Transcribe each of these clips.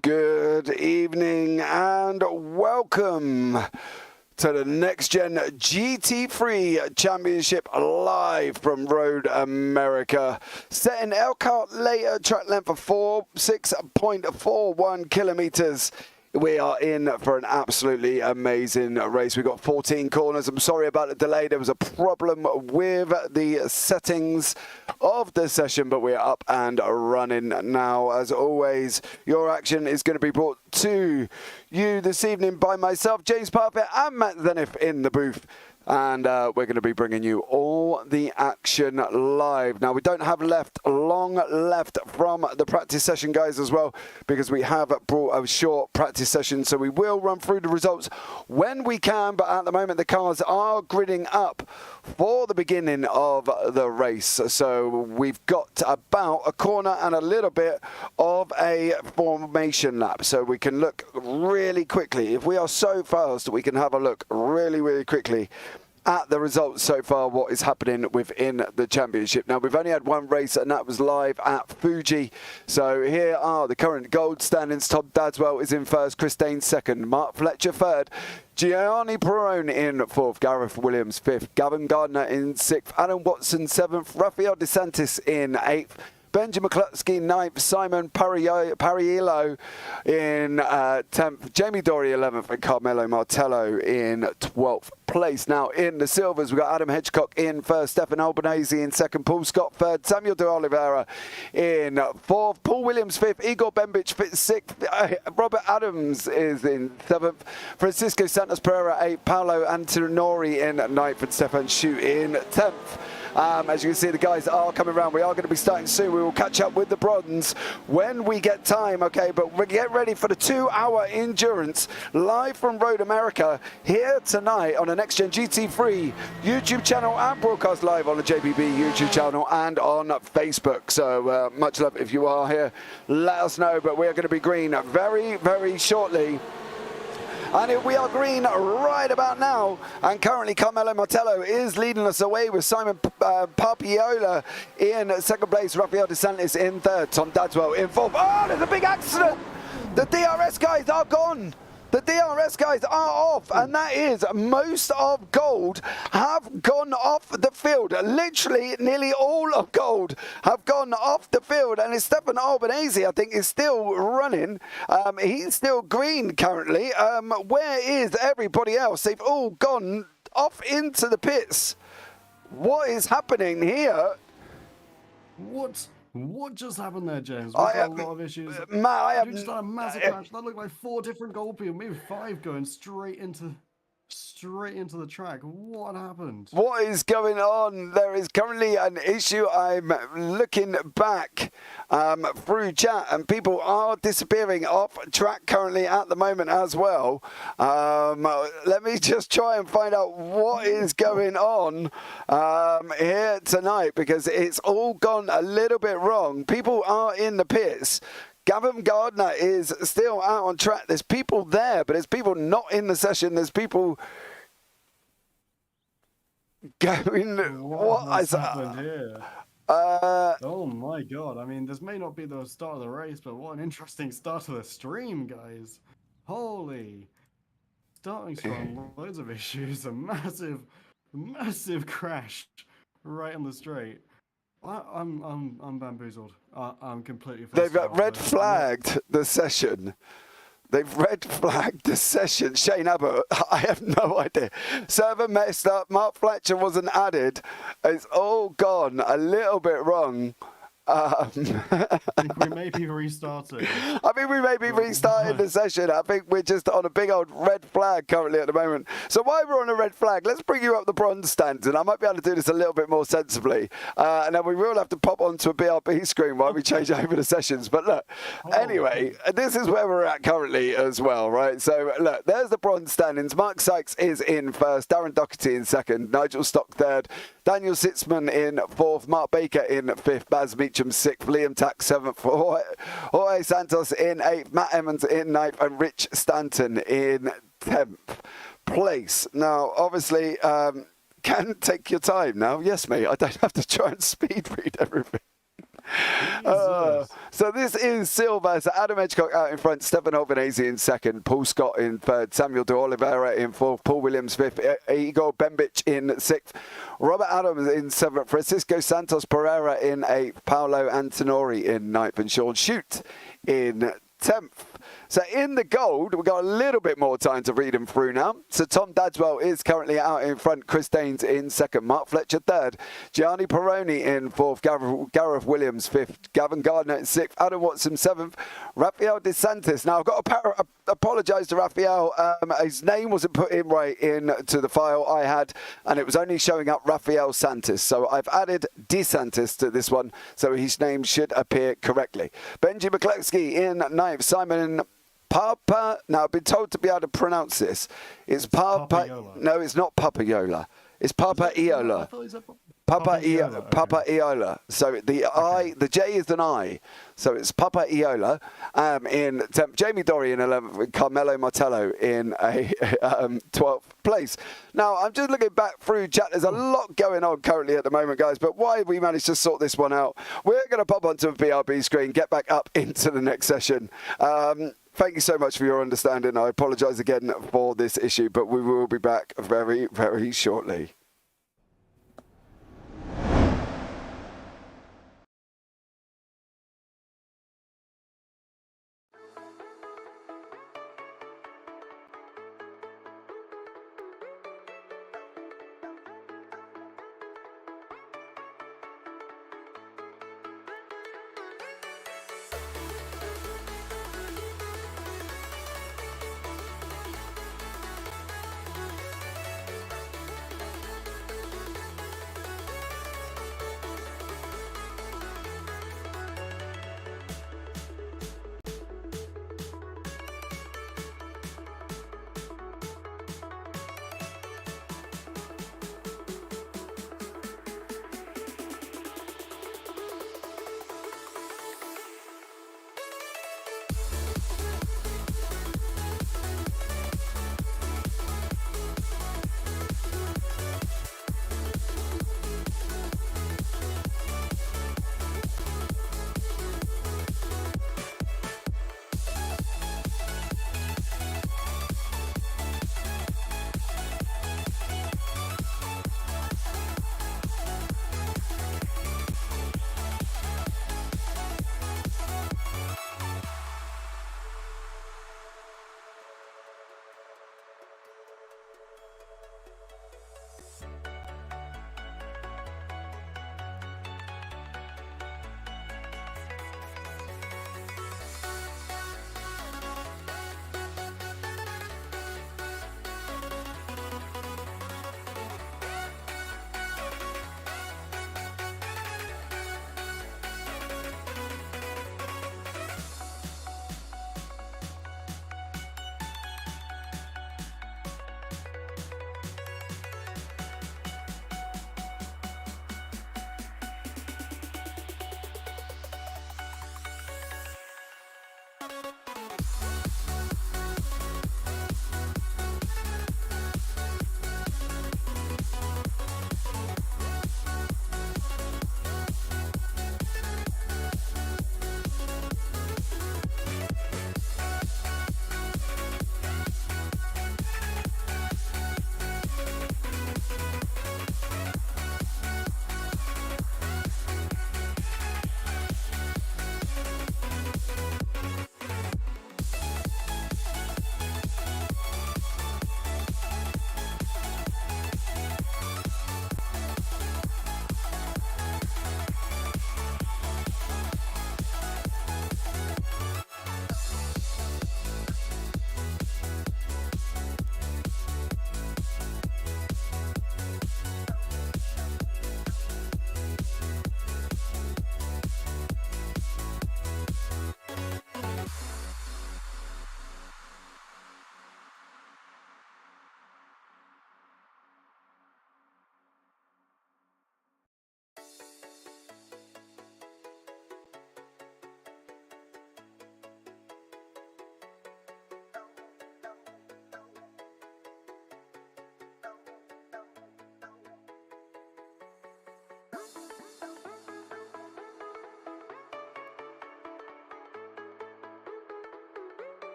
Good evening and welcome to the Nxtgen GT3 Championship live from Road America. Setting Elkhart later track length of 6.41 kilometers. We are in for an absolutely amazing race. We've got 14 corners. I'm sorry about the delay. There was a problem with the settings of the session, but we're up and running now. As always, your action is going to be brought to you this evening by myself, James Parfitt, and Matt Zeniith in the booth. And we're going to be bringing you all the action live. Now, we don't have long left from the practice session, guys, as well, because we have brought a short practice session. So we will run through the results when we can. But at the moment, the cars are gridding up for the beginning of the race. So we've got about a corner and a little bit of a formation lap. So we can look really quickly. If we are so fast, we can have a look really quickly at the results so far, what is happening within the championship. Now, we've only had one race, and that was live at Fuji. So here are the current gold standings. Tom Dadswell is in first, Chris Dane second, Mark Fletcher third, Gianni Perrone in fourth, Gareth Williams fifth, Gavin Gardner in sixth, Adam Watson seventh, Rafael DeSantis in eighth, Benji McCluskey 9th, Simon Pariello in 10th, Jamie Dory 11th, and Carmelo Martello in 12th place. Now, in the silvers, we've got Adam Hedgecock in first, Stefan Albanese in second, Paul Scott third, Samuel de Oliveira in fourth, Paul Williams fifth, Igor Bembich sixth, Robert Adams is in seventh, Francisco Santos Pereira eighth, Paolo Antonori in ninth, and Stefan Schu in 10th. As you can see, the guys are coming around. We are going to be starting soon. We will catch up with the bronze when we get time, okay? But we get ready for the 2-hour endurance live from Road America here tonight on the Nxtgen GT3 YouTube channel and broadcast live on the JPB YouTube channel and on Facebook. So much love if you are here. Let us know. But we are going to be green very shortly. And we are green right about now. And currently, Carmelo Martello is leading us away with Simon Parpiola in second place, Rafael DeSantis in third, Tom Dadswell in fourth. Oh, there's a big accident. The DRS guys are gone. The DRS guys are off, and that is most of gold have gone off the field. Literally, nearly all of gold have gone off the field, and it's Stefan Albanese, I think, is still running. He's still green currently. Where is everybody else? They've all gone off into the pits. What is happening here? What just happened there, James? We've got a lot of issues. Matt, You just had a massive crash. That looked like 4 different gold people, maybe 5 going straight into the track. What happened? What is going on? There is currently an issue. I'm looking back through chat, and people are disappearing off track currently at the moment as well. Let me just try and find out what is going on here tonight, because it's all gone a little bit wrong. People are in the pits. Gavin Gardner is still out on track. There's people there, but there's people not in the session. There's people going. What has happened here? Oh my god. I mean, this may not be the start of the race, but what an interesting start to the stream, guys. Holy. Starting strong, loads of issues, a massive crash right on the straight. I'm bamboozled. I'm completely. They've red flagged the session. They've red flagged the session. Shane Abbott, I have no idea. Server messed up. Mark Fletcher wasn't added. It's all gone a little bit wrong. I think we may be restarting. I think we may be restarting the session. I think we're just on a big old red flag currently at the moment. So while we're on a red flag, let's bring you up the bronze stands, and I might be able to do this a little bit more sensibly. And then we will have to pop onto a BRB screen while we change over the sessions. But look, anyway, this is where we're at currently as well, right? So look, there's the bronze standings. Mark Sykes is in first, Darren Doherty in second, Nigel Stock third, Daniel Sitzman in fourth, Mark Baker in fifth, Baz Meacham sixth, Liam Tack seventh, Jorge Santos in eighth, Matt Emmons in ninth, and Rich Stanton in 10th place. Now, obviously, can take your time now. Yes, mate, I don't have to try and speed read everything. So this is silver. So Adam Edgecock out in front, Stefan Albanese in second, Paul Scott in third, Samuel de Oliveira in fourth, Paul Williams fifth, Igor Bembic in sixth, Robert Adams in seventh, Francisco Santos Pereira in eighth, Paolo Antonori in ninth, and Sean Shute in 10th. So in the gold, we've got a little bit more time to read them through now. So Tom Dadswell is currently out in front, Chris Daines in second, Mark Fletcher third, Gianni Peroni in fourth, Gareth Williams fifth, Gavin Gardner in sixth, Adam Watson seventh, Rafael DeSantis. Now I've got to apologise to Rafael. His name wasn't put in right into the file I had, and it was only showing up Rafael Santis. So I've added DeSantis to this one, so his name should appear correctly. Benji McCluskey in ninth, Simon Papa. Now I've been told to be able to pronounce this. It's Papa. No, it's not Papayola. It's Papa Iola. Papa Iola. So the J is an I. So it's Papa Iola in 10th. Jamie Dorry in 11th. Carmelo Martello in a 12th place. Now, I'm just looking back through chat. There's a lot going on currently at the moment, guys. But why have we managed to sort this one out? We're going to pop onto a BRB screen, get back up into the next session. Thank you so much for your understanding. I apologise again for this issue, but we will be back very, very shortly.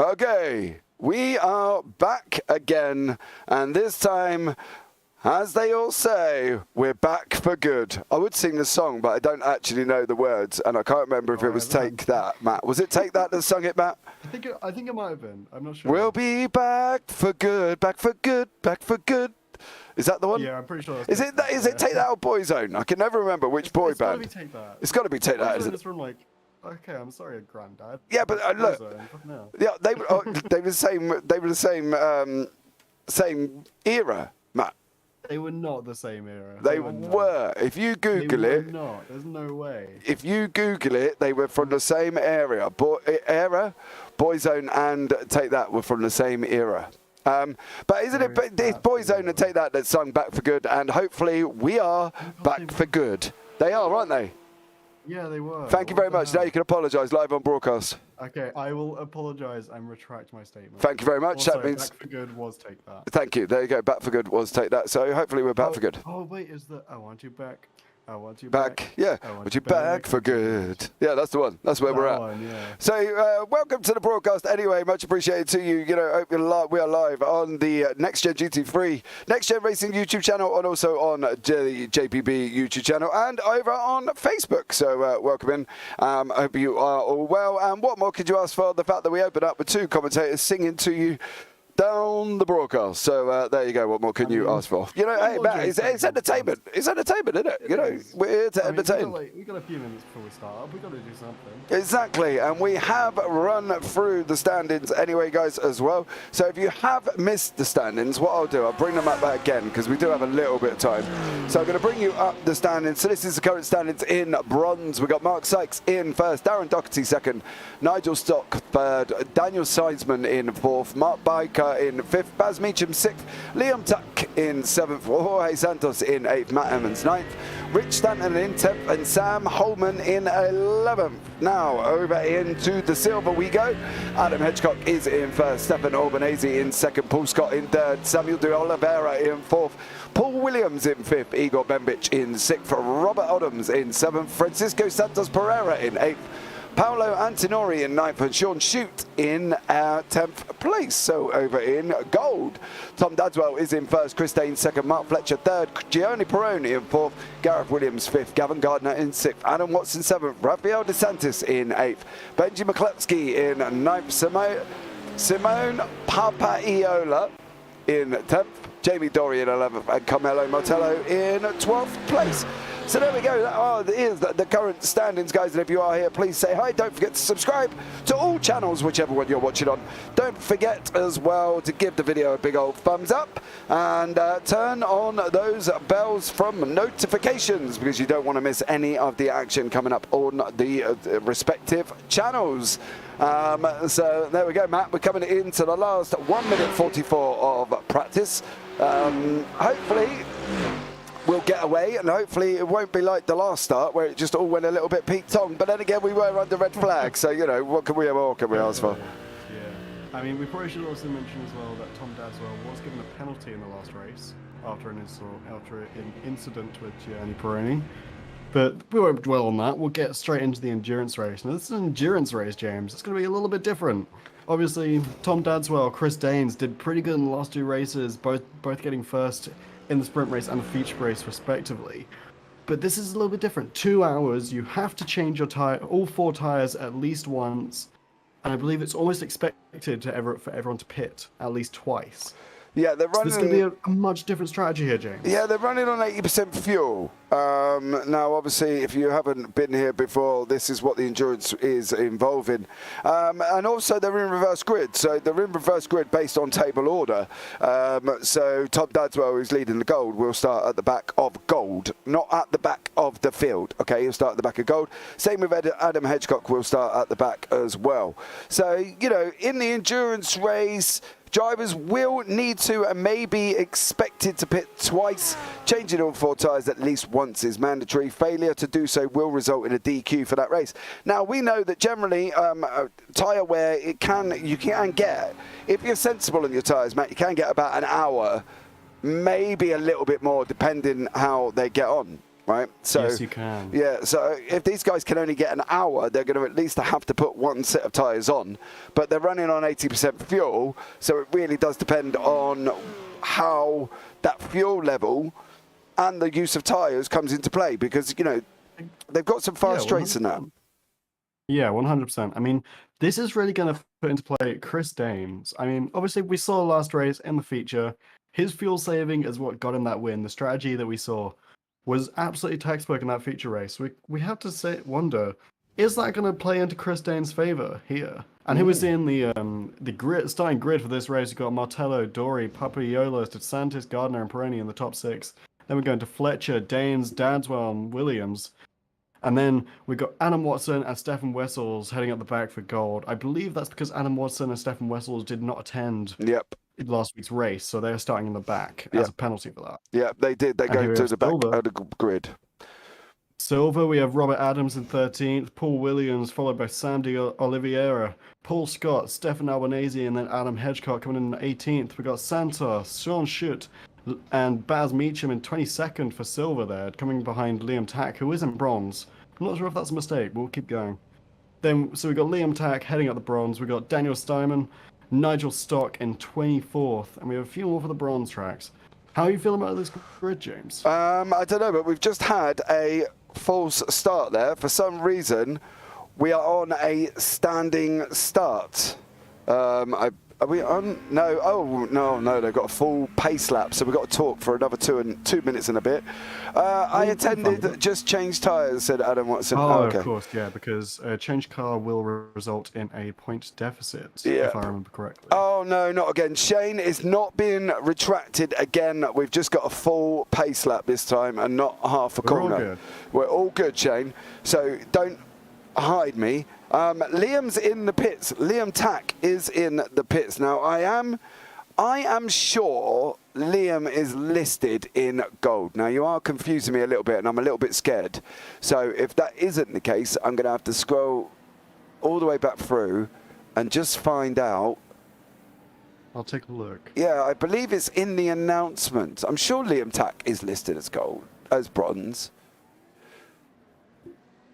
Okay, we are back again, and this time, as they all say, we're back for good. I would sing the song, but I don't actually know the words, and I can't remember if it was Take That, Matt. Was it Take That that sung it, Matt? I think it might have been. I'm not sure. We'll be back for good, back for good, back for good. Is that the one? Yeah, I'm pretty sure. Is it Take That or Boyzone? I can never remember which boy band. It's got to be Take That. It's got to be Take That, isn't it? It's from like, okay, I'm sorry, Granddad. Yeah, but look, yeah, they were the same era, Matt. They were not the same era. They were. If you Google they were it, not. There's no way. If you Google it, they were from the same era. Boyzone and Take That were from the same era. But isn't it? It's Boyzone and Take That that sung Back for Good, and hopefully we are back for good. They are, aren't they? Yeah, they were. Thank you very much. Now you can apologise live on broadcast. Okay, I will apologise and retract my statement. Thank you very much. Also, that means Back for Good was Take That. Thank you. There you go. Back for Good was Take That. So hopefully we're back for good. Oh wait, is that I Want You Back? I Want You Back, yeah. Want you back for good. Yeah, that's the one. That's where we're at. One, yeah. So, welcome to the broadcast anyway. Much appreciated to you. You know, hope we are live on the Nxtgen GT3 Nxtgen Racing YouTube channel, and also on the JPB YouTube channel, and over on Facebook. So, welcome in. Hope you are all well. And what more could you ask for? The fact that we open up with two commentators singing to you down the broadcast. So there you go. What more can you ask for? You know, hey, Matt, it's entertainment. It's entertainment, isn't it? You know, we're here to entertain. We got a few minutes before we start. We got to do something. Exactly, and we have run through the standings anyway, guys, as well. So if you have missed the standings, what I'll do, I'll bring them up again because we do have a little bit of time. So I'm going to bring you up the standings. So this is the current standings in bronze. We've got Mark Sykes in first, Darren Doherty second, Nigel Stock third, Daniel Seisman in fourth, Mark Biker in fifth, Baz Meacham sixth, Liam Tuck in seventh, Jorge Santos in eighth, Matt Emmons ninth, Rich Stanton in 10th, and Sam Holman in 11th. Now over into the silver we go. Adam Hedgecock is in first, Stefan Albanese in second, Paul Scott in third, Samuel de Oliveira in fourth, Paul Williams in fifth, Igor Bembic in sixth, Robert Odoms in seventh, Francisco Santos Pereira in eighth, Paolo Antinori in 9th, and Sean Shute in 10th place. So over in gold, Tom Dadswell is in first, Chris Dane second, Mark Fletcher third, Giovanni Peroni in fourth, Gareth Williams fifth, Gavin Gardner in sixth, Adam Watson seventh, Rafael DeSantis in eighth, Benji McCluskey in 9th, Simone Papaiola in 10th, Jamie Dory in 11th, and Carmelo Martello in 12th place. So there we go. That is the current standings, guys. And if you are here, please say hi. Don't forget to subscribe to all channels, whichever one you're watching on. Don't forget as well to give the video a big old thumbs up and turn on those bells from notifications because you don't want to miss any of the action coming up on the respective channels. So there we go, Matt. We're coming into the last 1 minute 44 of practice. Hopefully we'll get away, and hopefully it won't be like the last start where it just all went a little bit Pete Tong. But then again, we were under red flag, so you know what can we ask for? Yeah, I mean, we probably should also mention as well that Tom Dadswell was given a penalty in the last race after an incident with Giovanni Peroni. But we won't dwell on that. We'll get straight into the endurance race. Now, this is an endurance race, James. It's going to be a little bit different. Obviously, Tom Dadswell, Chris Danes did pretty good in the last two races, both getting first in the sprint race and the feature race respectively. But this is a little bit different. 2 hours, you have to change your tire, all 4 tires at least once, and I believe it's almost expected for everyone to pit at least twice. Yeah, they're running. So there's going to be a much different strategy here, James. Yeah, they're running on 80% fuel. Now, obviously, if you haven't been here before, this is what the endurance is involving. And also, they're in reverse grid. So they're in reverse grid based on table order. So Tom Dadswell, who's leading the gold, will start at the back of gold, not at the back of the field. Okay, he'll start at the back of gold. Same with Adam Hedgecock, will start at the back as well. So, you know, in the endurance race, drivers will need to and may be expected to pit twice. Changing all 4 tyres at least once is mandatory. Failure to do so will result in a DQ for that race. Now, we know that generally tyre wear, you can get, if you're sensible on your tyres, Matt, you can get about an hour, maybe a little bit more, depending how they get on. right? So, yes, you can. Yeah, so if these guys can only get an hour, they're going to at least have to put one set of tyres on. But they're running on 80% fuel, so it really does depend on how that fuel level and the use of tyres comes into play, because, you know, they've got some fast straights in that. Yeah, 100%. I mean, this is really going to put into play Chris Danes. I mean, obviously, we saw last race in the feature. His fuel saving is what got him that win. The strategy that we saw was absolutely textbook in that feature race. We have to wonder, is that going to play into Chris Danes' favor here? And who was in the starting grid for this race? You've got Martello, Dory, Papaiolos, DeSantis, Gardner, and Peroni in the top 6. Then we're going to Fletcher, Danes, Dadswell, and Williams. And then we've got Adam Watson and Stefan Wessels heading up the back for gold. I believe that's because Adam Watson and Stefan Wessels did not attend last week's race, so they are starting in the back as a penalty for that. Yeah, they did. They go to the back of the grid. Silver, we have Robert Adams in 13th, Paul Williams, followed by Sandy Oliveira, Paul Scott, Stefan Albanese, and then Adam Hedgecock coming in 18th. We've got Santos, Sean Schutt, and Baz Meacham in 22nd for silver there, coming behind Liam Tack, who is in bronze. I'm not sure if that's a mistake, but we'll keep going. So we've got Liam Tack heading up the bronze. We've got Daniel Steinman, Nigel Stock in 24th, and we have a few more for the bronze tracks. How are you feeling about this grid, James? I don't know, but we've just had a false start there. For some reason, we are on a standing start. Are we on? No. Oh, no. They've got a full pace lap, so we've got to talk for another 2 minutes and a bit. I attended just change tyres, said Adam Watson. Oh, okay. Of course, yeah, because a change car will result in a point deficit, if I remember correctly. Oh, no, not again. Shane is not being retracted again. We've just got a full pace lap this time and not half a corner. All good. We're all good, Shane. So don't hide me. Liam's in the pits. Liam Tack is in the pits. Now, I am sure Liam is listed in gold. Now, you are confusing me a little bit, and I'm a little bit scared. So if that isn't the case, I'm going to have to scroll all the way back through and just find out. I'll take a look. Yeah, I believe it's in the announcement. I'm sure Liam Tack is listed as gold, as bronze.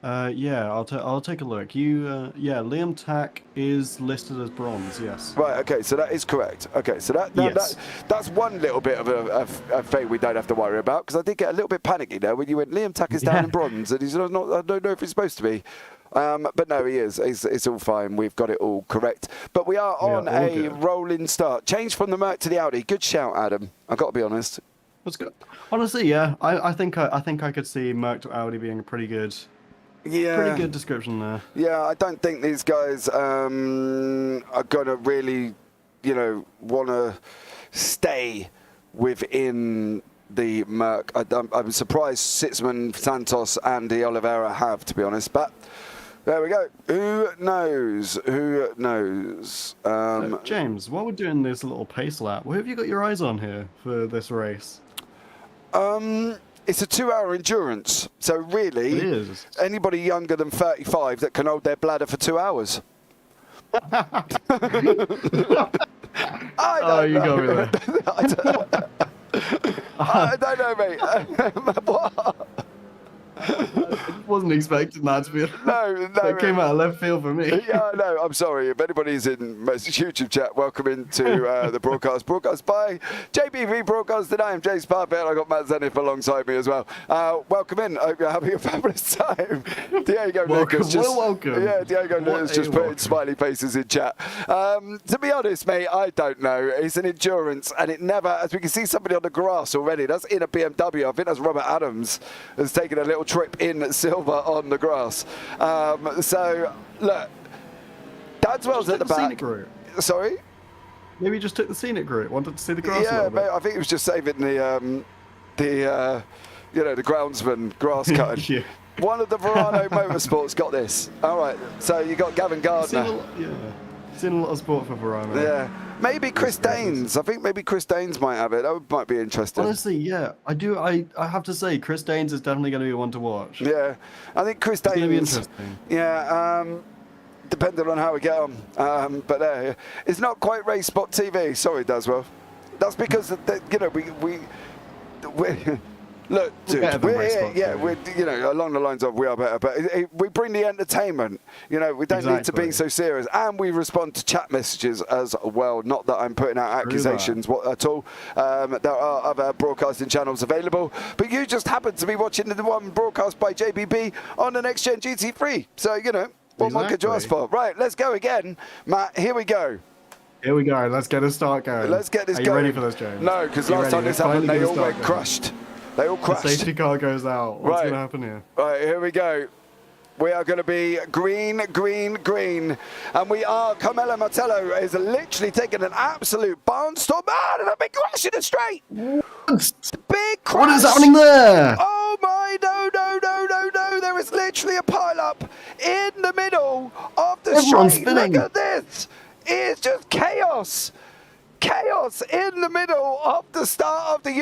Yeah, I'll take a look. Liam Tack is listed as bronze. Yes. Right. Okay. So that is correct. Okay. So that's one little bit of a thing we don't have to worry about, because I did get a little bit panicky there when you went Liam Tack is down in bronze and he's not. I don't know if he's supposed to be. But no, he is. It's all fine. We've got it all correct. But we are on a rolling start. Change from the Merc to the Audi. Good shout, Adam. I've got to be honest. That's good. Honestly, yeah. I think I could see Merc to Audi being a pretty good. Yeah. Pretty good description there. Yeah, I don't think these guys are going to really, want to stay within the Merc. I'm surprised Sitzman, Santos, and the Oliveira have, to be honest. But there we go. Who knows? Who knows? James, while we're doing this little pace lap, what have you got your eyes on here for this race? It's a 2-hour endurance, so really, anybody younger than 35 that can hold their bladder for 2 hours. I don't know, mate. What? I wasn't expecting that to be. No. That came out of left field for me. Yeah, I know. I'm sorry. If anybody's in YouTube chat, welcome into the broadcast. Broadcast by JPBroadcasting. I am James Parfitt. I got Matt Zeniith alongside me as well. Welcome in. I hope you're having a fabulous time. Diego Lucas. Welcome. Yeah, Diego Lucas just putting smiley faces in chat. To be honest, mate, I don't know. It's an endurance, and it never, as we can see somebody on the grass already. That's in a BMW. I think that's Robert Adams has taken a little trip in silver on the grass. So look, Dadswell's at the back. Sorry? Maybe he just took the scenic route. Wanted to see the grass. Yeah, mate, I think he was just saving the groundsman grass cutting. Yeah. One of the Verano Motorsports got this. All right, so you got Gavin Gardner. Seen a lot of sport for Verano. Yeah. Maybe Chris Danes. I think maybe Chris Danes might have it. That might be interesting. Honestly, yeah. I do. I have to say, Chris Danes is definitely going to be one to watch. Yeah. I think Chris Danes. It's going to be interesting. Yeah. Depending on how we get on. But it's not quite Race Spot TV. Sorry, Daswell. That's because, Look, dude, we're we're along the lines of we are better, but we bring the entertainment. We don't need to be so serious, and we respond to chat messages as well. Not that I'm putting out accusations at all. There are other broadcasting channels available, but you just happen to be watching the one broadcast by JPB on the Nxtgen GT3. So what more could you ask for? Right, let's go again, Matt. Here we go. Here we go. Let's get a start going. Let's get this going. Are you ready for this, James? No, because last time this happened, they all went crushed. They all crashed. The safety car goes out. What's going to happen here? Right, here we go. We are going to be green, green, green. And we are, Carmelo Martello is literally taking an absolute barnstorm. And a big crash in the straight. Big crash. What is happening there? Oh my, no. There is literally a pile-up in the middle of the straight. Look at this. It's just chaos. Chaos in the middle of the start of the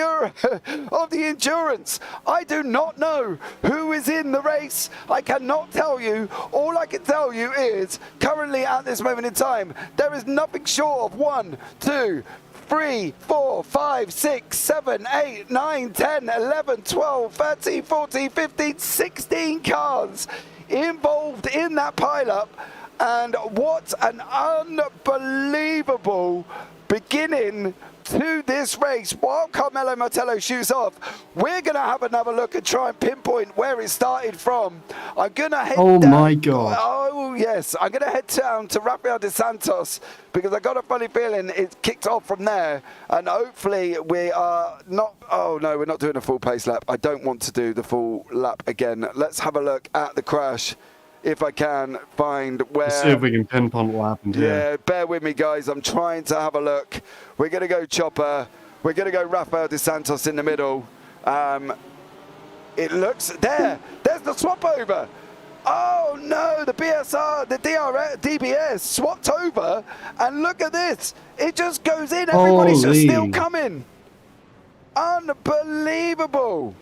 endurance. I do not know who is in the race. I cannot tell you. All I can tell you is currently at this moment in time, there is nothing short of 1, 2, 3, 4, 5, 6, 7, 8, 9, 10, 11, 12, 13, 14, 15, 16 cars involved in that pileup. And what an unbelievable beginning to this race. While Carmelo Martello shoots off, we're going to have another look and try and pinpoint where it started from. I'm going to head down. My God. Oh, yes. I'm going to head down to Rafael dos Santos because I got a funny feeling it kicked off from there. And hopefully we are not... Oh, no, we're not doing a full pace lap. I don't want to do the full lap again. Let's have a look at the crash. If I can find where... Let's see if we can pinpoint what happened here. Yeah, bear with me, guys. I'm trying to have a look. We're going to go Chopper. We're going to go Rafael dos Santos in the middle. It looks... There's the swap over. Oh, no, the BSR, the DBS swapped over. And look at this. It just goes in. Everybody's just still coming. Unbelievable.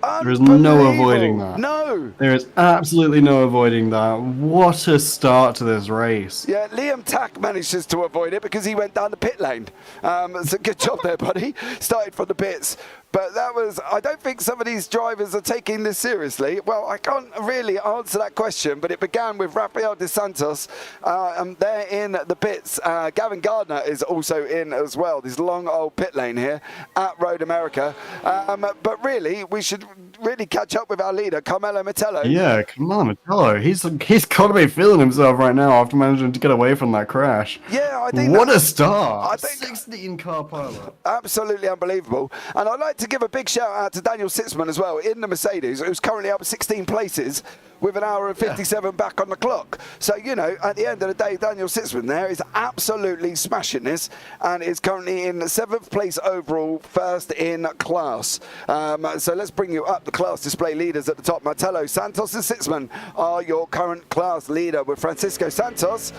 There is no avoiding that. No. There is absolutely no avoiding that. What a start to this race. Yeah, Liam Tack manages to avoid it because he went down the pit lane. So good job there, buddy. Started from the pits. But that was, I don't think some of these drivers are taking this seriously. Well, I can't really answer that question, but it began with Rafael dos Santos. They're in the pits. Gavin Gardner is also in as well. This long old pit lane here at Road America. But really, we should really catch up with our leader, Carmelo Martello. Yeah, come on, Martello. He's got to be feeling himself right now after managing to get away from that crash. Yeah, I think what a start. I think 16 car pilot. Absolutely unbelievable. And I'd like to give a big shout out to Daniel Sitzman as well in the Mercedes, who's currently up 16 places with an hour and 57 back on the clock. So, at the end of the day, Daniel Sitzman there is absolutely smashing this and is currently in 7th place overall, first in class. So let's bring you up the class display leaders at the top. Martello, Santos and Sitzman are your current class leader, with Francisco Santos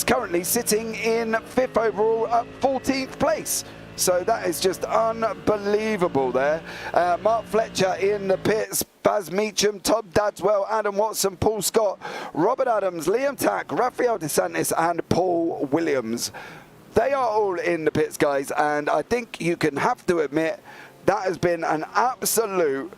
currently sitting in 5th overall at 14th place. So that is just unbelievable there. Mark Fletcher in the pits, Baz Meacham, Todd Dadswell, Adam Watson, Paul Scott, Robert Adams, Liam Tack, Rafael dos Santos and Paul Williams. They are all in the pits, guys, and I think you can have to admit that has been an absolute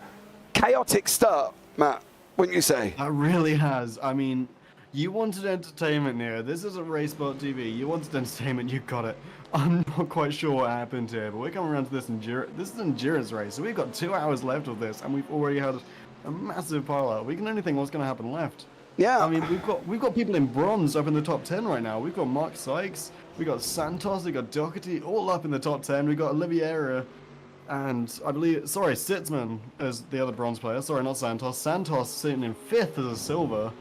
chaotic start, Matt, wouldn't you say? That really has. I mean, you wanted entertainment here. This isn't Racebot TV. You wanted entertainment, you got it. I'm not quite sure what happened here, but we're coming around to this is an endurance race, so we've got 2 hours left of this, and we've already had a massive pileup. We can only think what's going to happen left. Yeah. I mean, we've got people in bronze up in the top 10 right now. We've got Mark Sykes, we've got Santos, we've got Doherty, all up in the top 10. We've got Oliveira, and I believe, Sitzman as the other bronze player. Sorry, not Santos. Santos sitting in 5th as a silver.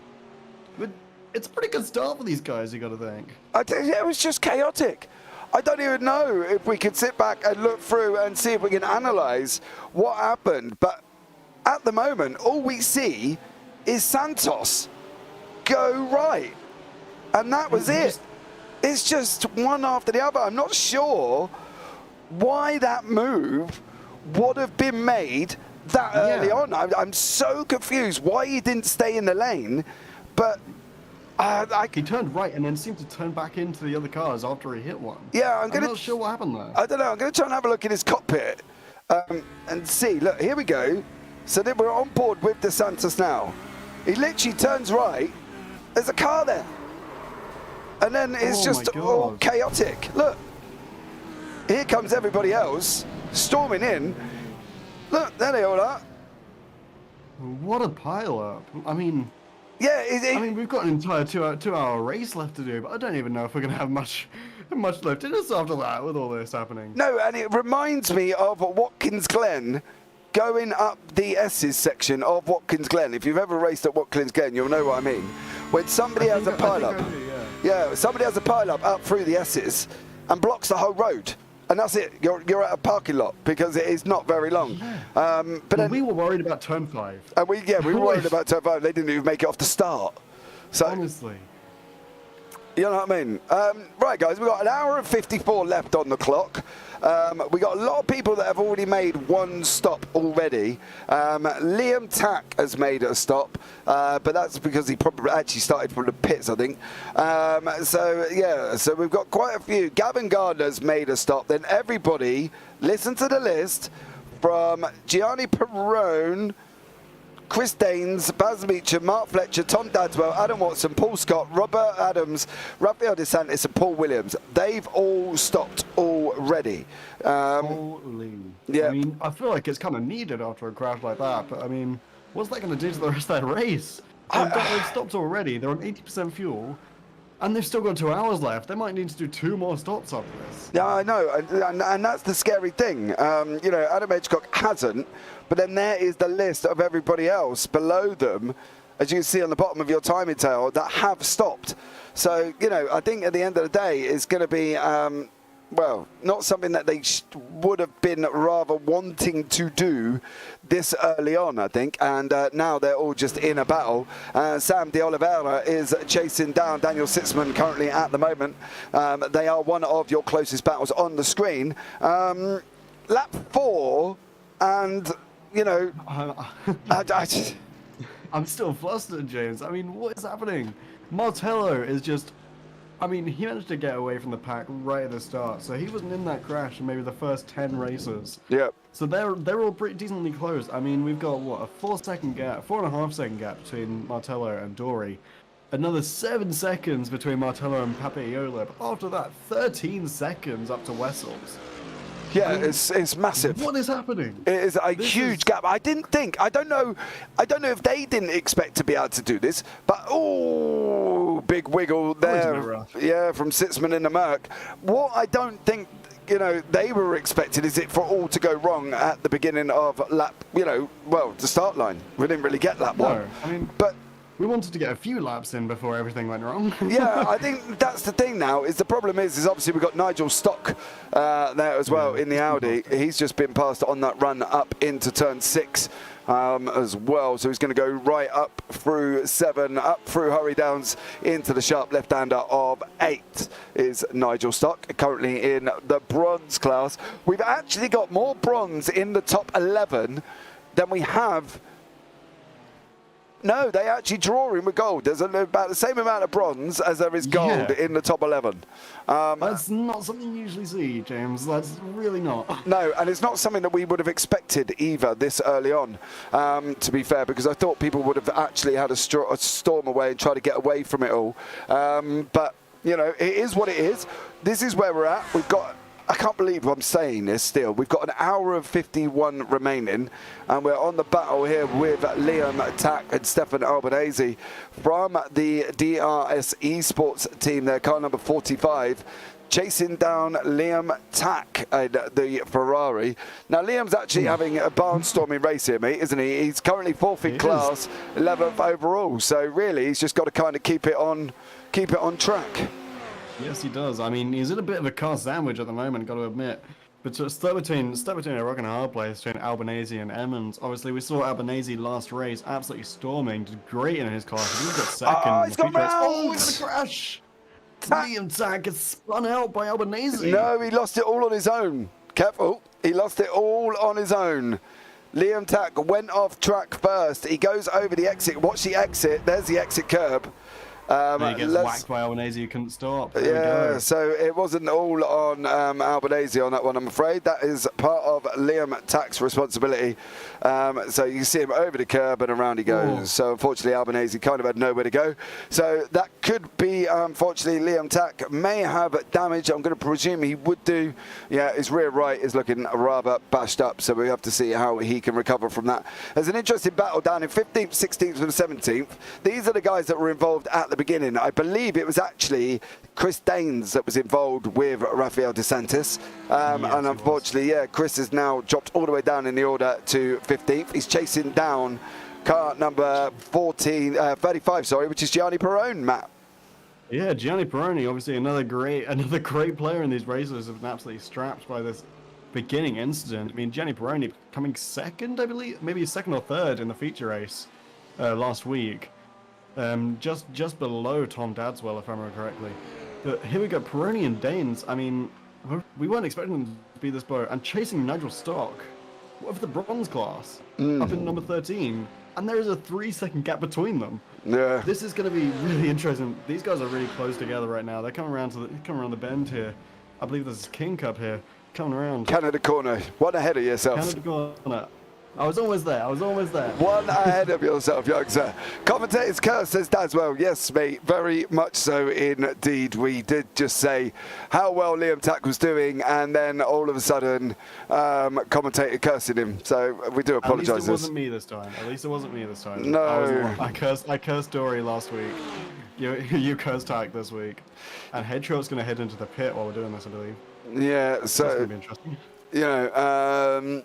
But it's a pretty good start for these guys, you got to think. I tell you, it was just chaotic. I don't even know if we could sit back and look through and see if we can analyse what happened. But at the moment, all we see is Santos go right. And that was it. It's just one after the other. I'm not sure why that move would have been made that early on. I'm so confused why he didn't stay in the lane. But... he turned right and then seemed to turn back into the other cars after he hit one. Yeah, I'm not sure what happened there. I don't know. I'm going to try and have a look in his cockpit and see, look, here we go. So then we're on board with DeSantis now. He literally turns right. There's a car there. And then it's just all chaotic. Look, here comes everybody else storming in. Look, there they all are. What a pile-up. I mean... Yeah, I mean, we've got an entire two-hour race left to do, but I don't even know if we're going to have much left in us after that with all this happening. No, and it reminds me of Watkins Glen going up the S's section of Watkins Glen. If you've ever raced at Watkins Glen, you'll know what I mean. When somebody has a pile-up, somebody has a pile-up up through the S's and blocks the whole road. And that's it. You're at a parking lot because it is not very long. Yeah. But then, we were worried about turn 5. And we were worried about turn 5. They didn't even make it off the start. So honestly, you know what I mean. Right, guys, we've got an hour and 54 left on the clock. We got a lot of people that have already made one stop already. Liam Tack has made a stop, but that's because he probably actually started from the pits, I think. So we've got quite a few. Gavin Gardner's made a stop. Then everybody, listen to the list from Gianni Perrone, Chris Daines, Baz Meacham, Mark Fletcher, Tom Dadswell, Adam Watson, Paul Scott, Robert Adams, Rafael DeSantis and Paul Williams. They've all stopped already. Holy. Yeah. I mean, I feel like it's kind of needed after a crash like that, but I mean, what's that going to do to the rest of that race? They've stopped already. They're on 80% fuel. And they've still got 2 hours left. They might need to do 2 more stops after this. Yeah, I know, and that's the scary thing. You know, Adam Edgecock hasn't, but then there is the list of everybody else below them, as you see on the bottom of your timing tail, that have stopped. So, you know, I think at the end of the day, it's going to be, well, not something that they would have been rather wanting to do this early on, I think, and now they're all just in a battle. Sam de Oliveira is chasing down Daniel Sitzman currently at the moment. They are one of your closest battles on the screen. Lap 4, and, you know, I'm still flustered, James. I mean, what is happening? Martello is just... I mean, he managed to get away from the pack right at the start, so he wasn't in that crash in maybe the first 10 races. Yep. So they're all pretty decently close. I mean, we've got, what, a 4.5 second gap between Martello and Dory. Another 7 seconds between Martello and Papaiola. But after that, 13 seconds up to Wessels. Yeah, I mean, it's massive. What is happening? It is a huge gap. I don't know if they didn't expect to be able to do this, but big wiggle there. Yeah, from Sitzman in the Merc. What I don't think, you know, they were expecting is it for all to go wrong at the beginning of lap, you know, well, the start line. We didn't really get lap 1. I mean, but we wanted to get a few laps in before everything went wrong. Yeah, I think that's the thing now. Is the problem is obviously we've got Nigel Stock there as well in the Audi. He's just been passed on that run up into turn 6 as well. So he's going to go right up through 7, up through Hurry Downs into the sharp left-hander of 8 is Nigel Stock, currently in the bronze class. We've actually got more bronze in the top 11 than we have. No, they actually draw in with gold. There's about the same amount of bronze as there is gold in the top 11. That's not something you usually see, James. That's really not. No, and it's not something that we would have expected either this early on, to be fair, because I thought people would have actually had a storm away and try to get away from it all. But, you know, it is what it is. This is where we're at. We've got... I can't believe I'm saying this still. We've got an hour and 51 remaining, and we're on the battle here with Liam Tack and Stefan Albanese from the DRS Esports team there, car number 45, chasing down Liam Tack and the Ferrari. Now, Liam's actually having a barnstorming race here, mate, isn't he? He's currently 4th in class, 11th overall, so really he's just got to kind of keep it on track. Yes, he does. I mean, he's in a bit of a car sandwich at the moment, got to admit. But stuck between a rock and a hard place between Albanese and Emmons. Obviously, we saw Albanese last race absolutely storming, did great in his class. He got second. Oh, he's got round. He's going to crash. Liam Tack gets spun out by Albanese. No, he lost it all on his own. Careful. He lost it all on his own. Liam Tack went off track first. He goes over the exit. Watch the exit. There's the exit curb. He gets whacked by Albanese, you couldn't stop. Yeah, so it wasn't all on Albanese on that one, I'm afraid. That is part of Liam Tack's responsibility. So you see him over the curb and around he goes. Ooh. So unfortunately, Albanese kind of had nowhere to go. So that could be, unfortunately, Liam Tack may have damage. I'm going to presume he would do. Yeah, his rear right is looking rather bashed up, so we have to see how he can recover from that. There's an interesting battle down in 15th, 16th and 17th. These are the guys that were involved at the beginning. I believe it was actually Chris Daines that was involved with Rafael DeSantis. And unfortunately, yeah, Chris has now dropped all the way down in the order to 15th. He's chasing down car number 35, sorry, which is Gianni Perrone, Matt. Yeah, Gianni Perrone, obviously another great player in these races, have been absolutely strapped by this beginning incident. I mean, Gianni Perrone coming second, I believe, maybe second or third in the feature race last week. Just below Tom Dadswell, if I remember correctly. But here we go, Perrone and Daines. I mean, we weren't expecting them to be this bow. And chasing Nigel Stock with the bronze class up in number 13. And there is a 3-second gap between them. Yeah. This is going to be really interesting. These guys are really close together right now. They're coming around the bend here. I believe this is King Cup here. Coming around. Canada corner. One ahead of yourself. Canada corner. I was almost there. One ahead of yourself, young sir. Commentator's curse says Dadswell. Yes, mate, very much so indeed. We did just say how well Liam Tack was doing, and then all of a sudden, commentator cursing him. So we do apologise. At least it wasn't me this time. No. I cursed Dory last week. You cursed Tack this week. And Headshot's going to head into the pit while we're doing this, I believe. Yeah, so that's going to be interesting. You know,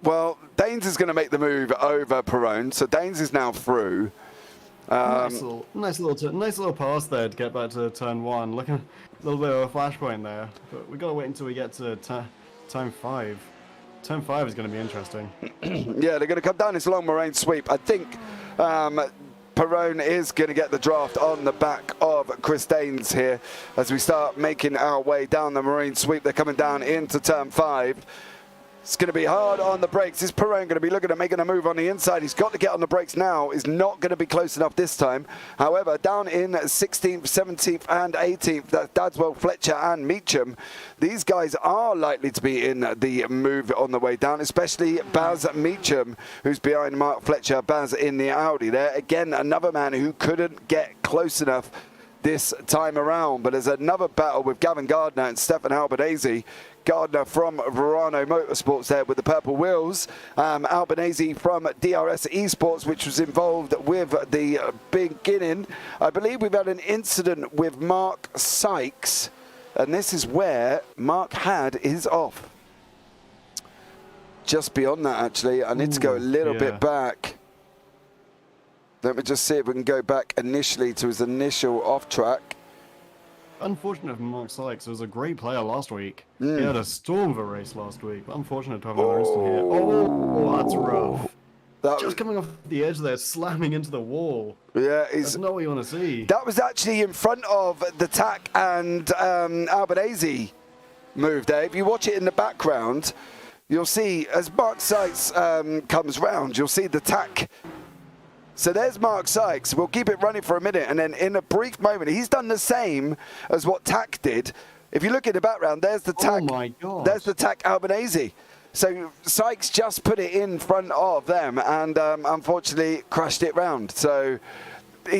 well, Daines is going to make the move over Perrone, so Daines is now through. Nice little pass there to get back to turn 1. Looking a little bit of a flashpoint there, but we've got to wait until we get to time 5. Turn 5 is going to be interesting. Yeah, they're going to come down this long moraine sweep. I think Perrone is going to get the draft on the back of Chris Daines here as we start making our way down the moraine sweep. They're coming down into turn 5. It's going to be hard on the brakes. Is Perrone going to be looking at making a move on the inside? He's got to get on the brakes now. He's not going to be close enough this time. However, down in 16th, 17th and 18th, that's Dadswell, Fletcher and Meacham. These guys are likely to be in the move on the way down, especially Baz Meacham, who's behind Mark Fletcher. Baz in the Audi there. Again, another man who couldn't get close enough this time around. But there's another battle with Gavin Gardner and Stefan Albanese. Gardner from Verano Motorsports there with the purple wheels. Albanese from DRS Esports, which was involved with the beginning. I believe we've had an incident with Mark Sykes, and this is where Mark had his off. Just beyond that, actually, I need to go a little bit back. Let me just see if we can go back initially to his initial off track. Unfortunate for Mark Sykes. He was a great player last week. He had a storm of a race last week, but unfortunate to have another instant here. Oh, that's rough. Just coming off the edge there, slamming into the wall. Yeah, that's not what you want to see. That was actually in front of the Tack and Albanese move there. If you watch it in the background, you'll see as Mark Sykes comes round, you'll see the Tack. So there's Mark Sykes. We'll keep it running for a minute, and then in a brief moment, he's done the same as what Tack did. If you look in the background, there's the Tack. Oh my God. There's the Tack Albanese. So Sykes just put it in front of them, and unfortunately crashed it round. So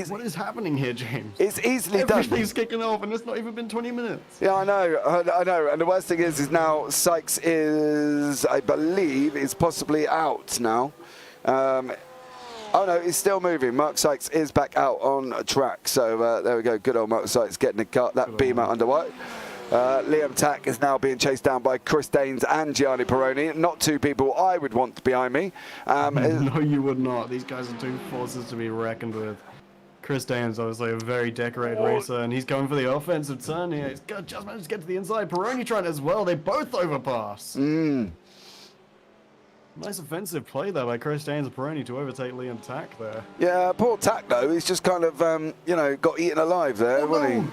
what is happening here, James? It's easily done. Everything's kicking off, and it's not even been 20 minutes. Yeah, I know. And the worst thing is now Sykes is, I believe, is possibly out now. Oh no, he's still moving. Mark Sykes is back out on track. So there we go. Good old Mark Sykes getting the cut. That beamer underway. Liam Tack is now being chased down by Chris Daines and Gianni Perrone. Not two people I would want behind me. No, you would not. These guys are two forces to be reckoned with. Chris Daines, obviously a very decorated racer, and he's going for the offensive turn here. He's just managed to get to the inside. Perrone trying as well. They both overpass. Nice offensive play there by Chris Daines and Perrone to overtake Liam Tack there. Yeah, poor Tack though. He's just kind of, got eaten alive there, wasn't he?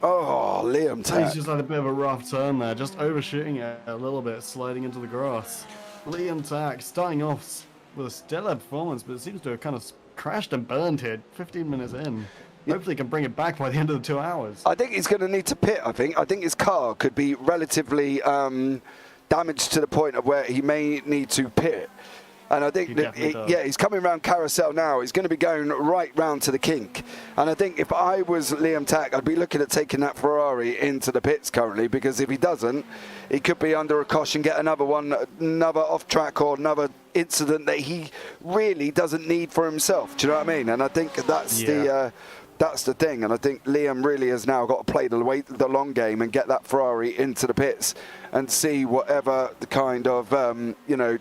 Oh, Liam Tack. He's just had a bit of a rough turn there, just overshooting it a little bit, sliding into the grass. Liam Tack starting off with a stellar performance, but it seems to have kind of crashed and burned here 15 minutes in. Hopefully he can bring it back by the end of the 2 hours. I think he's going to need to pit, I think his car could be relatively damaged to the point of where he may need to pit. And I think, he's coming around Carousel now. He's going to be going right round to the kink. And I think if I was Liam Tack, I'd be looking at taking that Ferrari into the pits currently, because if he doesn't, he could be under a caution, get another off track or another incident that he really doesn't need for himself. Do you know what I mean? And I think that's that's the thing, and I think Liam really has now got to play the long game and get that Ferrari into the pits and see whatever the kind of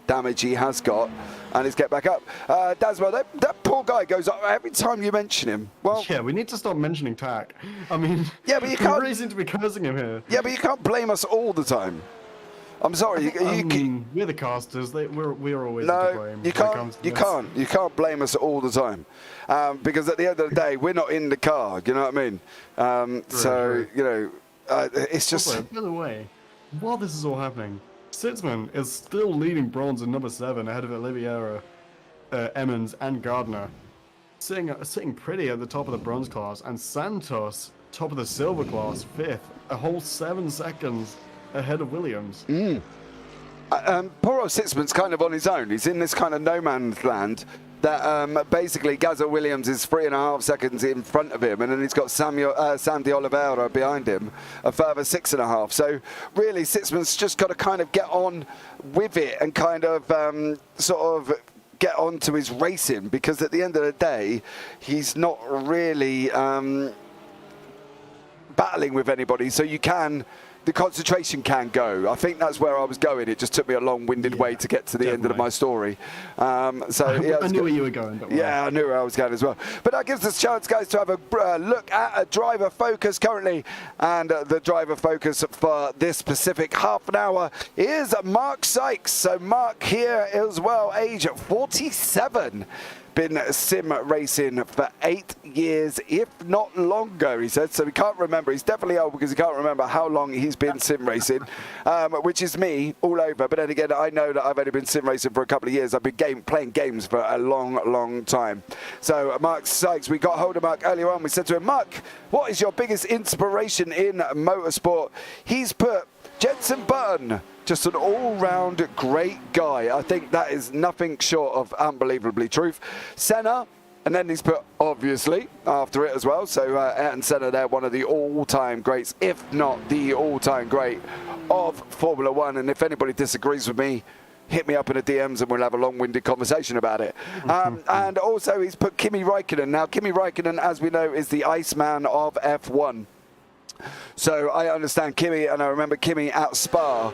damage he has got, and he's get back up. Daswell, that poor guy goes up every time you mention him. Well, yeah, we need to stop mentioning Tack. I mean, yeah, but you can't. We really seem to be cursing him here. Yeah, but you can't blame us all the time. I'm sorry. We're the casters. We're always to blame. You can't blame us all the time, because at the end of the day, we're not in the car. You know what I mean? It's just. Also, by the way, while this is all happening, Sitzman is still leading bronze in number 7 ahead of Oliveira, Emmons, and Gardner, sitting pretty at the top of the bronze class, and Santos top of the silver class, 5th, a whole 7 seconds ahead of Williams. Poor old Sitzman's kind of on his own. He's in this kind of no man's land that basically Gazza Williams is 3.5 seconds in front of him, and then he's got Sandy Oliveira behind him, a further 6.5. So really, Sitzman's just got to kind of get on with it and kind of get on to his racing, because at the end of the day, he's not really battling with anybody. So the concentration can go. I think that's where I was going. It just took me a long-winded way to get to the end of my story. I knew where you were going. I knew where I was going as well. But that gives us a chance, guys, to have a look at a driver focus currently. And the driver focus for this specific half an hour is Mark Sykes. So Mark here as well, age 47. Been sim racing for 8 years, if not longer, he said. So he can't remember. He's definitely old because he can't remember how long he's been sim racing, which is me all over. But then again, I know that I've only been sim racing for a couple of years. I've been playing games for a long, long time. So Mark Sykes, we got hold of Mark earlier on. We said to him, Mark, what is your biggest inspiration in motorsport? He's put Jenson Button. Just an all-round great guy. I think that is nothing short of unbelievably truth. Senna, and then he's put, obviously, after it as well. So Ayrton Senna there, one of the all-time greats, if not the all-time great of Formula One. And if anybody disagrees with me, hit me up in the DMs and we'll have a long-winded conversation about it. And also he's put Kimi Räikkönen. Now, Kimi Räikkönen, as we know, is the Iceman of F1. So I understand Kimi, and I remember Kimi at Spa,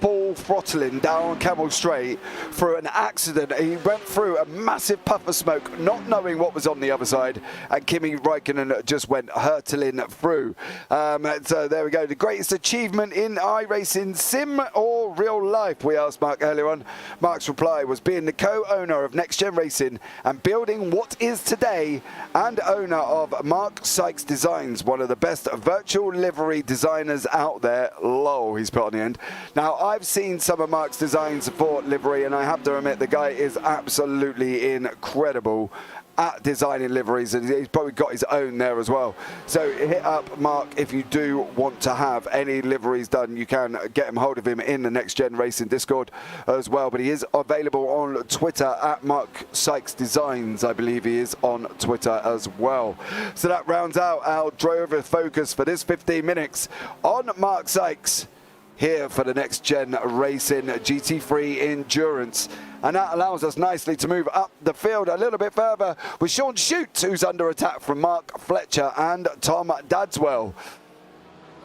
full throttling down Camel Straight through an accident. He went through a massive puff of smoke, not knowing what was on the other side, and Kimi Räikkönen just went hurtling through. So there we go. The greatest achievement in iRacing, sim or real life, we asked Mark earlier on. Mark's reply was being the co-owner of Nxtgen Racing and building what is today, and owner of Mark Sykes Designs, one of the best virtual livery designers out there. Lol, he's put on the end. Now, I've seen some of Mark's designs for livery, and I have to admit the guy is absolutely incredible at designing liveries, and he's probably got his own there as well. So hit up Mark if you do want to have any liveries done. You can get him hold of him in the Nxtgen Racing Discord as well, but he is available on Twitter at Mark Sykes Designs. I believe he is on Twitter as well. So that rounds out our driver focus for this 15 minutes on Mark Sykes here for the Nxtgen Racing GT3 Endurance. And that allows us nicely to move up the field a little bit further with Sean Shute, who's under attack from Mark Fletcher and Tom Dadswell.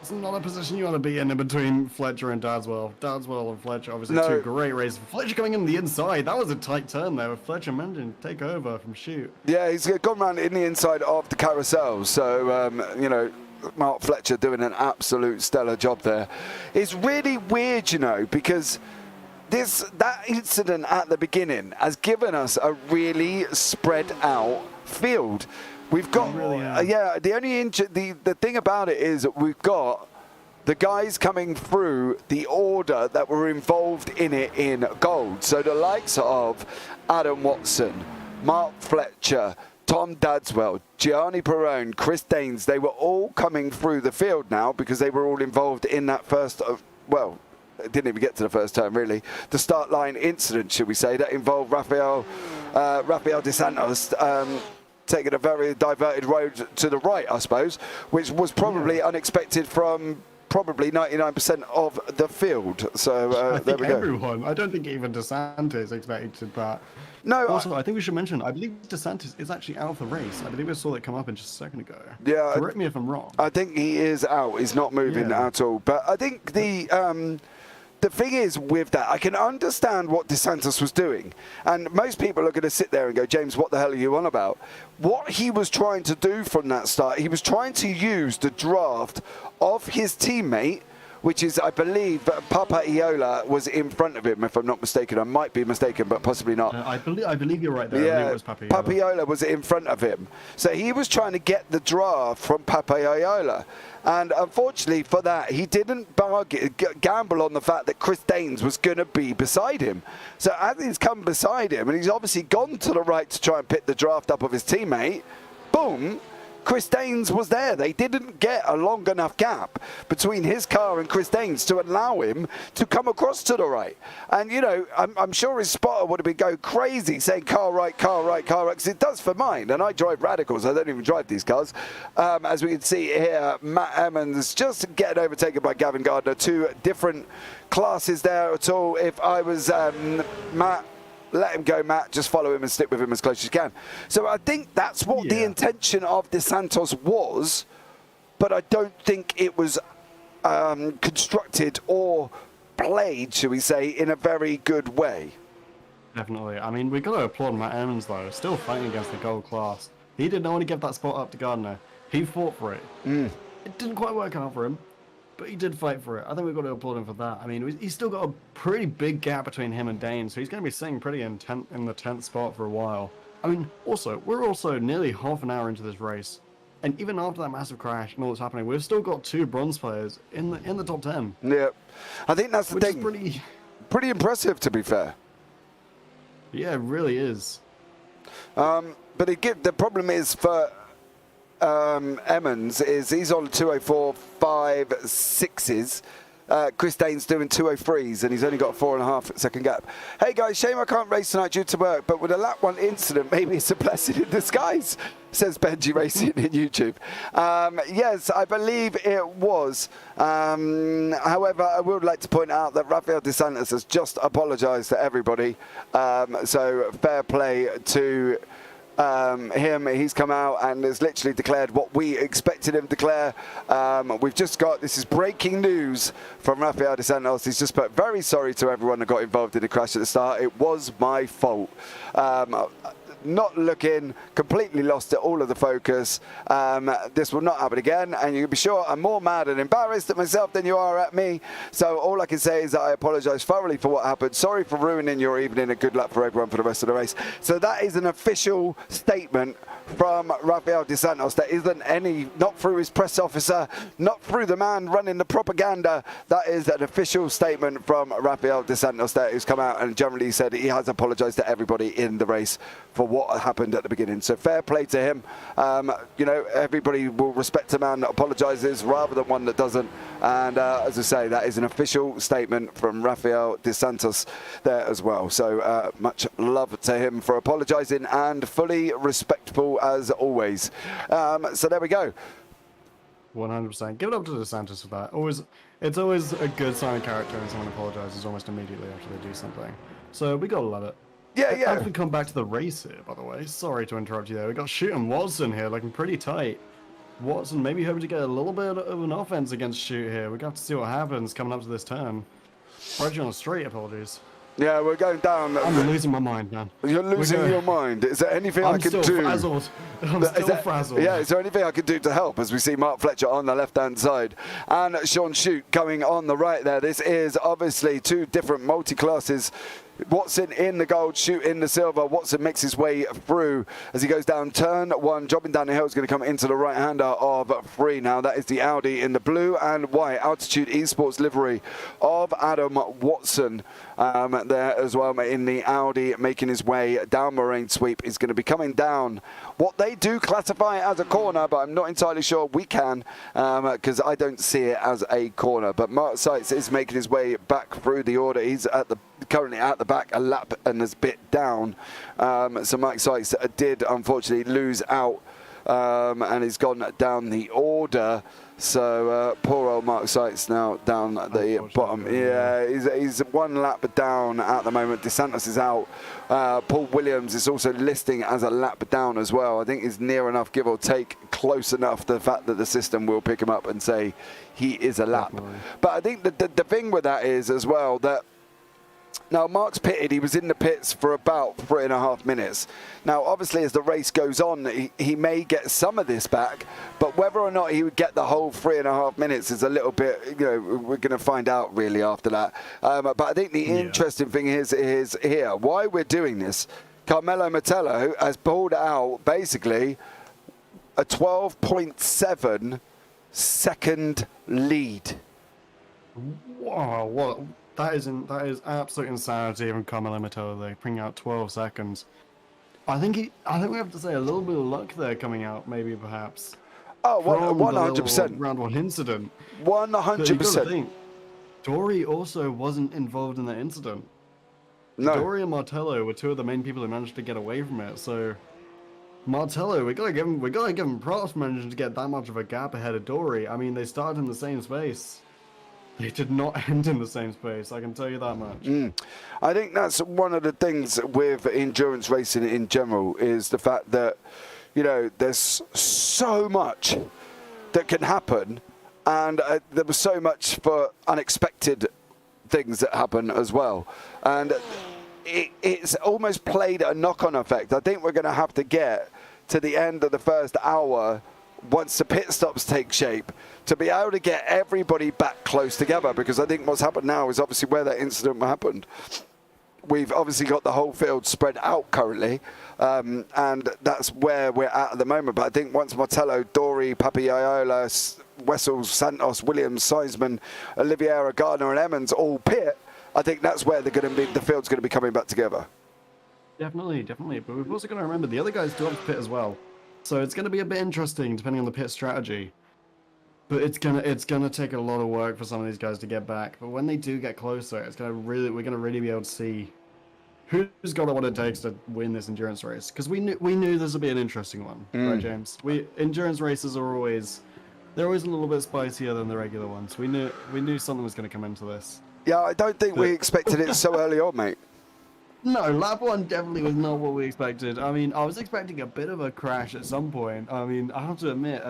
It's not a position you want to be in between Fletcher and Dadswell. Dadswell and Fletcher, obviously two great races. Fletcher coming in the inside. That was a tight turn there with Fletcher managing to take over from Shute. Yeah, he's gone round in the inside of the carousel. So, Mark Fletcher doing an absolute stellar job there. It's really weird, because that incident at the beginning has given us a really spread out field. We've got, the thing about it is that we've got the guys coming through the order that were involved in it in gold. So the likes of Adam Watson, Mark Fletcher, Tom Dadswell, Gianni Perrone, Chris Daines, they were all coming through the field now because they were all involved in that first, well, it didn't even get to the first turn really, the start line incident, should we say, that involved Rafael de Santos taking a very diverted road to the right, I suppose, which was probably unexpected from probably 99% of the field. So there we go. Everyone, I don't think even DeSantis expected that. No. Also, I think we should mention, I believe DeSantis is actually out of the race. I believe I saw that come up in just a second ago. Yeah. Correct me if I'm wrong. I think he is out. He's not moving at all. But I think the thing is with that, I can understand what DeSantis was doing. And most people are going to sit there and go, James, what the hell are you on about? What he was trying to do from that start, he was trying to use the draft of his teammate, which is, I believe, Papa Iola was in front of him, if I'm not mistaken. I might be mistaken, but possibly not. I believe you're right there. Yeah, I believe it was Papa Iola. Papa Iola was in front of him. So he was trying to get the draft from Papa Iola. And unfortunately for that, he didn't gamble on the fact that Chris Daines was going to be beside him. So as he's come beside him, and he's obviously gone to the right to try and pick the draft up of his teammate, boom, Chris Daines was there. They didn't get a long enough gap between his car and Chris Daines to allow him to come across to the right. And, you know, I'm sure his spotter would have been going crazy saying car right, car right, car right, because it does for mine. And I drive radicals. I don't even drive these cars. As we can see here, Matt Emmons just getting overtaken by Gavin Gardner. Two different classes there at all. If I was Matt, let him go, Matt. Just follow him and stick with him as close as you can. So I think that's what the intention of DeSantis was, but I don't think it was constructed or played, shall we say, in a very good way. Definitely. I mean, we've got to applaud Matt Emmons, though. Still fighting against the gold class. He didn't want to give that spot up to Gardner. He fought for it. It didn't quite work out for him, but he did fight for it. I think we've got to applaud him for that. I mean, he's still got a pretty big gap between him and Dane, so he's going to be sitting pretty in the 10th spot for a while. I mean, we're also nearly half an hour into this race, and even after that massive crash and all that's happening, we've still got two bronze players in the top 10. Yeah, I think that's the thing. Is pretty impressive, to be fair. Yeah, it really is. But the problem is for Emmons is he's on 2:04.56s. Chris Daines doing 2:03s, and he's only got a 4.5 second gap. Hey guys, shame I can't race tonight due to work, but with a lap 1 incident, maybe it's a blessing in disguise, says Benji Racing in YouTube. Yes, I believe it was. However, I would like to point out that Rafael de Santos has just apologised to everybody. So fair play to him. He's come out and has literally declared what we expected him to declare. We've just got, this is breaking news from Rafael de Santos. He's just put, very sorry to everyone that got involved in the crash at the start. It was my fault. Not looking, completely lost it, all of the focus. This will not happen again, and you can be sure I'm more mad and embarrassed at myself than you are at me. So all I can say is that I apologise thoroughly for what happened. Sorry for ruining your evening, and good luck for everyone for the rest of the race. So that is an official statement from Rafael de Santos. There isn't any, not through his press officer, not through the man running the propaganda. That is an official statement from Rafael de Santos there, who's come out and generally said he has apologised to everybody in the race for what happened at the beginning. So fair play to him. You know, everybody will respect a man that apologises rather than one that doesn't. And as I say, that is an official statement from Rafael de Santos there as well. So much love to him for apologising, and fully respectful as always. So there we go. 100%. Give it up to DeSantis for that. It's always a good sign of character when someone apologises almost immediately after they do something. So we gotta love it. Yeah, yeah. As we come back to the race here, by the way, sorry to interrupt you there. We got Shoot and Watson here looking pretty tight. Watson maybe hoping to get a little bit of an offense against Shoot here. We're going to have to see what happens coming up to this turn. Pressure on the straight, apologies. Yeah, we're going down. I'm losing my mind, man. You're losing your mind. Is there anything I can do? I'm still frazzled. I'm still frazzled. Yeah, is there anything I can do to help as we see Mark Fletcher on the left-hand side and Sean Shute going on the right there? This is obviously two different multi-classes Watson in the gold, Shoot in the silver. Watson makes his way through as he goes down turn 1, dropping down the hill. Is going to come into the right-hander of 3 now. That is the Audi in the blue and white Altitude Esports livery of Adam Watson there as well in the Audi, making his way down Moraine Sweep. Is going to be coming down what they do classify as a corner, but I'm not entirely sure we can because I don't see it as a corner. But Mark Seitz is making his way back through the order. He's currently at the back a lap and is bit down. So Mike Sykes did unfortunately lose out and he's gone down the order. So poor old Mark Sykes now down at the bottom. Yeah, he's 1 lap down at the moment. DeSantis is out. Paul Williams is also listing as a lap down as well. I think he's near enough, give or take, close enough to the fact that the system will pick him up and say he is a lap. Definitely. But I think the thing with that is as well that now, Mark's pitted. He was in the pits for about 3.5 minutes. Now, obviously, as the race goes on, he may get some of this back, but whether or not he would get the whole 3.5 minutes is a little bit, we're going to find out really after that. But I think the interesting thing is here, why we're doing this, Carmelo Mettello has pulled out basically a 12.7 second lead. Wow, what? That is absolute insanity from Carmelo Mettello. They bring out 12 seconds. I think we have to say a little bit of luck there coming out, maybe perhaps. Oh, 100%. Round 1 incident. 100%. Dory also wasn't involved in that incident. No. Dory and Martello were 2 of the main people who managed to get away from it. So Martello, we gotta give him props for managing to get that much of a gap ahead of Dory. I mean, they started in the same space. They did not end in the same space, I can tell you that much. I think that's one of the things with endurance racing in general is the fact that, there's so much that can happen, and there was so much for unexpected things that happen as well. And it's almost played a knock-on effect. I think we're going to have to get to the end of the first hour once the pit stops take shape to be able to get everybody back close together, because I think what's happened now is obviously where that incident happened. We've obviously got the whole field spread out currently, and that's where we're at the moment. But I think once Martello, Dory, Papaiola, Wessels, Santos, Williams, Seisman, Oliveira, Gardner and Emmons all pit, I think that's where the field's going to be coming back together. Definitely. But we've also got to remember the other guys do have to pit as well. So it's going to be a bit interesting depending on the pit strategy. But it's gonna take a lot of work for some of these guys to get back. But when they do get closer, we're gonna really be able to see who's got what it takes to win this endurance race. Because we knew this would be an interesting one, right, James? Endurance races are always a little bit spicier than the regular ones. We knew something was gonna come into this. Yeah, I don't think we expected it so early on, mate. No, lap 1 definitely was not what we expected. I mean, I was expecting a bit of a crash at some point. I mean, I have to admit,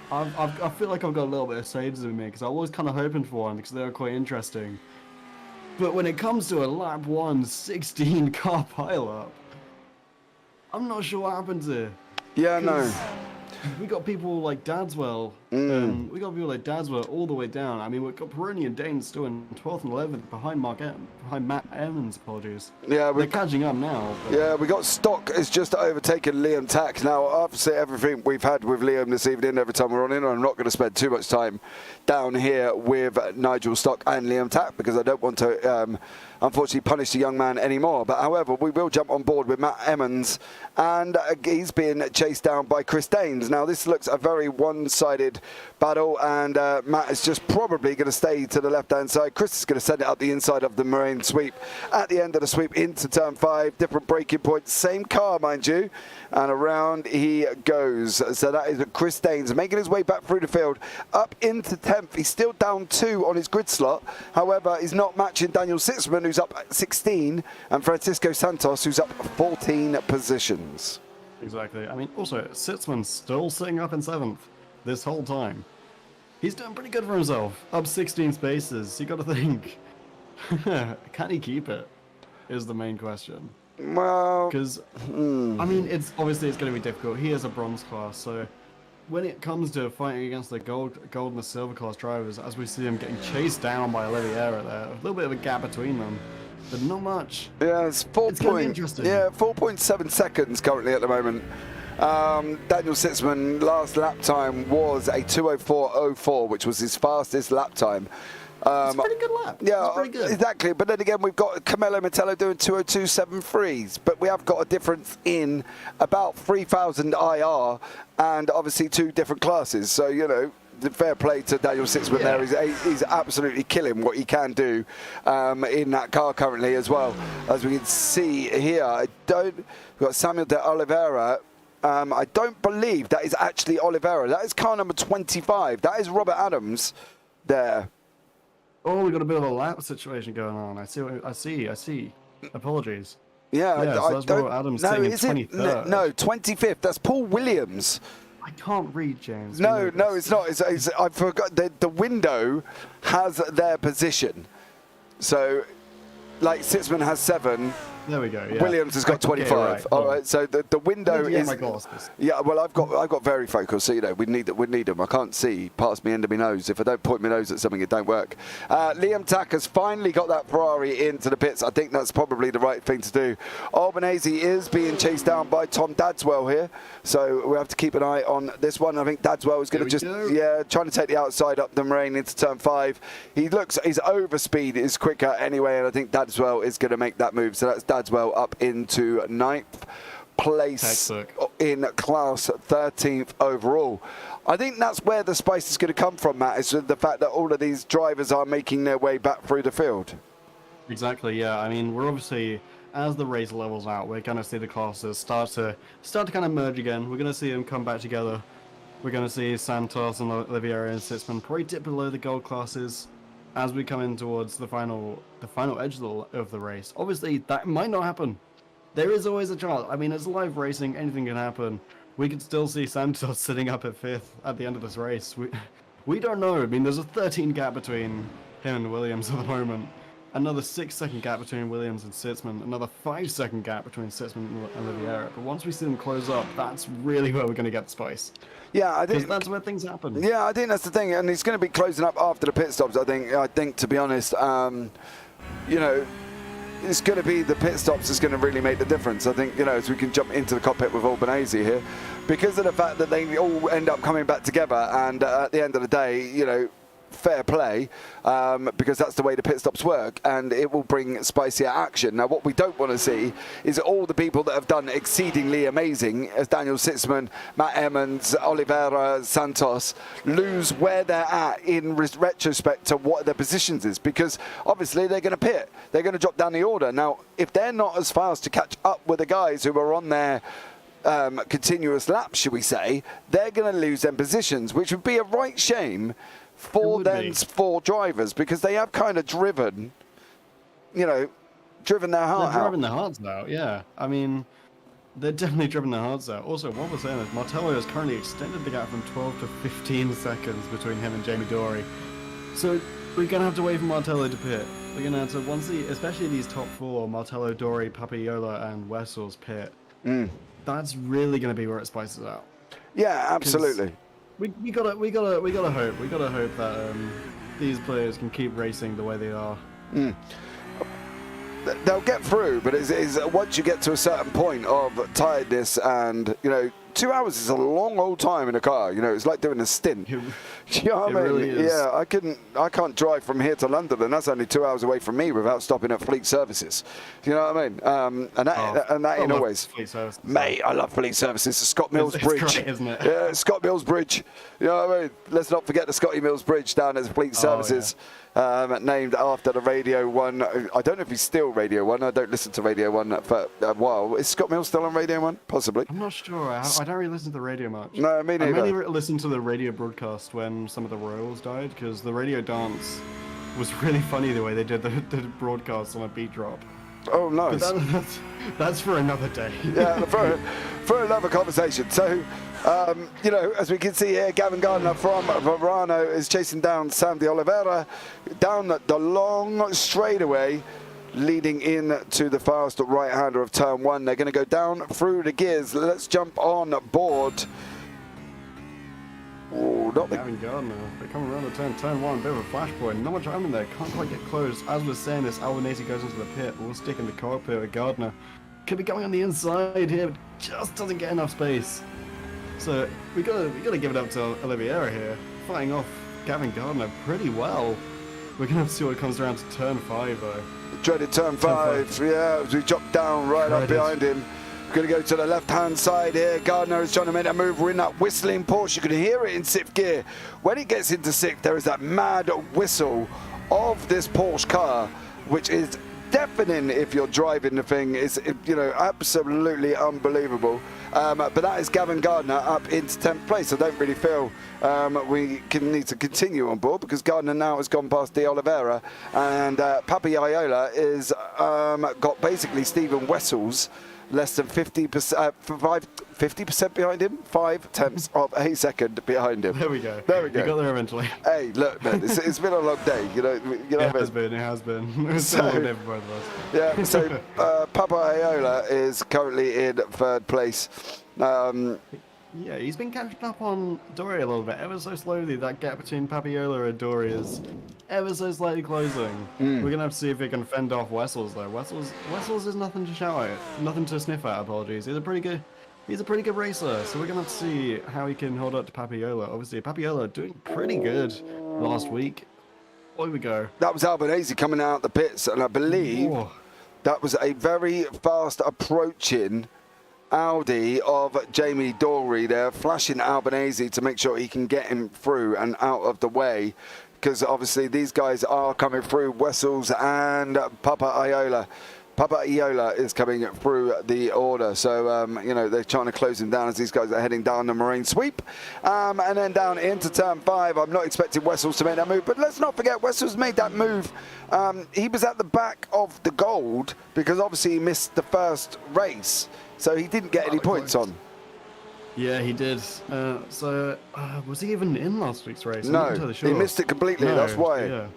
I feel like I've got a little bit of sadism in me, because I was kind of hoping for one, because they were quite interesting. But when it comes to a lap 1 16 car pileup, I'm not sure what happens here. Yeah, no. We got people like Dadswell. We got people like Dadswell all the way down. I mean, we've got Peroni and Dane still in 12th and 11th behind Matt Evans. Apologies. Yeah, they're catching up now. But... Yeah, we got Stock has just overtaken Liam Tack. Now, obviously, everything we've had with Liam this evening, every time we're on in, I'm not going to spend too much time down here with Nigel Stock and Liam Tack because I don't want to. Unfortunately punish the young man anymore. But however, we will jump on board with Matt Emmons, and he's being chased down by Chris Daines. Now this looks a very one-sided battle, and Matt is just probably going to stay to the left-hand side. Chris is going to send it up the inside of the Moraine Sweep at the end of the sweep into turn 5. Different braking points, same car, mind you, and around he goes. So that is Chris Daines making his way back through the field up into 10th. He's still down 2 on his grid slot. However, he's not matching Daniel Sitzman, who's up 16, and Francisco Santos, who's up 14 positions. Exactly. I mean, also, Sitzman's still sitting up in 7th this whole time. He's doing pretty good for himself. Up 16 spaces. You got to think, can he keep it? Is the main question. Well, because I mean, it's going to be difficult. He is a bronze class, so when it comes to fighting against the gold and the silver class drivers, as we see him getting chased down by Oliveira there, a little bit of a gap between them. but not much. Yeah, it's 4.7 seconds currently at the moment. Daniel Sitzman last lap time was a 2:04.04, which was his fastest lap time. It's a pretty good lap. Yeah, pretty good. Exactly. But then again, we've got Camelo Mettello doing 2:02.73s, but we have got a difference in about 3,000 IR and obviously 2 different classes. So, you know, the fair play to Daniel Sitzman there. He's absolutely killing what he can do in that car currently as well. As we can see here, we've got Samuel de Oliveira. I don't believe that is actually Oliveira. That is car number 25. That is Robert Adams there. Oh, we got a bit of a lap situation going on. I see. Apologies. Yeah, so that's Robert Adams sitting in 23rd. No, 25th. That's Paul Williams. I can't read, James. No, it's not. I forgot. The window has their position. So, like, Sitzman has 7. There we go. Yeah. Williams has got 25. Okay, right. All right. So the window is. My glasses. Yeah. Well, I've got very focus. So you know we need them. I can't see past me end of my nose. If I don't point my nose at something, it don't work. Liam Tack has finally got that Ferrari into the pits. I think that's probably the right thing to do. Albanese is being chased down by Tom Dadswell here, so we have to keep an eye on this one. I think Dadswell is going to trying to take the outside up the Moraine into turn 5. His overspeed is quicker anyway, and I think Dadswell is going to make that move. So that's Dadswell up into 9th place in class, 13th overall. I think that's where the spice is going to come from, Matt, is the fact that all of these drivers are making their way back through the field. Exactly, yeah. I mean, we're obviously, as the race levels out, we're going to see the classes start to kind of merge again. We're going to see them come back together. We're going to see Santos and Oliveira and Sitzman probably dip below the gold classes as we come in towards the final edge of the race. Obviously, that might not happen. There is always a chance. I mean, it's live racing. Anything can happen. We could still see Santos sitting up at 5th at the end of this race. We don't know. I mean, there's a 13 gap between him and Williams at the moment. Another 6-second gap between Williams and Sitzman. Another 5-second gap between Sitzman and Oliveira. But once we see them close up, that's really where we're going to get the spice. Yeah, I think that's where things happen. Yeah, I think that's the thing, and he's going to be closing up after the pit stops. I think to be honest, you know, it's going to be the pit stops that's going to really make the difference. I think, you know, as we can jump into the cockpit with Albanese here, because of the fact that they all end up coming back together, and at the end of the day, you know, fair play, because that's the way the pit stops work, and it will bring spicier action. Now, what we don't want to see is all the people that have done exceedingly amazing, as Daniel Sitzman, Matt Emmons, Oliveira, Santos, lose where they're at in retrospect to what their positions is, because obviously they're going to pit. They're going to drop down the order. Now, if they're not as fast to catch up with the guys who are on their continuous laps, should we say, they're going to lose them positions, which would be a right shame for them, for drivers, because they have kind of driven their heart out. They're driving their hearts out, yeah. I mean, they're definitely driving their hearts out. Also, what we're saying is Martello has currently extended the gap from 12 to 15 seconds between him and Jamie Dory. So we're going to have to wait for Martello to pit. We're going to have to, especially these top 4, Martello, Dory, Papiola, and Wessels pit. That's really going to be where it spices out. Yeah, absolutely. We gotta hope. We gotta hope that these players can keep racing the way they are. They'll get through, but it's once you get to a certain point of tiredness, and you know, 2 hours is a long old time in a car. You know, it's like doing a stint. You know what I mean? Really is. Yeah, I can't drive from here to London, and that's only 2 hours away from me without stopping at Fleet Services. You know what I mean? And that in always. Mate, I love Fleet Services. The Scott Mills Bridge, great, isn't it? Yeah, Scott Mills Bridge. You know what I mean? Let's not forget the Scotty Mills Bridge down at Fleet Services. Yeah. Named after the Radio 1. I don't know if he's still Radio 1. I don't listen to Radio 1 for a while. Is Scott Mills still on Radio 1? Possibly. I'm not sure. I don't really listen to the radio much. No, me neither. I mainly listened to the radio broadcast when some of the Royals died, because the radio dance was really funny the way they did the broadcast on a beat drop. Oh, nice. But that's for another day. Yeah, for another conversation. So, you know, as we can see here, Gavin Gardner from Verano is chasing down Sam de Oliveira down the long straightaway, leading in to the fast right-hander of turn 1. They're going to go down through the gears. Let's jump on board Oh, not the... Gavin Gardner. They're coming around the turn one, bit of a flashpoint. Not much time in there, can't quite get close. As we're saying this, Albanese goes into the pit. We'll stick in the cockpit with Gardner. Could be going on the inside here, but just doesn't get enough space. So we gotta give it up to Oliveira here, fighting off Gavin Gardner pretty well. We're gonna have to see what comes around to turn 5 though. Dreaded turn 5, yeah, as we drop down right up behind him. We're going to go to the left-hand side here. Gardner is trying to make that move. We're in that whistling Porsche. You can hear it in 6th gear. When it gets into 6th, there is that mad whistle of this Porsche car, which is deafening if you're driving the thing. It's, you know, absolutely unbelievable. But that is Gavin Gardner up into 10th place. I don't really feel we need to continue on board because Gardner now has gone past De Oliveira, and Papi Iola is got basically Stephen Wessels less than 50%, 50% behind him, 5/10 of a second behind him. There we go. There we go. You got there eventually. Hey, look, man, it's been a long day. You know It has been. It's been a long day for both of us. Yeah, so Papa Iola is currently in 3rd place. Yeah, he's been catching up on Dory a little bit, ever so slowly. That gap between Papiola and Dory is ever so slightly closing. We're going to have to see if he can fend off Wessels, though. Wessels is nothing to shout at, nothing to sniff at, apologies. He's a pretty good racer, so we're going to have to see how he can hold up to Papiola. Obviously, Papiola doing pretty good last week. Away we go. That was Albanese coming out the pits, and I believe that was a very fast approaching Audi of Jamie Dory there, flashing Albanese to make sure he can get him through and out of the way, because obviously these guys are coming through. Wessels and Papa Iola. Papa Iola is coming through the order, so you know, they're trying to close him down as these guys are heading down the marine sweep, and then down into turn 5. I'm not expecting Wessels to make that move, but let's not forget Wessels made that move. He was at the back of the gold because obviously he missed the first race, so he didn't get any points on. Yeah, he did. Was he even in last week's race? No, he missed it completely. No, that's why. Yeah.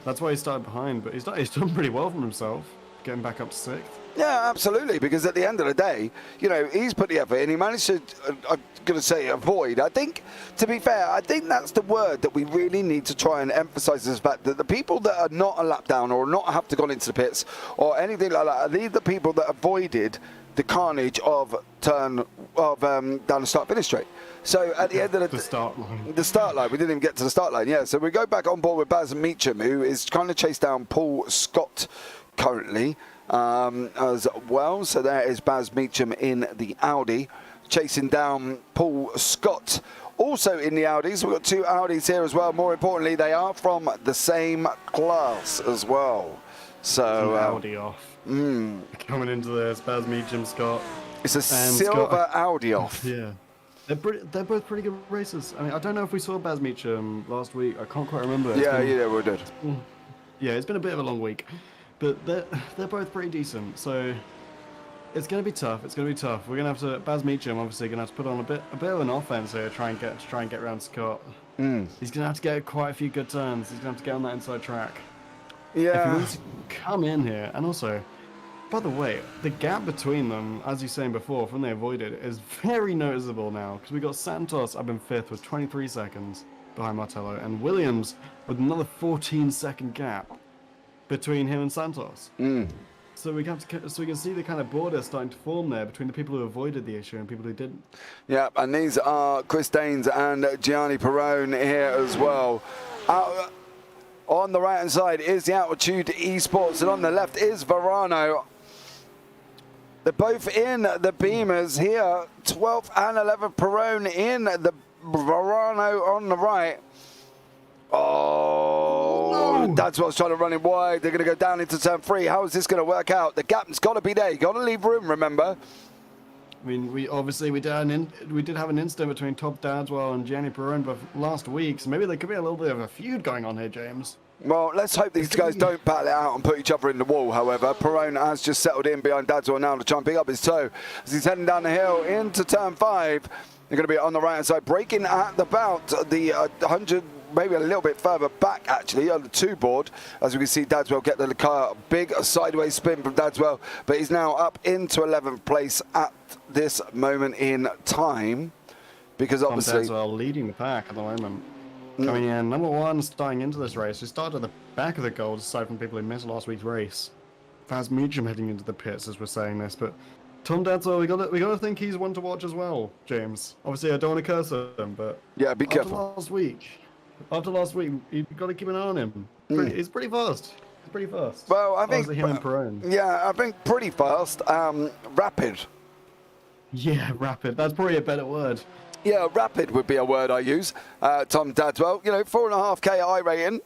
That's why he started behind, but he's done pretty well for himself, getting back up to 6th. Yeah, absolutely, because at the end of the day, you know, he's put the effort in. He managed to, I'm going to say, avoid. I think, to be fair, I think that's the word that we really need to try and emphasize, is the fact that the people that are not a lap down or not have to go into the pits or anything like that, are these the people that avoided the carnage of down the start-finish straight. So at the end of the start line. The start line. We didn't even get to the start line, yeah. So we go back on board with Baz Meacham, who is trying to chase down Paul Scott currently as well. So there is Baz Meacham in the Audi, chasing down Paul Scott. Also in the Audis, we've got 2 Audis here as well. More importantly, they are from the same class as well. So Audi off. Coming into this, Baz Meacham, Scott. It's a silver Scott, Audi off. Yeah. They're both pretty good racers. I mean, I don't know if we saw Baz Meacham last week. I can't quite remember. Yeah, we did. Yeah, it's been a bit of a long week. But they're both pretty decent. So it's going to be tough. We're going to have to, Baz Meacham obviously going to have to put on a bit of an offense here to try and get around Scott. He's going to have to get quite a few good turns. He's going to have to get on that inside track. Yeah. If he wants to come in here, and also, by the way, the gap between them, as you were saying before, from they avoided, is very noticeable now, because we got Santos up in 5th with 23 seconds behind Martello, and Williams with another 14-second gap between him and Santos. So we can see the kind of border starting to form there between the people who avoided the issue and people who didn't. Yeah, and these are Chris Daines and Gianni Perrone here as well. On the right-hand side is the Altitude Esports, and on the left is Verano. They're both in the Beamers here. 12th and 11th Perrone in the Verano on the right. Oh, no. That's what's trying to run it wide. They're going to go down into turn 3. How is this going to work out? The gap's got to be there. You've got to leave room, remember. I mean, we did have an incident between Top Dadswell and Gianni Perrone last week, so maybe there could be a little bit of a feud going on here, James. Well, let's hope these guys don't battle it out and put each other in the wall, however. Perrone has just settled in behind Dadswell now to try and pick up his toe as he's heading down the hill into turn 5. They're going to be on the right-hand side, braking at about the 100, maybe a little bit further back, actually, on the 2 board. As we can see, Dadswell get the car. Big sideways spin from Dadswell, but he's now up into 11th place at this moment in time. because obviously Tom leading the pack at the moment. Coming in number 1, starting into this race. We started at the back of the goals, aside from people who missed last week's race. Nxtgen heading into the pits as we're saying this, but Tom Dadswell, we gotta think he's one to watch as well, James. Obviously, I don't want to curse him, but yeah, be careful. After last week, you've got to keep an eye on him. He's pretty fast. He's pretty fast. Well, I think him and Perone. Yeah, I think pretty fast. Rapid. Yeah, rapid. That's probably a better word. Yeah, rapid would be a word I use. Tom Dadswell, 4.5K I rating.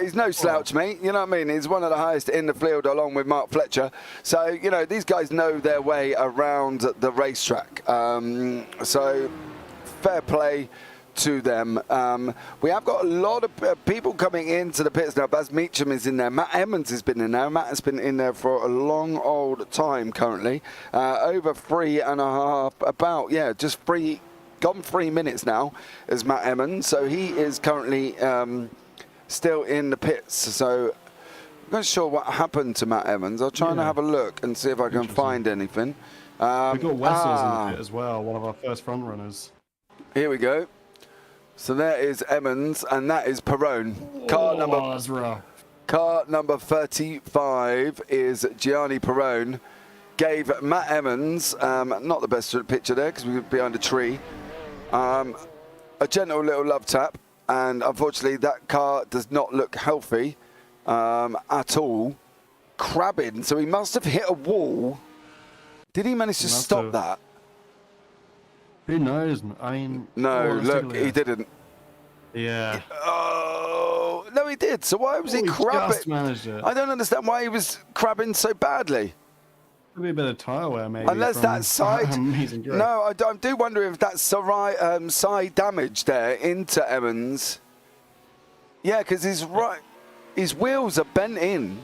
He's no slouch, mate. You know what I mean? He's one of the highest in the field, along with Mark Fletcher. So these guys know their way around the racetrack. So fair play to them. We have got a lot of people coming into the pits now. Baz Meacham is in there. Matt Emmons has been in there. Matt has been in there for a long old time currently. Over 3.5, just gone 3 minutes now as Matt Emmons. So he is currently still in the pits. So I'm not sure what happened to Matt Emmons. I'll try and have a look and see if I can find anything. We've got Wessels in the pit as well, one of our first front runners. Here we go. So there is Emmons, and that is Perone. Car number 35 is Gianni Perone. Gave Matt Emmons, not the best picture there because we were behind a tree, a gentle little love tap. And unfortunately, that car does not look healthy at all. Crabbing, so he must have hit a wall. Did he manage to stop that? Who knows? I mean... No, look, he didn't. Yeah. Oh, no, he did. So why was he crabbing? Just managed it. I don't understand why he was crabbing so badly. Maybe a bit of tyre wear, maybe. Unless that side... No, I do wonder if that's side damage there into Emmons. Yeah, because his wheels are bent in.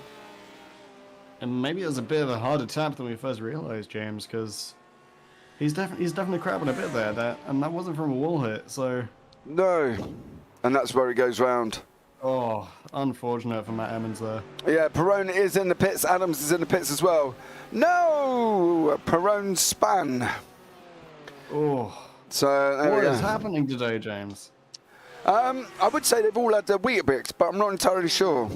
And maybe it was a bit of a harder tap than we first realised, James, because... He's definitely crabbing a bit there, and that wasn't from a wall hit, so... No, and that's where he goes round. Oh, unfortunate for Matt Emmons there. Yeah, Perone is in the pits, Adams is in the pits as well. No! Perone span. Oh. So, what is happening today, James? I would say they've all had their Weetabix, but I'm not entirely sure.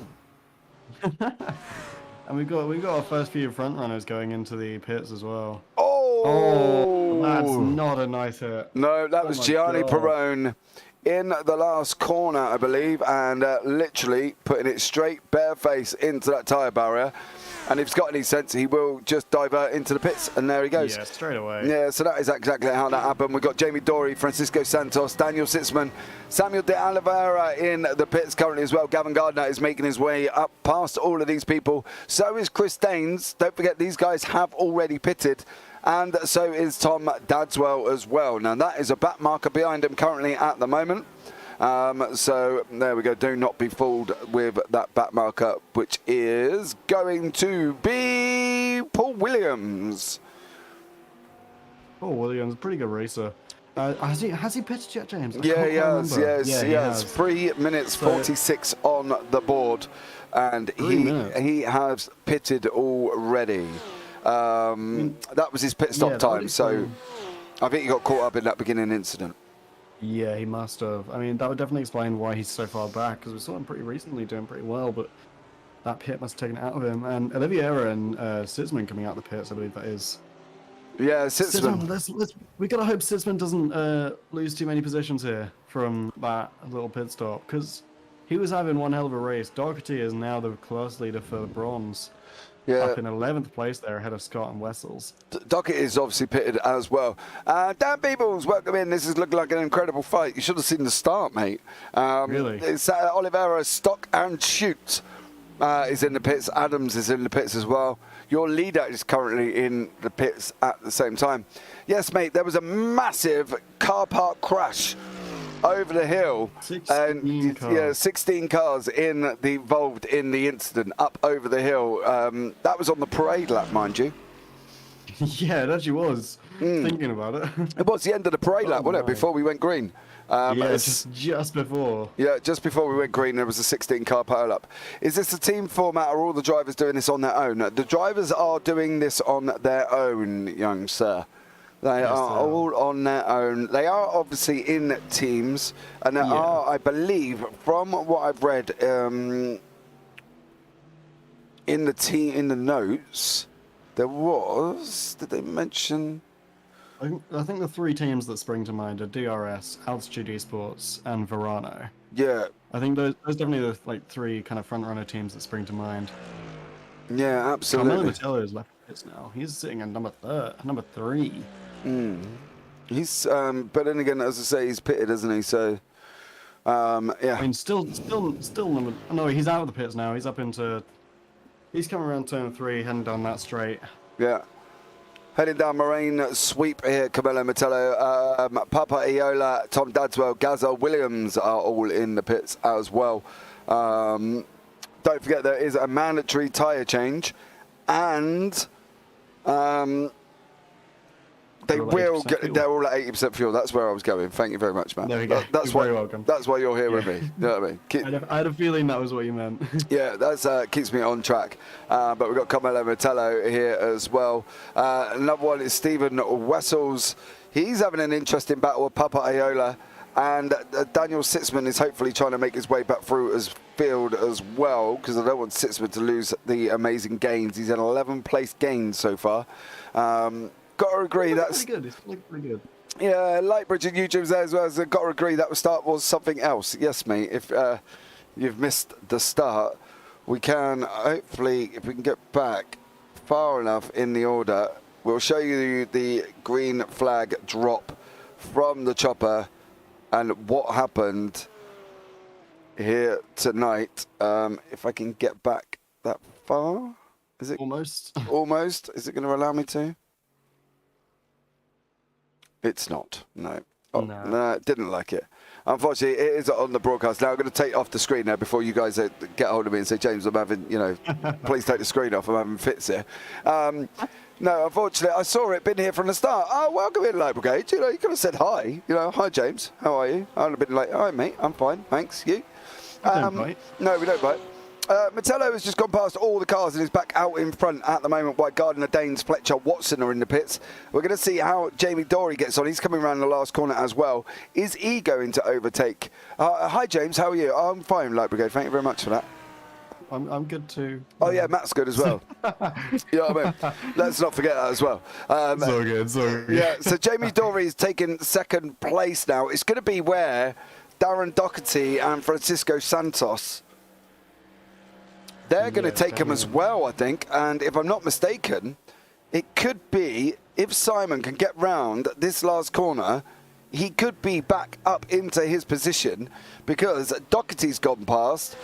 And we've got our first few front runners going into the pits as well. Oh, that's not a nice hit. No, that was Gianni Perone in the last corner, I believe, and literally putting it straight bare face into that tyre barrier. And if he's got any sense, he will just divert into the pits, and there he goes. Yeah, straight away. Yeah, so that is exactly how that happened. We've got Jamie Dory, Francisco Santos, Daniel Sitzman, Samuel de Oliveira in the pits currently as well. Gavin Gardner is making his way up past all of these people. So is Chris Daines. Don't forget, these guys have already pitted. And so is Tom Dadswell as well. Now, that is a back marker behind him currently at the moment. So there we go. Do not be fooled with that back marker, which is going to be Paul Williams. Paul Williams, pretty good racer. Has he pitched yet, James? Yeah, he has. 3 minutes 46 on the board, and he has pitted already. That was his pit stop time, so I think he got caught up in that beginning incident. Yeah, he must have. I mean, that would definitely explain why he's so far back, because we saw him pretty recently doing pretty well, but that pit must have taken it out of him. And Oliveira and Sitzman coming out of the pits, I believe that is. Yeah, Sitzman. We gotta hope Sitzman doesn't lose too many positions here from that little pit stop, because he was having one hell of a race. Doherty is now the class leader for bronze. Yeah. Up in 11th place there, ahead of Scott and Wessels. Dockett is obviously pitted as well. Dan Peebles, welcome in. This is looking like an incredible fight. You should have seen the start, mate. Really? It's Oliveira, Stock and Shoot is in the pits. Adams is in the pits as well. Your leader is currently in the pits at the same time. Yes, mate, there was a massive car park crash over the hill, 16 cars. Yeah, 16 cars involved in the incident up over the hill. That was on the parade lap, mind you. Yeah, it actually was. Thinking about it. It was the end of the parade lap, wasn't it? Before we went green. Just before. Yeah, just before we went green, there was a 16-car pile-up. Is this a team format, or are all the drivers doing this on their own? The drivers are doing this on their own, young sir. They are all on their own. They are obviously in teams, and there are, I believe, from what I've read in the notes, there was. Did they mention? I think the 3 teams that spring to mind are DRS, Altitude Esports, and Verano. Yeah. I think those definitely the 3 kind of front runner teams that spring to mind. Yeah, absolutely. Carmelo Metello is left pits now. He's sitting at number 3. He's, but then again, as I say, he's pitted, isn't he? So, yeah. I mean, still number. No, he's out of the pits now. He's up into. He's coming around turn 3, heading down that straight. Yeah. Heading down Moraine sweep here, Carmelo Metello, Papa Iola, Tom Dadswell, Gazza Williams are all in the pits as well. Don't forget there is a mandatory tyre change, and they're all at 80% fuel. That's where I was going. Thank you very much, man. There we go. That's You're very welcome. That's why you're here with me. You know what I mean? I had a feeling that was what you meant. Yeah, that keeps me on track. But we've got Carmelo Metello here as well. Another one is Stephen Wessels. He's having an interesting battle with Papa Iola. And Daniel Sitzman is hopefully trying to make his way back through as field as well, because I don't want Sitzman to lose the amazing gains. He's had 11 place gains so far. Got to agree, that's pretty good. It's pretty good. Yeah, Lightbridge and YouTube's there as well. So got to agree that start was something else. Yes, mate. If you've missed the start, we can hopefully, if we can get back far enough in the order, we'll show you the green flag drop from the chopper and what happened here tonight. If I can get back that far, is it almost? Almost. Is it going to allow me to? It's not. No. Oh, no, didn't like it. Unfortunately, it is on the broadcast. Now I'm going to take off the screen now before you guys get hold of me and say, James, I'm having, please take the screen off. I'm having fits here. No, unfortunately, I saw it, been here from the start. Oh, welcome in, Light Brigade. You could have said hi. Hi, James. How are you? I would have been like, hi, mate. I'm fine. Thanks. You? Don't bite. No, we don't bite. Metello has just gone past all the cars and is back out in front at the moment while Gardner, Danes, Fletcher, Watson are in the pits. We're going to see how Jamie Dory gets on. He's coming around the last corner as well. Is he going to overtake? Hi, James. How are you? I'm fine, Light Brigade. Thank you very much for that. I'm good too. Oh, yeah, Matt's good as well. You know what I mean? Let's not forget that as well. So good. Yeah, so Jamie Dory is taking second place now. It's going to be where Darren Doherty and Francisco Santos, they're going to take him as well, I think. And if I'm not mistaken, it could be, if Simon can get round this last corner, he could be back up into his position, because Doherty's gone past,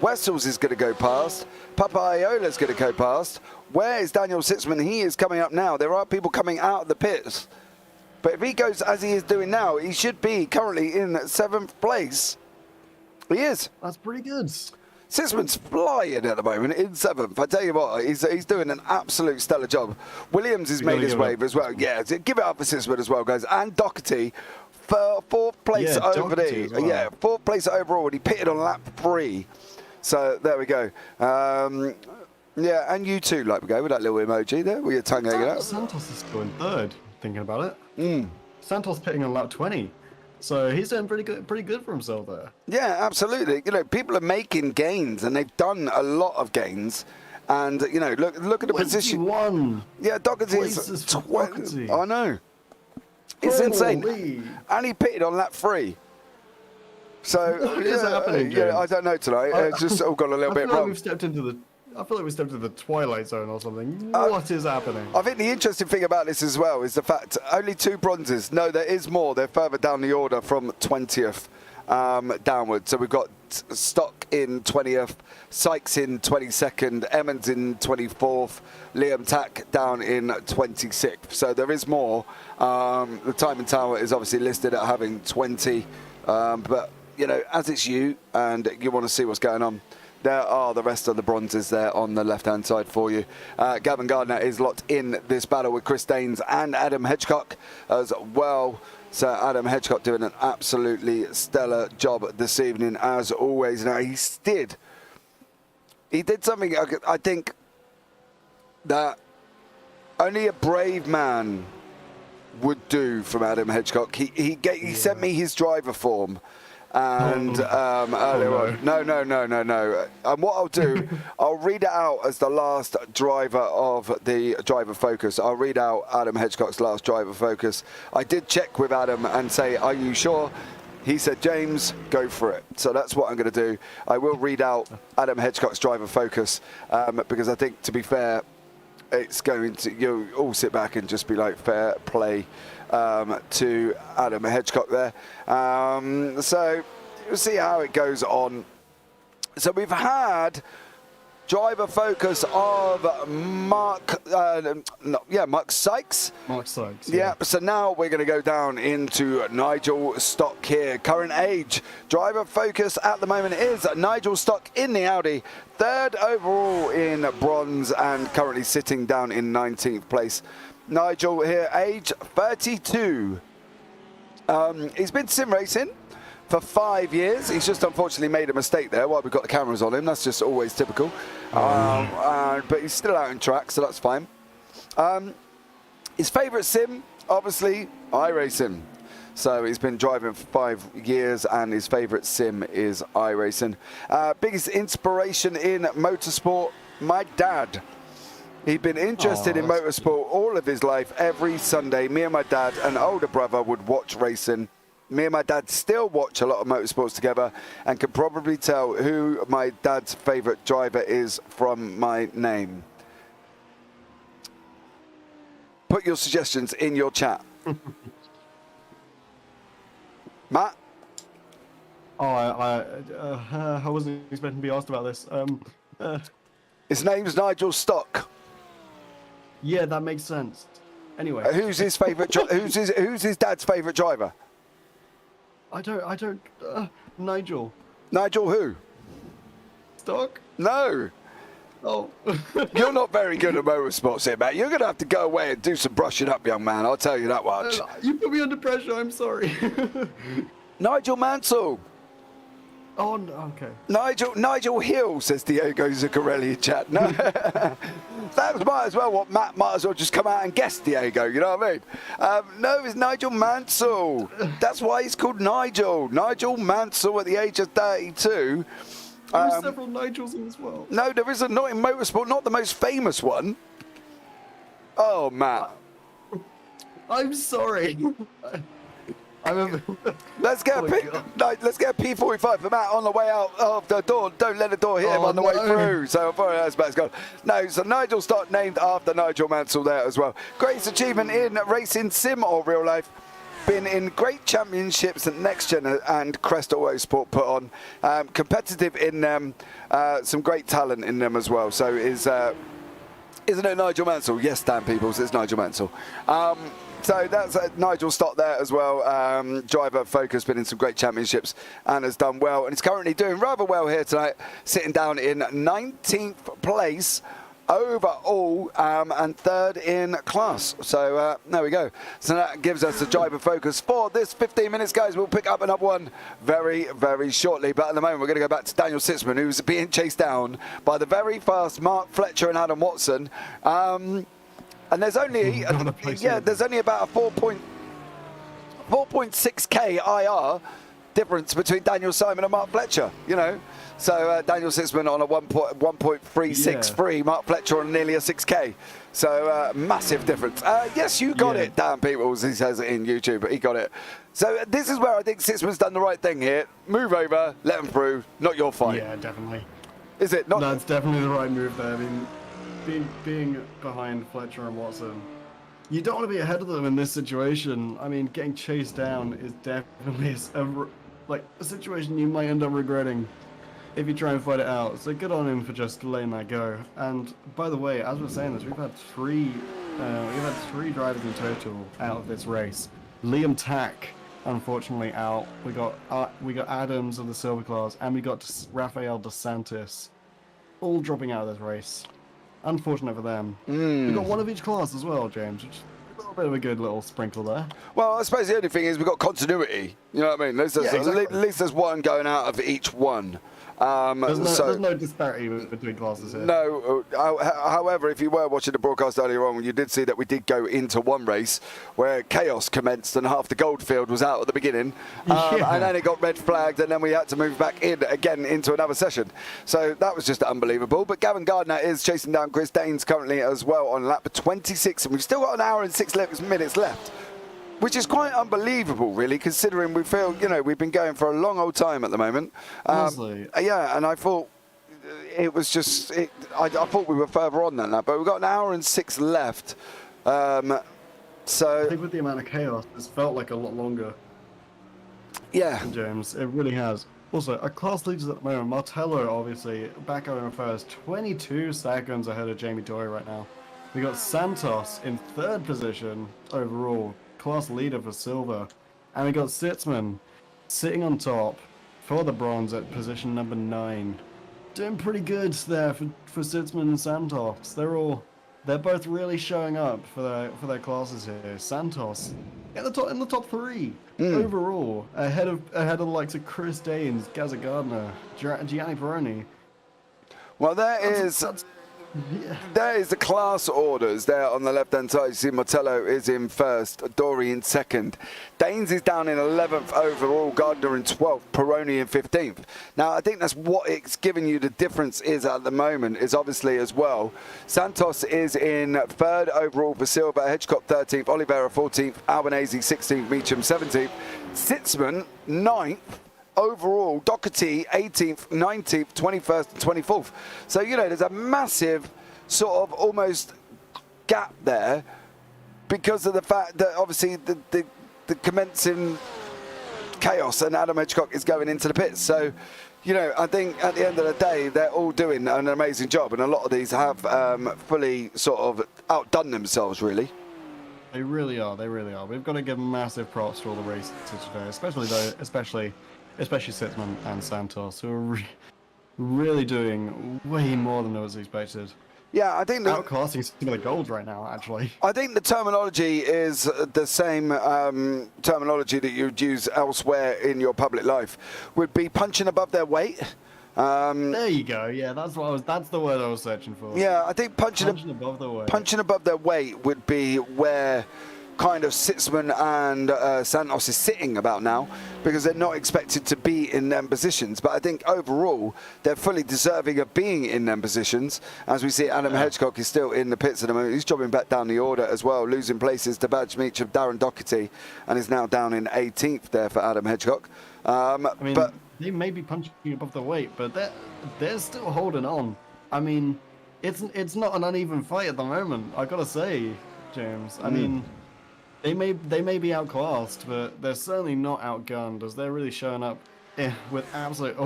Wessels is going to go past, Papa Iola's going to go past. Where is Daniel Sitzman? He is coming up now. There are people coming out of the pits. But if he goes as he is doing now, he should be currently in 7th place. He is. That's pretty good. Sitzman's flying at the moment in 7th. I tell you what, he's doing an absolute stellar job. Williams has made his wave as well. Yeah, give it up for Sitzman as well, guys. And Doherty, 4th place overall. Well. Yeah, 4th place overall, and he pitted on lap 3. So there we go. Yeah, and you too, like we go with that little emoji there, with your tongue hanging out. Santos is going 3rd, thinking about it. Santos pitting on lap 20. So he's doing pretty good for himself there. Yeah, absolutely. People are making gains, and they've done a lot of gains. And look at the position. 21. Yeah, Doherty is 20. I know. It's insane. And he pitted on lap 3. So what is happening, James? Yeah, I don't know tonight. It's just all got a little bit wrong. I feel like we stepped into the twilight zone or something. What is happening? I think the interesting thing about this as well is the fact only 2 bronzes. No, there is more. They're further down the order from 20th downward. So we've got Stock in 20th, Sykes in 22nd, Emmons in 24th, Liam Tack down in 26th. So there is more. The Time and Tower is obviously listed at having 20. But, as it's you and you want to see what's going on, there are the rest of the bronzes there on the left-hand side for you. Gavin Gardner is locked in this battle with Chris Danes and Adam Hedgecock as well. So Adam Hedgecock doing an absolutely stellar job this evening, as always. Now, he did something, I think, that only a brave man would do from Adam Hedgecock. He sent me his driver form. And earlier on, no. And what I'll do, I'll read it out as the last driver of the driver focus. I'll read out Adam Hedgecock's last driver focus. I did check with Adam and say, are you sure? He said, James, go for it. So that's what I'm going to do. I will read out Adam Hedgecock's driver focus because I think, to be fair, it's going to, you'll all sit back and just be like, fair play to Adam Hedgecock there. So we'll see how it goes on. So we've had driver focus of Mark Sykes. Mark Sykes. Yeah. So now we're going to go down into Nigel Stock here. Current age driver focus at the moment is Nigel Stock in the Audi, 3rd overall in bronze and currently sitting down in 19th place. Nigel here, age 32. He's been sim racing for 5 years. He's just unfortunately made a mistake there while we've got the cameras on him. That's just always typical. But he's still out in track, so that's fine. His favourite sim, obviously, iRacing. So he's been driving for 5 years, and his favourite sim is iRacing. Biggest inspiration in motorsport, my dad. He'd been interested in motorsport all of his life. Every Sunday, me and my dad and older brother would watch racing. Me and my dad still watch a lot of motorsports together and can probably tell who my dad's favourite driver is from my name. Put your suggestions in your chat. Matt? I wasn't expecting to be asked about this. His name's Nigel Stock. Yeah, that makes sense. Anyway, who's his favourite? Who's his dad's favourite driver? I don't. Nigel. Nigel who? Stock? No. Oh. You're not very good at motorsports here, Matt. You're going to have to go away and do some brushing up, young man. I'll tell you that much. You put me under pressure. I'm sorry. Nigel Mansell. Oh, no, okay. Nigel Hill, says Diego Zuccarelli in chat. No, that might as well what Matt might as well just come out and guess, Diego. You know what I mean? No, it's Nigel Mansell. That's why he's called Nigel. Nigel Mansell at the age of 32. There are several Nigels in this world. No, there isn't. Not in motorsport. Not the most famous one. Oh, Matt. I'm sorry. Let's get a P45 for Matt on the way out of the door. Don't let the door hit him on the way through. So that's Matt's gone. No, so Nigel Stock named after Nigel Mansell there as well. Greatest achievement in racing, sim or real life. Been in great championships that Nxtgen and Crest Autosport put on. Competitive in them, some great talent in them as well. So isn't it Nigel Mansell? Yes, Dan Peoples, it's Nigel Mansell. So that's Nigel Stock there as well. Driver focus, been in some great championships and has done well. And he's currently doing rather well here tonight, sitting down in 19th place overall and 3rd in class. So there we go. So that gives us the driver focus for this 15 minutes, guys. We'll pick up another one very, very shortly. But at the moment, we're going to go back to Daniel Sitzman, who's being chased down by the very fast Mark Fletcher and Adam Watson. And there's only there's only about a 4.6k IR difference between Daniel Simon and Mark Fletcher, you know. So Daniel Sitzman on a 1.363, Mark Fletcher on nearly a 6k. So massive difference. Yes, you got it, Dan Peoples, he says it in YouTube, but he got it. So this is where I think Sitzman's done the right thing here. Move over, let them through, not your fight. Yeah, definitely. Is it? Not. That's definitely the right move there. I mean, being behind Fletcher and Watson, you don't want to be ahead of them in this situation. I mean, getting chased down is definitely a situation you might end up regretting if you try and fight it out. So good on him for just letting that go. And by the way, as we're saying this, we've had three drivers in total out of this race. Liam Tack, unfortunately, out. We got Adams of the silver class, and we got Rafael dos Santos, all dropping out of this race. Unfortunate for them. We got one of each class as well, James, which is a little bit of a good little sprinkle there. Well, I suppose the only thing is we've got continuity. You know what I mean? At least there's one going out of each one. There's no disparity between classes here. No. However, if you were watching the broadcast earlier on, you did see that we did go into one race where chaos commenced and half the gold field was out at the beginning. And then it got red flagged, and then we had to move back in again into another session. So that was just unbelievable. But Gavin Gardner is chasing down Chris Danes currently as well on lap 26, and we've still got an hour and 6 minutes left. Which is quite unbelievable, really, considering we feel, we've been going for a long old time at the moment. Yeah, and I thought it was just, I thought we were further on than that, but we've got an hour and 6 left. So I think with the amount of chaos, it's felt like a lot longer. Yeah. James, it really has. Also, our class leaders at the moment, Martello, obviously, back over in first, 22 seconds ahead of Jamie Dory right now. We got Santos in 3rd position overall. Class leader for silver, and we got Sitzman sitting on top for the bronze at position number 9. Doing pretty good there for Sitzman and Santos. They're both really showing up for their classes here. Santos in the top 3 overall, ahead of the likes of Chris Danes, Gaza Gardner, Gianni Peroni. Well, there is the class orders there on the left-hand side. You see Martello is in 1st, Dory in 2nd. Danes is down in 11th overall, Gardner in 12th, Peroni in 15th. Now, I think that's what it's giving you the difference is at the moment, is obviously as well. Santos is in 3rd overall for silver, Hedgecock 13th, Oliveira 14th, Albanese 16th, Meacham 17th, Sitzman 9th. Overall, Doherty 18th, 19th, 21st, and 24th. So, there's a massive sort of almost gap there because of the fact that obviously the commencing chaos and Adam Hedgecock is going into the pits. So, I think at the end of the day, they're all doing an amazing job, and a lot of these have fully sort of outdone themselves, really. They really are. We've got to give massive props to all the races today, especially Sitzman and Santos, who are really doing way more than was expected. Yeah, I think outclassing some of the gold right now, actually. I think the terminology is the same terminology that you'd use elsewhere in your public life. Would be punching above their weight. There you go. Yeah, that's the word I was searching for. Yeah, I think punching above their weight. Punching above their weight would be where kind of Sitzman and Santos is sitting about now, because they're not expected to be in them positions. But I think overall they're fully deserving of being in them positions. As we see, Adam Hedgecock is still in the pits at the moment. He's jobbing back down the order as well, losing places to Badge Meach of Darren Doherty, and is now down in 18th there for Adam Hedgecock. But they may be punching above their weight, but they're still holding on. I mean, it's not an uneven fight at the moment, I gotta say, James. I mean, they may be outclassed, but they're certainly not outgunned, as they're really showing up with absolute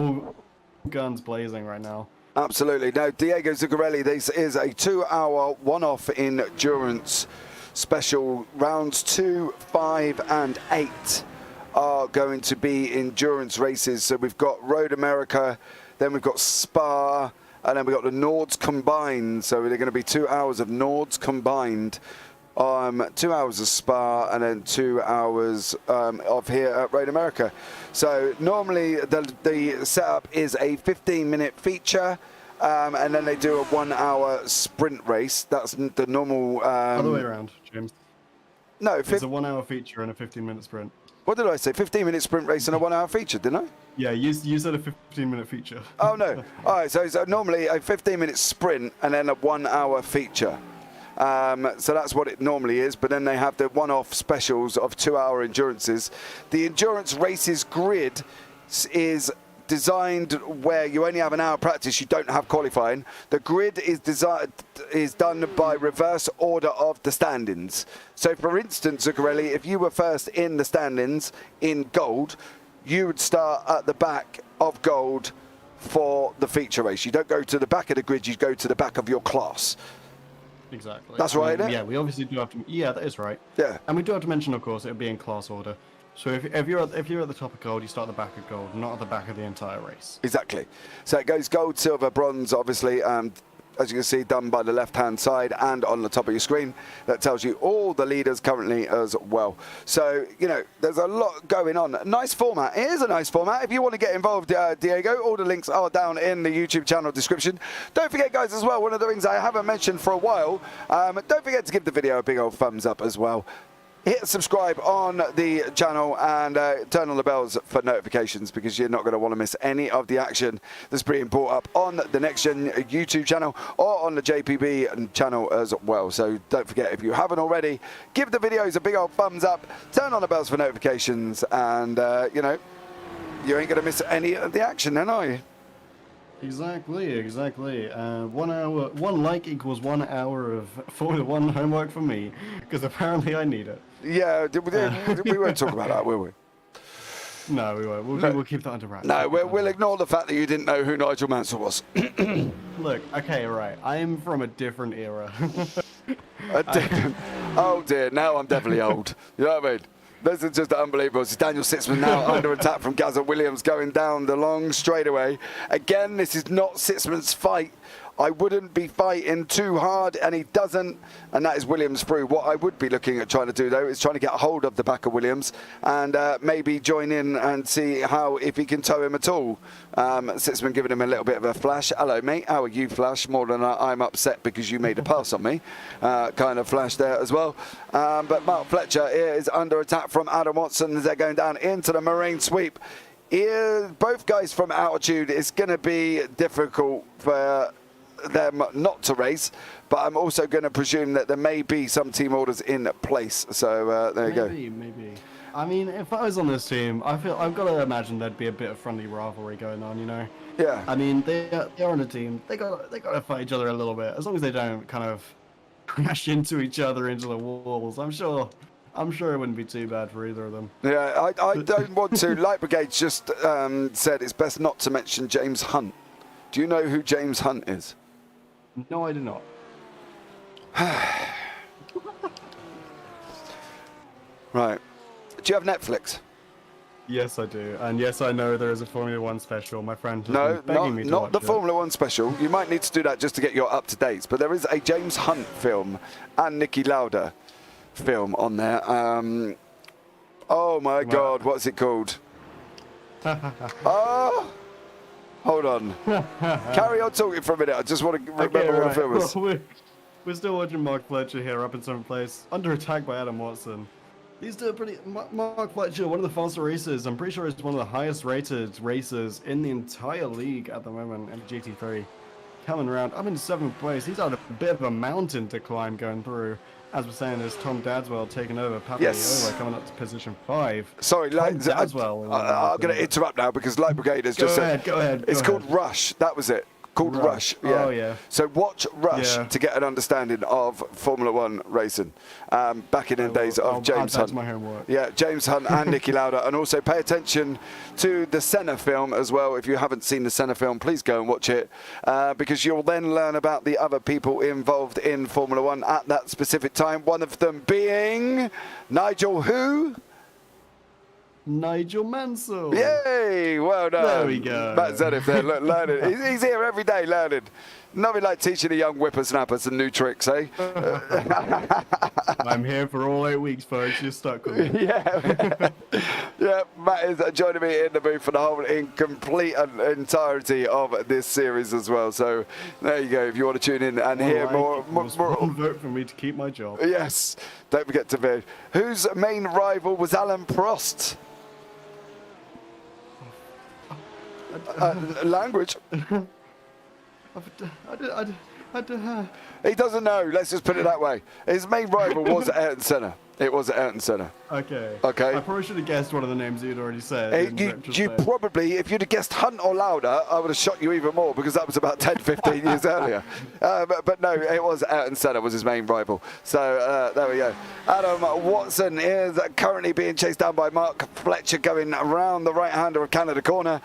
guns blazing right now. Absolutely. Now, Diego Zuccarelli, this is a 2-hour one-off endurance special. Rounds 2, 5, and 8 are going to be endurance races. So we've got Road America, then we've got Spa, and then we've got the Nords combined. So they're going to be 2 hours of Nords combined. 2 hours of Spa, and then 2 hours of here at Road America. So normally the setup is a 15-minute feature, and then they do a 1 hour sprint race. That's the normal... Other way around, James. No, it's a 1 hour feature and a 15-minute sprint. What did I say? 15-minute sprint race and a 1 hour feature, didn't I? Yeah, you said a 15-minute feature. Oh, no. All right, so normally a 15-minute sprint and then a 1 hour feature. So that's what it normally is, but then they have the one-off specials of 2 hour endurances. The endurance races grid is designed where you only have an hour practice, you don't have qualifying. The grid is done by reverse order of the standings. So for instance, Zuccarelli, if you were first in the standings in gold, you would start at the back of gold for the feature race. You don't go to the back of the grid, you go to the back of your class. Exactly. That's right, isn't it? Yeah, we obviously do have to... Yeah, that is right. Yeah. And we do have to mention, of course, it would be in class order. So if you're at the top of gold, you start at the back of gold, not at the back of the entire race. Exactly. So it goes gold, silver, bronze, obviously, as you can see, done by the left-hand side and on the top of your screen. That tells you all the leaders currently as well. So, you know, there's a lot going on. Nice format. It is a nice format. If you want to get involved, Diego, all the links are down in the YouTube channel description. Don't forget, guys, as well, one of the things I haven't mentioned for a while, don't forget to give the video a big old thumbs up as well. Hit subscribe on the channel and turn on the bells for notifications, because you're not going to want to miss any of the action that's being brought up on the Nxtgen YouTube channel or on the JPB channel as well. So don't forget, if you haven't already, give the videos a big old thumbs up, turn on the bells for notifications, and you know, you ain't going to miss any of the action then, are you? Exactly, exactly. 1 hour, 1 like equals 1 hour of Formula 1 homework for me, because apparently I need it. Yeah, we won't talk about that, will we? No, we won't. We'll keep that under wraps. No, we'll ignore the fact that you didn't know who Nigel Mansell was. Look, okay, right. I'm from a different era. Oh dear, now I'm definitely old. You know what I mean? This is just unbelievable. It's Daniel Sitzman now under attack from Gazza Williams going down the long straightaway. Again, this is not Sitzman's fight. I wouldn't be fighting too hard, and he doesn't, and that is Williams through. What I would be looking at trying to do, though, is trying to get a hold of the back of Williams and maybe join in and see if he can tow him at all. Sitzman giving him a little bit of a flash. Hello, mate. How are you, Flash? More than I'm upset because you made a pass on me. Kind of flash there as well. But Mark Fletcher is under attack from Adam Watson as they're going down into the marine sweep. Both guys from altitude. It's going to be difficult for them not to race, but I'm also going to presume that there may be some team orders in place. So there you go. Maybe. I mean, if I was on this team, I've got to imagine there'd be a bit of friendly rivalry going on, you know? Yeah. I mean, they're on a team. They got to fight each other a little bit, as long as they don't kind of crash into each other into the walls. I'm sure it wouldn't be too bad for either of them. Yeah, I don't want to. Light Brigade just said it's best not to mention James Hunt. Do you know who James Hunt is? No, I do not. Right. Do you have Netflix? Yes, I do. And yes, I know there is a Formula 1 special. My friend has No, been begging me to not watch the it. Formula 1 special. You might need to do that just to get your up-to-dates. But there is a James Hunt film and Niki Lauda film on there. Oh, my God. What's it called? Oh! Hold on. Carry on talking for a minute. I just want to remember what the film is. Well, we're still watching Mark Fletcher here up in seventh place, under attack by Adam Watson. These two are pretty... Mark Fletcher, one of the faster racers. I'm pretty sure he's one of the highest rated racers in the entire league at the moment in GT3. Coming around up in seventh place. He's had a bit of a mountain to climb going through. As we're saying, there's Tom Dadswell taking over. Over coming up to position 5. Sorry, I'm going to interrupt now because Light Brigade has just said... Go ahead. It's called Rush. That was it. Called Rush. Yeah. Oh, yeah. So watch Rush to get an understanding of Formula 1 racing. Back in the days of James Hunt. My homework. Yeah, James Hunt and Niki Lauda. And also pay attention to the Senna film as well. If you haven't seen the Senna film, please go and watch it. Because you'll then learn about the other people involved in Formula 1 at that specific time. One of them being Nigel who? Nigel Mansell. Yay! Well done. There we go. Matt Zeniith there, look, learning. He's here every day learning. Nothing like teaching the young whippersnapper some new tricks, eh? I'm here for all 8 weeks, folks. You're stuck with me. Yeah. Yeah, Matt is joining me in the booth for the whole complete entirety of this series as well. So there you go. If you want to tune in and hear more. One vote for me to keep my job. Yes. Don't forget to vote. Whose main rival was Alan Prost? Language. He doesn't know. Let's just put it that way. His main rival was Ayrton Senna. It was Ayrton Senna. Okay. Okay. I probably should have guessed one of the names you'd already said. You probably, if you'd have guessed Hunt or Lauda, I would have shot you even more because that was about 10, 15 years earlier. But no, it was Ayrton Senna was his main rival. So there we go. Adam Watson is currently being chased down by Mark Fletcher going around the right-hander of Canada corner.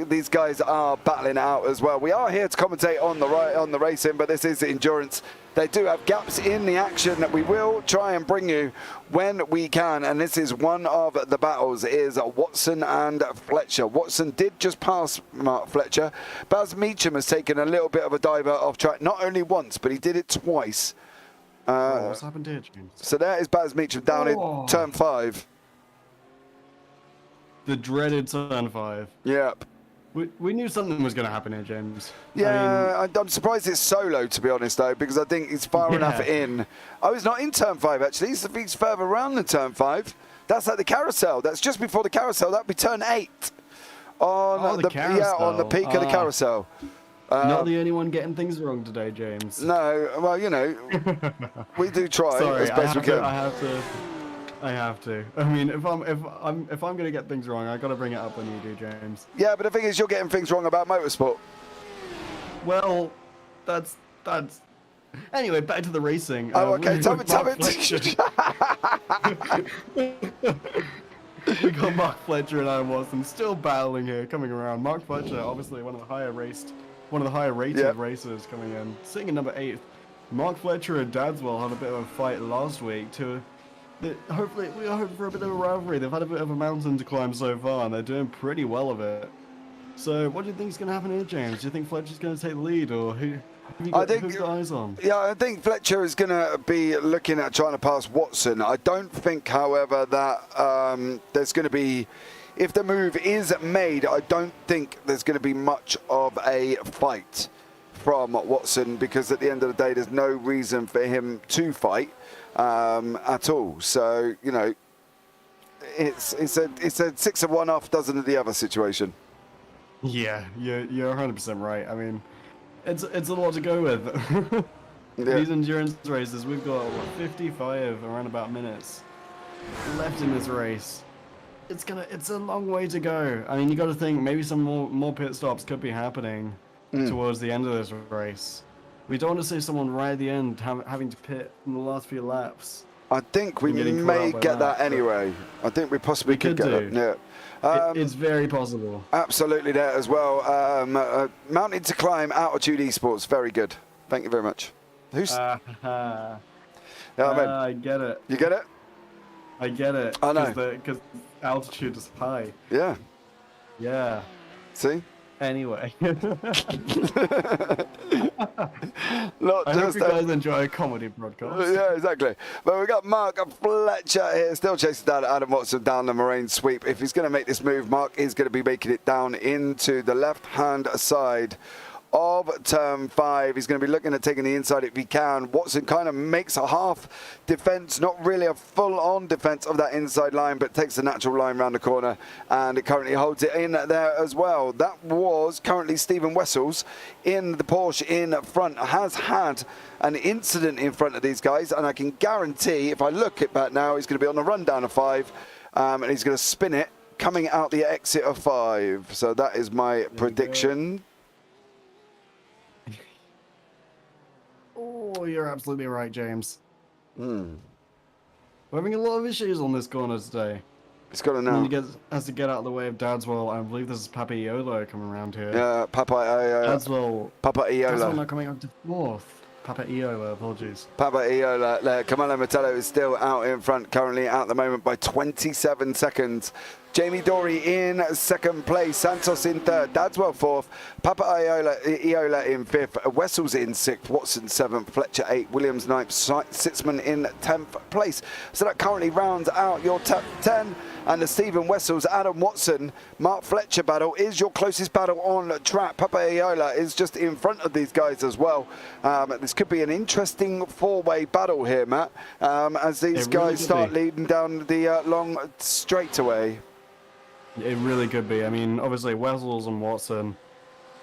These guys are battling out as well. We are here to commentate on the racing, but this is endurance. They do have gaps in the action that we will try and bring you when we can. And this is one of the battles, is Watson and Fletcher. Watson did just pass Mark Fletcher. Baz Meacham has taken a little bit of a diver off track, not only once, but he did it twice. What's happened here, James? So there is Baz Meacham down in turn 5. The dreaded turn 5. Yep. We knew something was going to happen here, James. Yeah, I mean, I'm surprised it's solo, to be honest, though, because I think he's far enough in. Oh, he's not in turn 5, actually. He's further around than turn 5. That's at the carousel. That's just before the carousel. That'd be turn 8. On the carousel. Yeah, on the peak of the carousel. Not the only one getting things wrong today, James. No, well, you know, we do try as best we can. I have to. I mean, if I'm gonna get things wrong, I gotta bring it up when you do, James. Yeah, but the thing is, you're getting things wrong about motorsport. Well, that's. Anyway, back to the racing. Oh, okay. Tell me. We got Mark Fletcher and Adam Watson still battling here, coming around. Mark Fletcher, obviously one of the higher rated racers coming in, sitting in number 8. Mark Fletcher and Dadswell had a bit of a fight last week hopefully we are hoping for a bit of a rivalry. They've had a bit of a mountain to climb so far, and they're doing pretty well of it. So, what do you think is going to happen here, James? Do you think Fletcher's going to take the lead, or who's got eyes on? Yeah, I think Fletcher is going to be looking at trying to pass Watson. I don't think, however, that there's going to be, if the move is made, I don't think there's going to be much of a fight from Watson, because at the end of the day, there's no reason for him to fight at all. So, you know, it's a 6 of one, half dozen of the other situation. Yeah, you're 100% right. I mean, it's a lot to go with. These endurance races, we've got 55 around about minutes left in this race. It's a long way to go. I mean, you got to think maybe some more pit stops could be happening towards the end of this race. We don't want to see someone right at the end having to pit in the last few laps. I think we may get that anyway. I think we possibly could get that. Yeah. It's very possible. Absolutely there as well. Mountain to Climb, Altitude Esports, very good. Thank you very much. Who's? I get it. You get it? I get it. I know. Because altitude is high. Yeah. Yeah. See? Anyway. I hope you guys enjoy a comedy broadcast. Yeah, exactly. But we've got Mark Fletcher here, still chasing down Adam Watson down the Moraine sweep. If he's going to make this move, Mark is going to be making it down into the left-hand side of turn 5. He's going to be looking at taking the inside if he can. Watson kind of makes a half defense, not really a full-on defense of that inside line, but takes the natural line around the corner, and it currently holds it in there as well. That was currently Stephen Wessels in the Porsche in front, has had an incident in front of these guys, and I can guarantee if I look at that now, he's going to be on the rundown of 5, and he's going to spin it coming out the exit of 5. So that is my prediction. Oh, you're absolutely right, James. We're having a lot of issues on this corner today. It's got to now. Has to get out of the way of Dadswell. I believe this is Papa Iolo coming around here. Yeah, Papa Iolo. Papa Iolo. Dadswell not coming up to 4th. Papa Iolo, apologies. Papa Iolo. Camilo Metello is still out in front currently at the moment by 27 seconds. Jamie Dory in 2nd place, Santos in 3rd, Dadswell 4th, Papa Iola in 5th, Wessels in 6th, Watson 7th, Fletcher 8th, Williams 9th, Sitzman in 10th place. So that currently rounds out your top 10, and the Stephen Wessels, Adam Watson, Mark Fletcher battle is your closest battle on track. Papa Iola is just in front of these guys as well. This could be an interesting 4-way battle here, Matt, as these guys start leading down the long straightaway. It really could be. I mean, obviously, Wessels and Watson,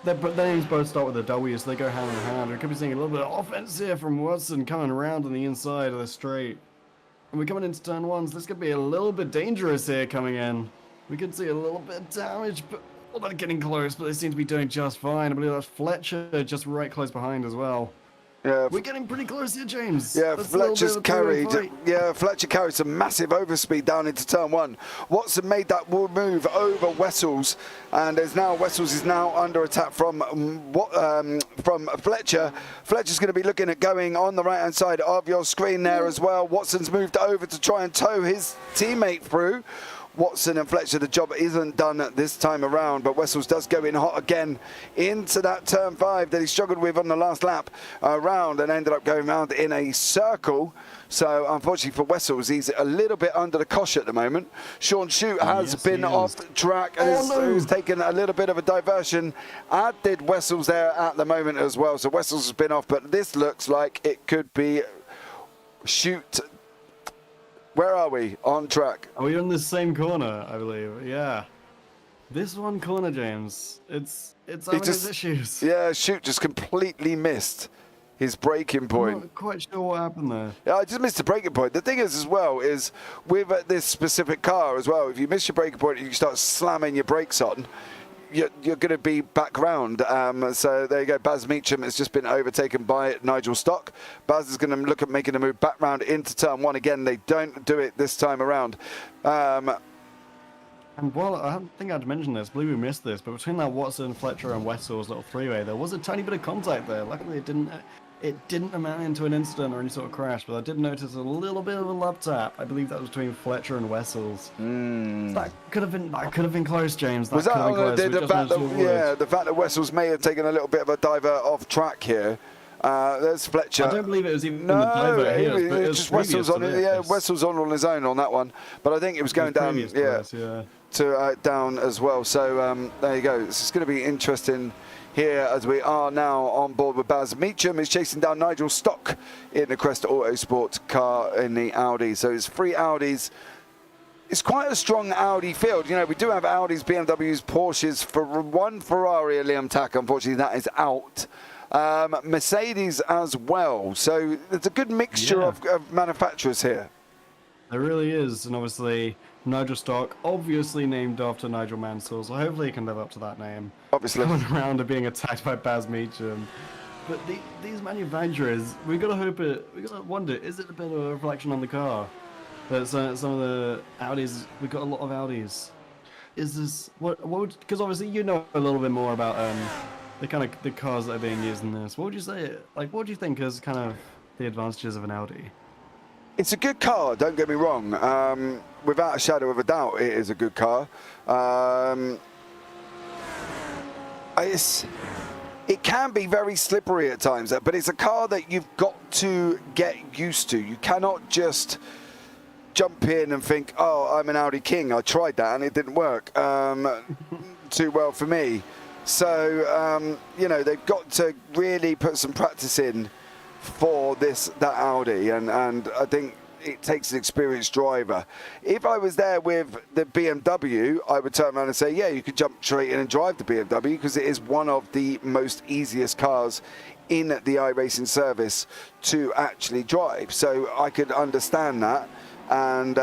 their names both start with a W, so they go hand in hand. We could be seeing a little bit of offense here from Watson coming around on the inside of the straight. And we're coming into turn 1, so this could be a little bit dangerous here coming in. We could see a little bit of damage, but they're getting close, but they seem to be doing just fine. I believe that's Fletcher just right close behind as well. Yeah. We're getting pretty close here, James. Yeah, That's Fletcher's carried. Yeah, Fletcher carried some massive overspeed down into turn 1. Watson made that move over Wessels, and Wessels is now under attack from Fletcher. Fletcher's going to be looking at going on the right-hand side of your screen there as well. Watson's moved over to try and tow his teammate through. Watson and Fletcher, the job isn't done this time around, but Wessels does go in hot again into that turn 5 that he struggled with on the last lap around and ended up going round in a circle. So unfortunately for Wessels, he's a little bit under the cosh at the moment. Sean Shute has been off track and has taken a little bit of a diversion, as did Wessels there at the moment as well. So Wessels has been off, but this looks like it could be Shute. Where are we on track? Are we in the same corner, I believe? Yeah. This one corner, James. It's having its issues. Yeah, Shute just completely missed his braking point. I'm not quite sure what happened there. Yeah, I just missed the braking point. The thing is as well is with this specific car as well, if you miss your braking point and you start slamming your brakes on, you're going to be back round. So there you go. Baz Meacham has just been overtaken by Nigel Stock. Baz is going to look at making a move back round into turn 1 again. They don't do it this time around. And while I don't think I'd mentioned this, I believe we missed this, but between that Watson, Fletcher, and Wessels little three-way, there was a tiny bit of contact there. Luckily, it didn't amount into an incident or any sort of crash, but I did notice a little bit of a lap tap. I believe that was between Fletcher and Wessels. So that could have been close, James. Was that the fact that Wessels may have taken a little bit of a diver off track here? There's Fletcher. I don't believe it was even the diver here. It was just Wessels on it. Yeah, Wessels on his own on that one. But I think it was going down. Down as well. So there you go. This is going to be interesting here as we are now on board with Baz Meacham. Is chasing down Nigel Stock in the Crest Autosport car in the Audi. So it's 3 Audis. It's quite a strong Audi field. You know, we do have Audis, BMWs, Porsches. For one Ferrari, Liam Tack, unfortunately, that is out. Mercedes as well. So there's a good mixture of manufacturers here. There really is. And obviously, Nigel Stock, obviously named after Nigel Mansell, so hopefully he can live up to that name. Obviously. Coming around and being attacked by Baz Meacham. But these manufacturers, we gotta wonder, is it a bit of a reflection on the car? That some of the Audis, we got a lot of Audis. Is this, because obviously you know a little bit more about the cars that are being used in this. What would you say, what do you think is kind of the advantages of an Audi? It's a good car, don't get me wrong. Without a shadow of a doubt, it is a good car. It can be very slippery at times, but it's a car that you've got to get used to. You cannot just jump in and think, oh, I'm an Audi king. I tried that and it didn't work too well for me. So, you know, they've got to really put some practice in for that Audi, and I think it takes an experienced driver. If I was there with the BMW, I would turn around and say, yeah, you could jump straight in and drive the BMW, because it is one of the most easiest cars in the iRacing service to actually drive. So I could understand that, and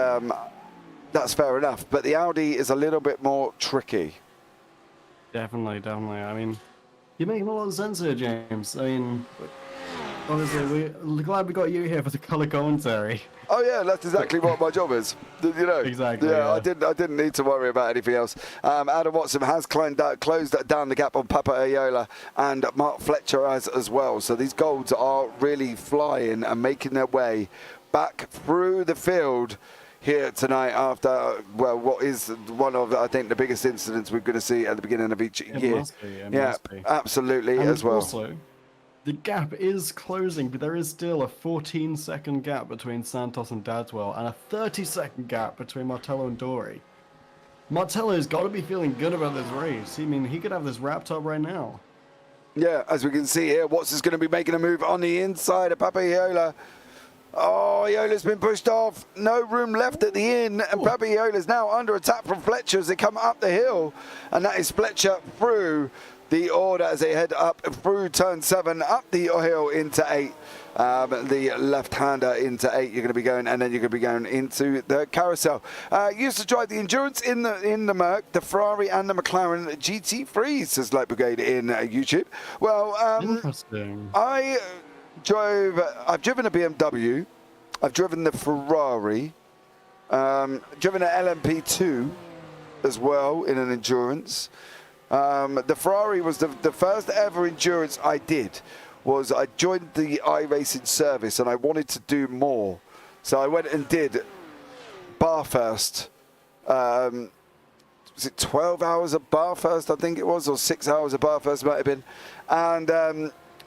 that's fair enough. But the Audi is a little bit more tricky. Definitely. I mean, you're making a lot of sense here, James. I mean, honestly, we're glad we got you here for the colour commentary. Oh yeah, that's exactly what my job is. You know. Exactly. Yeah, I didn't need to worry about anything else. Adam Watson has closed down the gap on Papa Ayola, and Mark Fletcher has as well. So these golds are really flying and making their way back through the field here tonight after, well, what is one of, I think, the biggest incidents we're going to see at the beginning of each year. It must be. Absolutely, and as well. Also, the gap is closing, but there is still a 14-second gap between Santos and Dadswell, and a 30-second gap between Martello and Dory. Martello's got to be feeling good about this race. I mean, he could have this wrapped up right now. Yeah, as we can see here, Watson's going to be making a move on the inside of Papa Ayola. Oh, Iola's been pushed off. No room left at the end. And Papa Iola's now under attack from Fletcher as they come up the hill. And that is Fletcher through the order as they head up through turn 7, up the hill into 8. The left-hander into 8 you're going to be going, and then you're going to be going into the carousel. Used to drive the Endurance in the Merc, the Ferrari and the McLaren GT3, says Light Brigade in YouTube. Well, interesting. I've driven a BMW, I've driven the Ferrari, driven an LMP2 as well in an endurance. The Ferrari was the first ever endurance I did. I joined the iRacing service and I wanted to do more. So I went and did Bathurst. Was it 12 hours of Bathurst, I think it was, or 6 hours of Bathurst might have been. And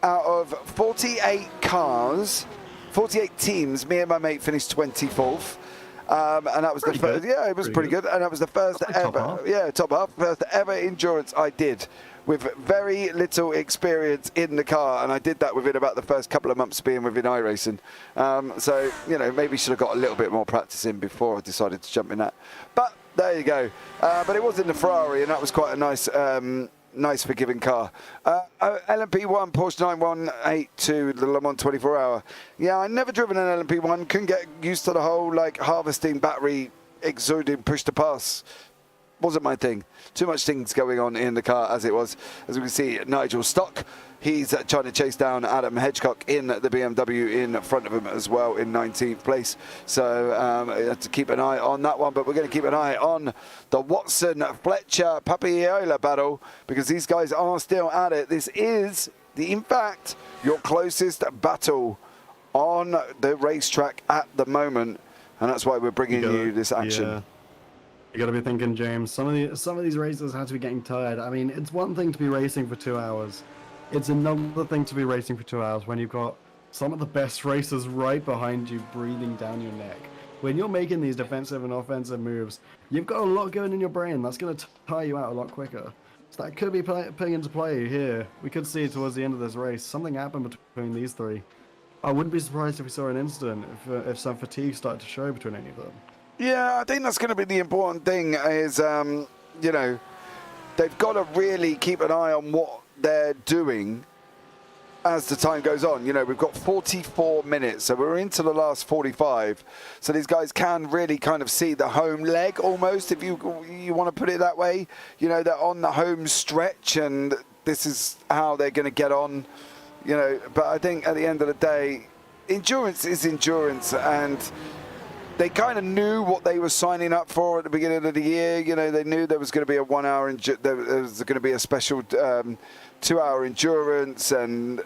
out of 48 cars, 48 teams, me and my mate finished 24th. And that was the first, yeah, it was pretty good. And that was the first ever, top half, first ever endurance I did with very little experience in the car. And I did that within about the first couple of months being within iRacing. So, you know, maybe should have got a little bit more practice in before I decided to jump in that. But there you go. But it was in the Ferrari, and that was quite a nice forgiving car. LMP1 Porsche 918 the Le Mans 24 hour. Yeah, I never driven an LMP1. Couldn't get used to the whole like harvesting battery exuding push to pass. Wasn't my thing. Too much things going on in the car as it was. As we can see, Nigel Stock, he's trying to chase down Adam Hedgecock in the BMW in front of him as well in 19th place. So you have to keep an eye on that one, but we're going to keep an eye on the Watson-Fletcher Papiola battle because these guys are still at it. This is, in fact, your closest battle on the racetrack at the moment, and that's why we're bringing you this action. Yeah. You got to be thinking, James, some of these racers have to be getting tired. I mean, it's one thing to be racing for 2 hours. It's another thing to be racing for 2 hours when you've got some of the best racers right behind you breathing down your neck. When you're making these defensive and offensive moves, you've got a lot going in your brain. That's going to tire you out a lot quicker. So that could be putting into play here. We could see towards the end of this race, something happened between these three. I wouldn't be surprised if we saw an incident, if some fatigue started to show between any of them. Yeah, I think that's going to be the important thing is, you know, they've got to really keep an eye on what they're doing as the time goes on. You know, we've got 44 minutes, so we're into the last 45. So these guys can really kind of see the home leg almost, if you want to put it that way. You know, they're on the home stretch, and this is how they're going to get on, you know. But I think at the end of the day, endurance is endurance, and they kind of knew what they were signing up for at the beginning of the year. You know, they knew there was going to be a 1 hour, there was going to be a special 2 hour endurance, and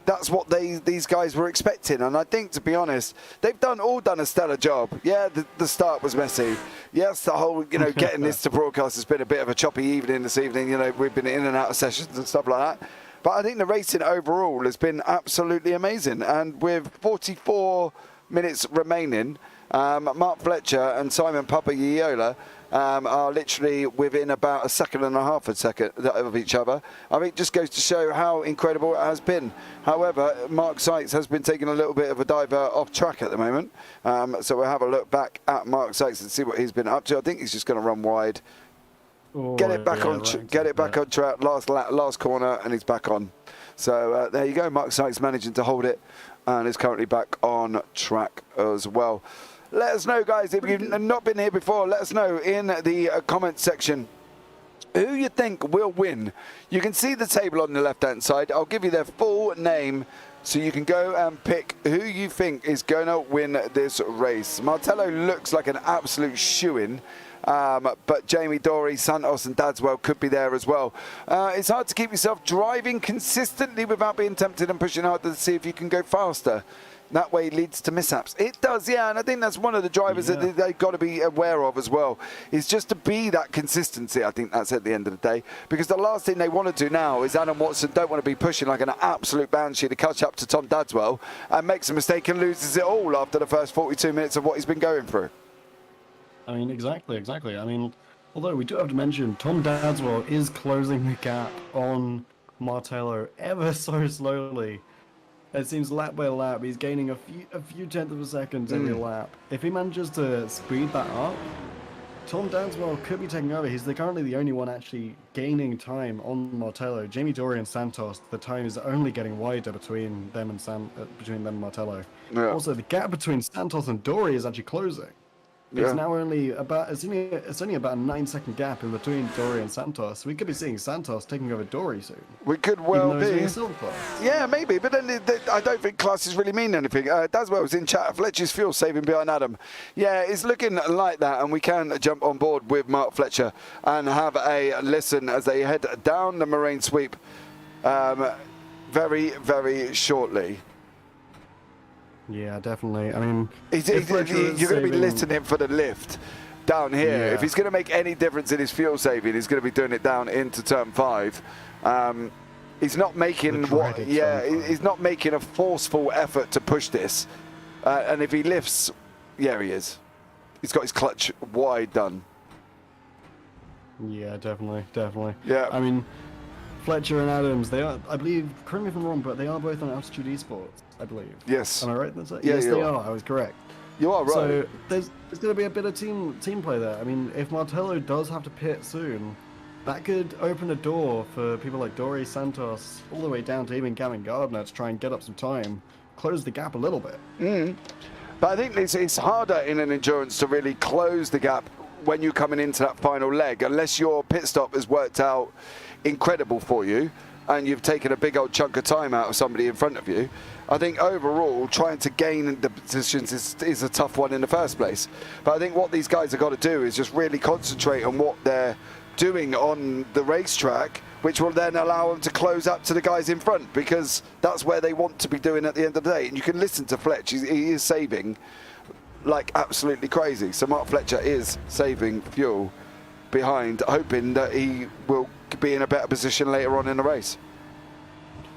that's what these guys were expecting. And I think, to be honest, they've all done a stellar job. Yeah, the start was messy. Yes, the whole, you know, getting this to broadcast has been a bit of a choppy evening this evening. You know, we've been in and out of sessions and stuff like that. But I think the racing overall has been absolutely amazing. And with 44 minutes remaining, Mark Fletcher and Simon Papiola are literally within about a second and a half of each other. I mean, it just goes to show how incredible it has been. However, Mark Sykes has been taking a little bit of a diver off track at the moment. So we'll have a look back at Mark Sykes and see what he's been up to. I think he's just going to run wide, get it back on track, last corner, and he's back on. So there you go. Mark Sykes managing to hold it and is currently back on track as well. Let us know, guys, if you've not been here before, let us know in the comment section who you think will win. You can see the table on the left-hand side. I'll give you their full name so you can go and pick who you think is going to win this race. Martello looks like an absolute shoo-in. But Jamie, Dory, Santos and Dadswell could be there as well. It's hard to keep yourself driving consistently without being tempted and pushing hard to see if you can go faster. That way leads to mishaps. It does, yeah, and I think that's one of the drivers that they've got to be aware of as well, is just to be that consistency. I think that's at the end of the day, because the last thing they want to do now is Adam Watson don't want to be pushing like an absolute banshee to catch up to Tom Dadswell and makes a mistake and loses it all after the first 42 minutes of what he's been going through. I mean, exactly. I mean, although we do have to mention, Tom Dadswell is closing the gap on Martello ever so slowly. It seems lap by lap, he's gaining a few tenths of a second every lap. If he manages to speed that up, Tom Dadswell could be taking over. He's currently the only one actually gaining time on Martello. Jamie Dory and Santos, the time is only getting wider between them and Martello. Yeah. Also, the gap between Santos and Dory is actually closing. It's now only about it's only about a 9-second gap in between Dory and Santos. We could be seeing Santos taking over Dory soon. We could well be. A silver class. Yeah, maybe, but then I don't think classes really mean anything. Daswell was in chat. Fletcher's fuel saving behind Adam. Yeah, it's looking like that, and we can jump on board with Mark Fletcher and have a listen as they head down the Moraine Sweep very, very shortly. Yeah, definitely. I mean, you're going to be listening for the lift down here. Yeah. If he's going to make any difference in his fuel saving, he's going to be doing it down into turn 5. He's not making he's not making a forceful effort to push this. And if he lifts, yeah, he is. He's got his clutch wide done. Yeah, definitely. Yeah. I mean, Fletcher and Adams, they are, I believe, correct me if I'm wrong, but they are both on Altitude Esports, I believe. Yes. Am I right? Yeah, yes, they are. I was correct. You are right. So there's going to be a bit of team play there. I mean, if Martello does have to pit soon, that could open a door for people like Dory, Santos, all the way down to even Gavin Gardner to try and get up some time, close the gap a little bit. But I think it's harder in an endurance to really close the gap when you're coming into that final leg, unless your pit stop has worked out incredible for you and you've taken a big old chunk of time out of somebody in front of you. I think overall trying to gain the positions is a tough one in the first place. But I think what these guys have got to do is just really concentrate on what they're doing on the racetrack, which will then allow them to close up to the guys in front, because that's where they want to be doing at the end of the day. And you can listen to Fletch, he is saving like absolutely crazy. So Mark Fletcher is saving fuel behind, hoping that he will be in a better position later on in the race.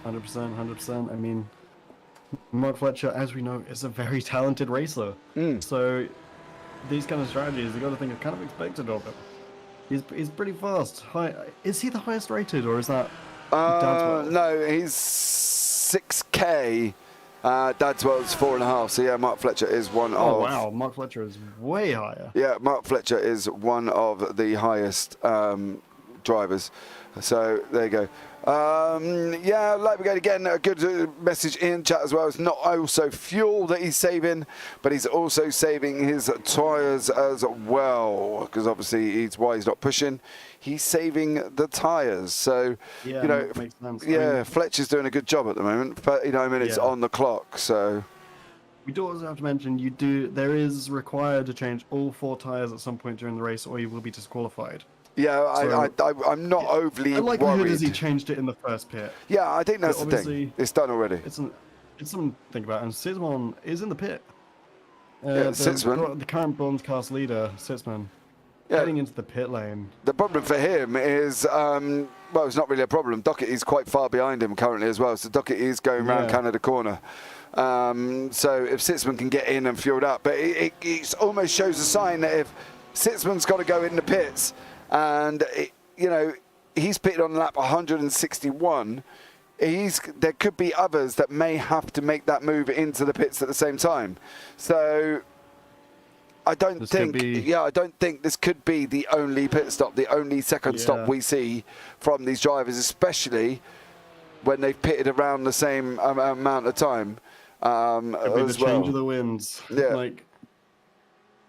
100%. I mean, Mark Fletcher, as we know, is a very talented racer. So these kind of strategies, you got to think are kind of expected of him. He's pretty fast. Is he the highest rated, or is that Dadswell? No, he's 6K. Dadswell's 4.5. So yeah, Mark Fletcher is one of. Oh wow, Mark Fletcher is way higher. Yeah, Mark Fletcher is one of the highest drivers. So there you go. Yeah, like we go again, a good message in chat as well. It's not also fuel that he's saving, but he's also saving his tyres as well, because obviously it's why he's not pushing. He's saving the tyres. So, yeah, you know, makes sense. yeah, I mean, Fletcher's doing a good job at the moment. 39 minutes on the clock, so. We do also have to mention, there is required to change all 4 tyres at some point during the race, or you will be disqualified. Yeah, so, I'm not overly worried. Has he changed it in the first pit? Yeah, I think that's the thing. It's done already. It's something to think about. And Sitzman is in the pit. Sitzman. The current bronze cast leader, Sitzman, heading into the pit lane. The problem for him is, well, it's not really a problem. Doherty's quite far behind him currently as well. So Doherty is going round Canada corner. So if Sitzman can get in and fueled up, but it almost shows a sign that if Sitzman's got to go in the pits, and you know, he's pitted on lap 161. There could be others that may have to make that move into the pits at the same time. So I don't think this could be the only pit stop, the only second stop we see from these drivers, especially when they've pitted around the same amount of time. Could be the change of the winds. Yeah. Like,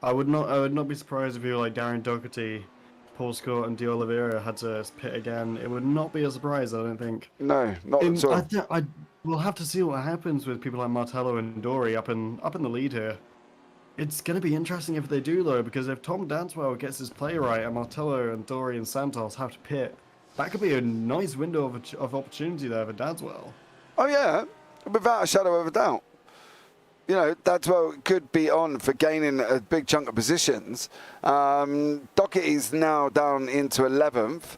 I would not be surprised if you were like Darren Doherty, Paul Scott and De Oliveira had to pit again. It would not be a surprise, I don't think. No, not at all. We'll have to see what happens with people like Martello and Dory up in the lead here. It's going to be interesting if they do, though, because if Tom Dadswell gets his play right and Martello and Dory and Santos have to pit, that could be a nice window of opportunity there for Dadswell. Oh, yeah, without a shadow of a doubt. You know, Dadswell could be on for gaining a big chunk of positions. Doherty's now down into 11th.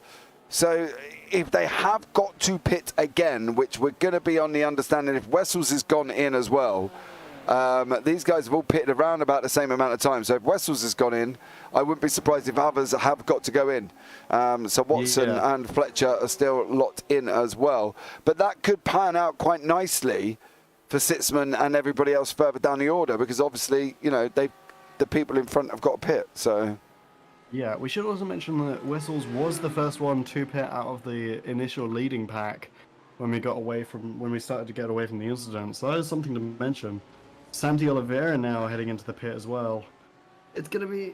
So if they have got to pit again, which we're going to be on the understanding if Wessels has gone in as well, these guys have all pitted around about the same amount of time. So if Wessels has gone in, I wouldn't be surprised if others have got to go in. So Watson and Fletcher are still locked in as well. But that could pan out quite nicely for Sitzman and everybody else further down the order, because obviously, you know, the people in front have got to pit. So yeah, we should also mention that Wessels was the first one to pit out of the initial leading pack when we started to get away from the incident. So that is something to mention. Santi Oliveira now heading into the pit as well. it's gonna be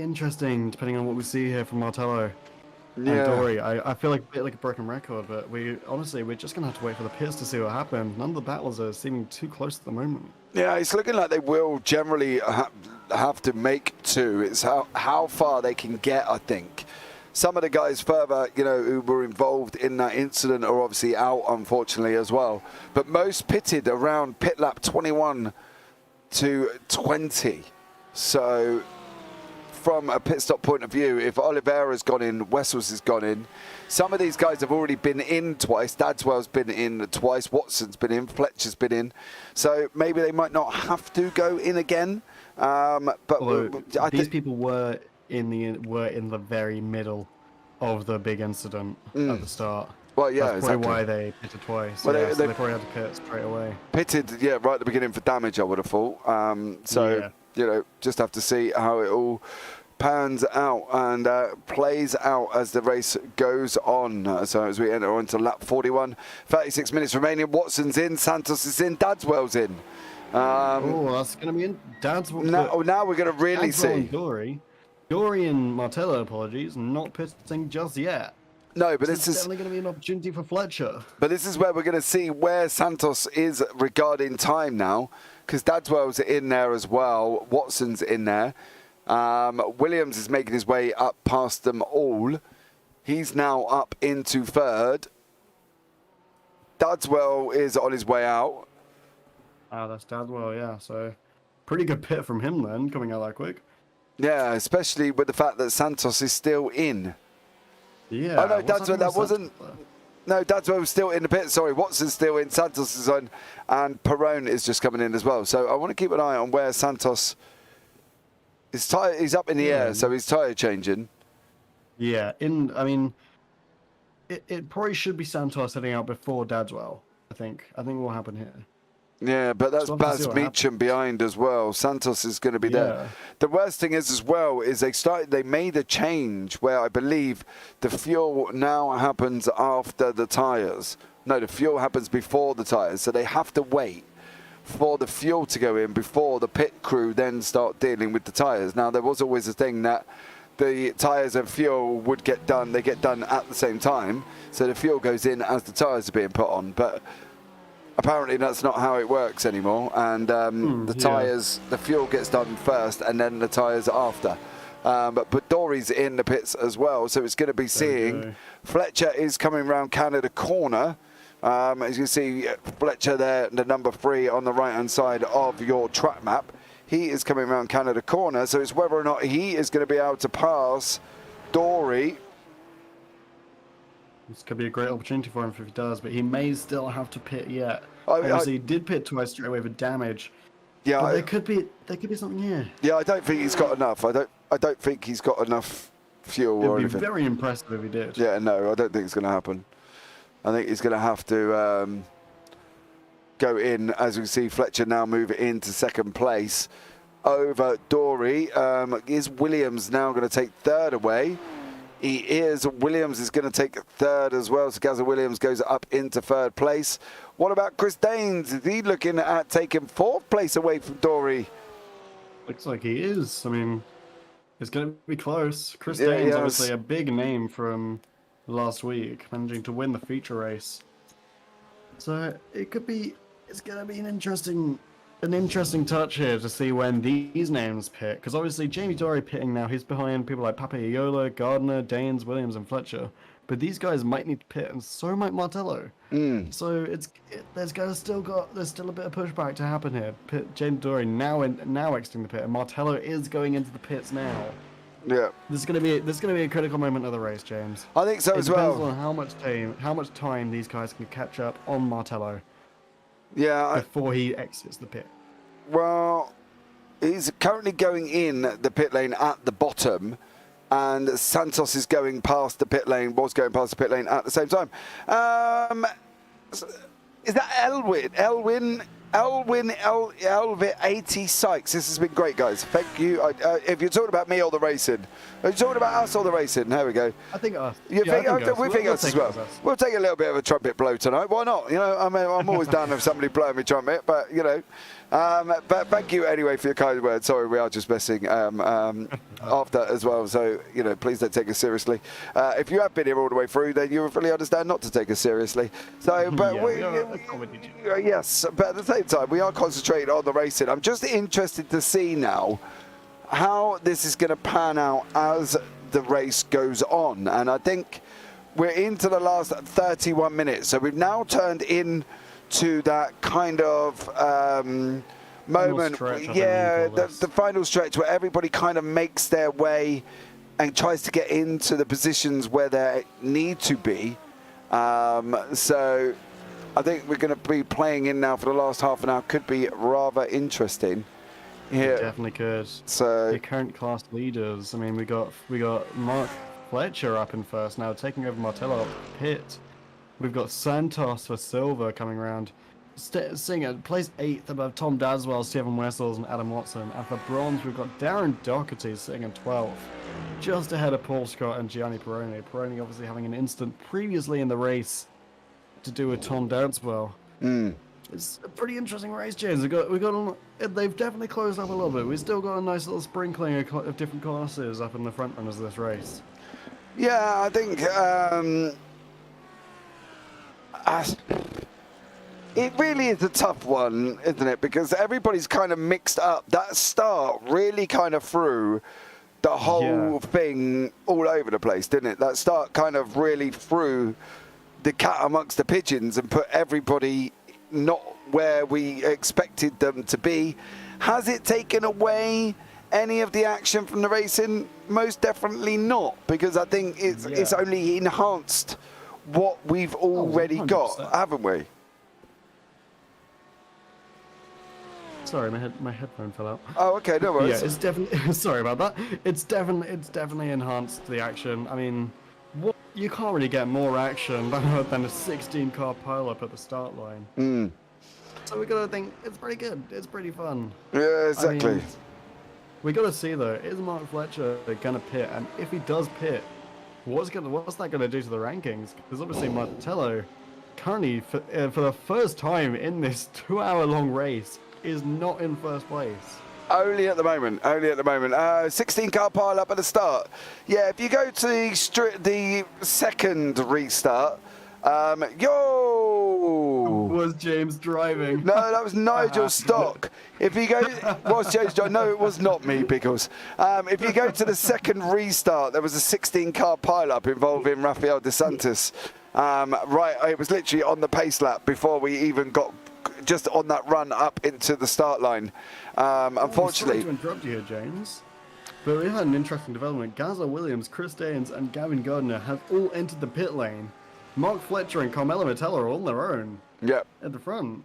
interesting depending on what we see here from Martello and Yeah. Dory. I feel like a bit like a broken record, but we're just gonna have to wait for the pits to see what happens. None of the battles are seeming too close at the moment. Yeah, it's looking like they will generally have to make two. It's how far they can get, I think. Some of the guys further, who were involved in that incident are obviously out, unfortunately, as well. But most pitted around pit lap 21 to 20. So from a pit stop point of view, if Oliveira's gone in, Wessels has gone in. Some of these guys have already been in twice. Dadswell's been in twice. Watson's been in. Fletcher's been in. So maybe they might not have to go in again. But these people were in the very middle of the big incident at the start. Well, yeah, that's probably exactly. why they pitted twice. Well, so they probably had to pit straight away. Pitted, right at the beginning for damage, I would have thought. Just have to see how it all pans out and plays out as the race goes on. So as we enter onto lap 41, 36 minutes remaining. Watson's in, Santos is in, Dadswell's in. That's going to be in. Now we're going to really see. Dory and Martello, apologies, not pitting just yet. No, but this is definitely going to be an opportunity for Fletcher. But this is where we're going to see where Santos is regarding time now, because Dadswell's in there as well. Watson's in there. Williams is making his way up past them all. He's now up into third. Dadswell is on his way out. That's Dadswell, yeah. So pretty good pit from him then, coming out that quick. Yeah, especially with the fact that Santos is still in. Yeah. Oh no, Dadswell, wasn't. No, Dadswell was still in the pit. Sorry, Watson's still in. Santos is on, and Perone is just coming in as well. So I want to keep an eye on where Santos. He's up in the air, so he's tyre changing. Yeah, it probably should be Santos heading out before Dadswell. I think what will happen here. Yeah, but that's Baz Meacham behind as well. Santos is going to be there. The worst thing is as well is they made a change where I believe the fuel now happens after the tyres. No, the fuel happens before the tyres, so they have to wait for the fuel to go in before the pit crew then start dealing with the tyres. Now, there was always a thing that the tyres and fuel would get done. They get done at the same time, so the fuel goes in as the tyres are being put on. But apparently that's not how it works anymore, and the fuel gets done first and then the tyres after. But Dory's in the pits as well, so it's going to be seeing. Fletcher is coming around Canada corner. As you see, Fletcher there, the number 3 on the right-hand side of your track map. He is coming around Canada corner, so it's whether or not he is going to be able to pass Dory. This could be a great opportunity for him if he does, but he may still have to pit yet. Obviously, he did pit twice straight away with damage. Yeah, but there could be something here. Yeah, I don't think he's got enough. I don't think he's got enough fuel or anything. It'd be very impressive if he did. Yeah, no, I don't think it's going to happen. I think he's going to have to go in. As we see, Fletcher now move into second place over Dory. Is Williams now going to take third away? He is. Williams is going to take third as well. So Gazza Williams goes up into third place. What about Chris Daines? Is he looking at taking fourth place away from Dory? Looks like he is. I mean, it's going to be close. Chris Daines, obviously a big name from last week, managing to win the feature race. So it's going to be an interesting touch here to see when these names pit, because obviously Jamie Dory pitting now, he's behind people like Papaiola, Gardner, Daines, Williams and Fletcher, but these guys might need to pit, and so might Martello. So there's still a bit of pushback to happen here. Jamie Dory now exiting the pit, and Martello is going into the pits now. Yeah, this is gonna be a critical moment of the race, James. I think so as well. It depends on how much time these guys can catch up on Martello. Yeah, before he exits the pit. Well, he's currently going in the pit lane at the bottom, and Santos is going past the pit lane. Was going past the pit lane at the same time. Is that Elwin? Elwin Elvin 80 Sykes. This has been great, guys. Thank you. If you're talking about me or the racing, are you talking about us or the racing? There we go. I think us. You think us? We think us as well. We'll take a little bit of a trumpet blow tonight. Why not? You know, I mean, I'm always down with somebody blowing me trumpet, but you know. But thank you anyway for your kind words. Sorry, we are just messing after as well. So, you know, please don't take us seriously. If you have been here all the way through, then you will fully understand not to take us seriously. So, but yes, but at the same time, we are concentrating on the racing. I'm just interested to see now how this is going to pan out as the race goes on. And I think we're into the last 31 minutes. So we've now turned in to that kind of moment, the final stretch where everybody kind of makes their way and tries to get into the positions where they need to be. So I think we're going to be playing in now for the last half an hour. Could be rather interesting. Yeah, it definitely could. So the current class leaders. I mean, we got Mark Fletcher up in first now, taking over Martello Pitt. We've got Santos for silver coming around. Singer plays 8th above Tom Dadswell, Stephen Wessels, and Adam Watson. And for bronze, we've got Darren Doherty sitting in 12th, just ahead of Paul Scott and Gianni Peroni. Peroni obviously having an incident previously in the race to do with Tom Dadswell. It's a pretty interesting race, James. They've definitely closed up a little bit. We've still got a nice little sprinkling of different classes up in the front runners of this race. Yeah, I think it really is a tough one, isn't it? Because everybody's kind of mixed up. That start really kind of threw the whole thing all over the place, didn't it? That start kind of really threw the cat amongst the pigeons and put everybody not where we expected them to be. Has it taken away any of the action from the racing? Most definitely not, because I think it's only enhanced what we've already got, haven't we? Sorry, my headphone fell out. Oh, okay, no worries. Yeah, it's definitely. Sorry about that. It's definitely enhanced the action. I mean, you can't really get more action than a 16-car pileup at the start line. So we gotta think it's pretty good. It's pretty fun. Yeah, exactly. I mean, we gotta see though. Is Mark Fletcher gonna pit? And if he does pit, what's that gonna do to the rankings? Because obviously Martello currently for the first time in this 2-hour-long race is not in first place. Only at the moment. 16-car pile up at the start. Yeah, if you go to the second restart, Was James driving? No, that was Nigel Stock. If you go, was James driving? No, it was not me, Pickles. If you go to the second restart, there was a 16-car pile-up involving Rafael De Santos. Right, it was literally on the pace lap before we even got just on that run up into the start line. Unfortunately. Sorry to interrupt you here, James, but we had an interesting development. Gaza Williams, Chris Daines, and Gavin Gardner have all entered the pit lane. Mark Fletcher and Carmelo Martello are on their own. Yep. At the front.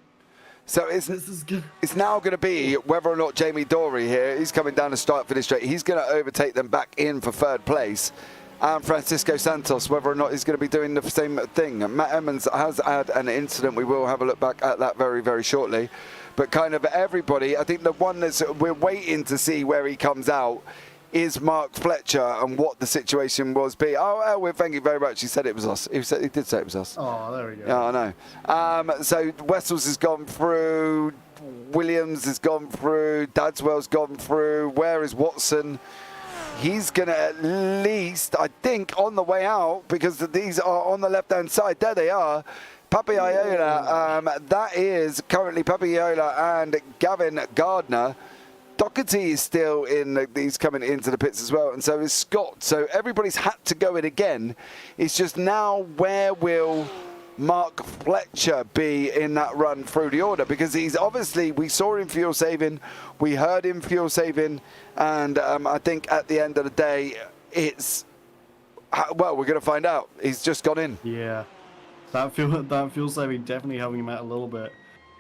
So it's now going to be whether or not Jamie Dorey here, he's coming down the start-finish straight, he's going to overtake them back in for third place. And Francisco Santos, whether or not he's going to be doing the same thing. Matt Emmons has had an incident. We will have a look back at that very, very shortly. But kind of everybody, I think the one that we're waiting to see where he comes out is Mark Fletcher and what the situation was. Thank you very much. He said it was us. He did say it was us. Oh, there we go. Yeah, I know. So Wessels has gone through. Williams has gone through. Dadswell's gone through. Where is Watson? He's going to at least, I think, on the way out, because these are on the left-hand side. There they are. Papi Iola, that is currently Papi Iola and Gavin Gardner. Doherty is still in, he's coming into the pits as well, and so is Scott. So everybody's had to go in again. It's just now, where will Mark Fletcher be in that run through the order? Because he's obviously, we saw him fuel saving, we heard him fuel saving, and I think at the end of the day, it's, well, we're going to find out. He's just gone in. Yeah, that fuel saving definitely helping him out a little bit.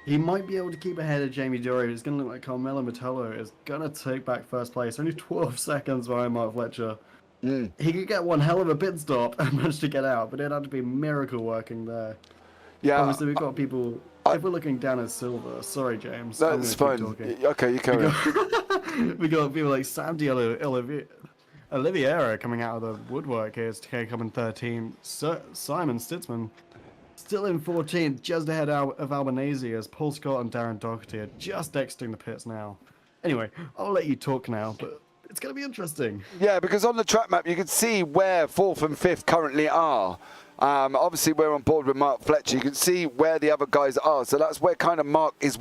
He might be able to keep ahead of Jamie Dorey. It's going to look like Carmelo Martello is going to take back first place. Only 12 seconds behind Mark Fletcher. He could get one hell of a pit stop and manage to get out, but it'd have to be a miracle working there. Yeah. Obviously, we've got people if we're looking down at silver, sorry, James. That's fine. Okay, you carry on. We got people like Sandy Oliveira coming out of the woodwork here to come in 13th. Simon Stitzman still in 14th, just ahead of Albanese, as Paul Scott and Darren Doherty are just exiting the pits now. Anyway, I'll let you talk now, but it's going to be interesting. Yeah, because on the track map, you can see where 4th and 5th currently are. Obviously, we're on board with Mark Fletcher. You can see where the other guys are. So that's where kind of Mark is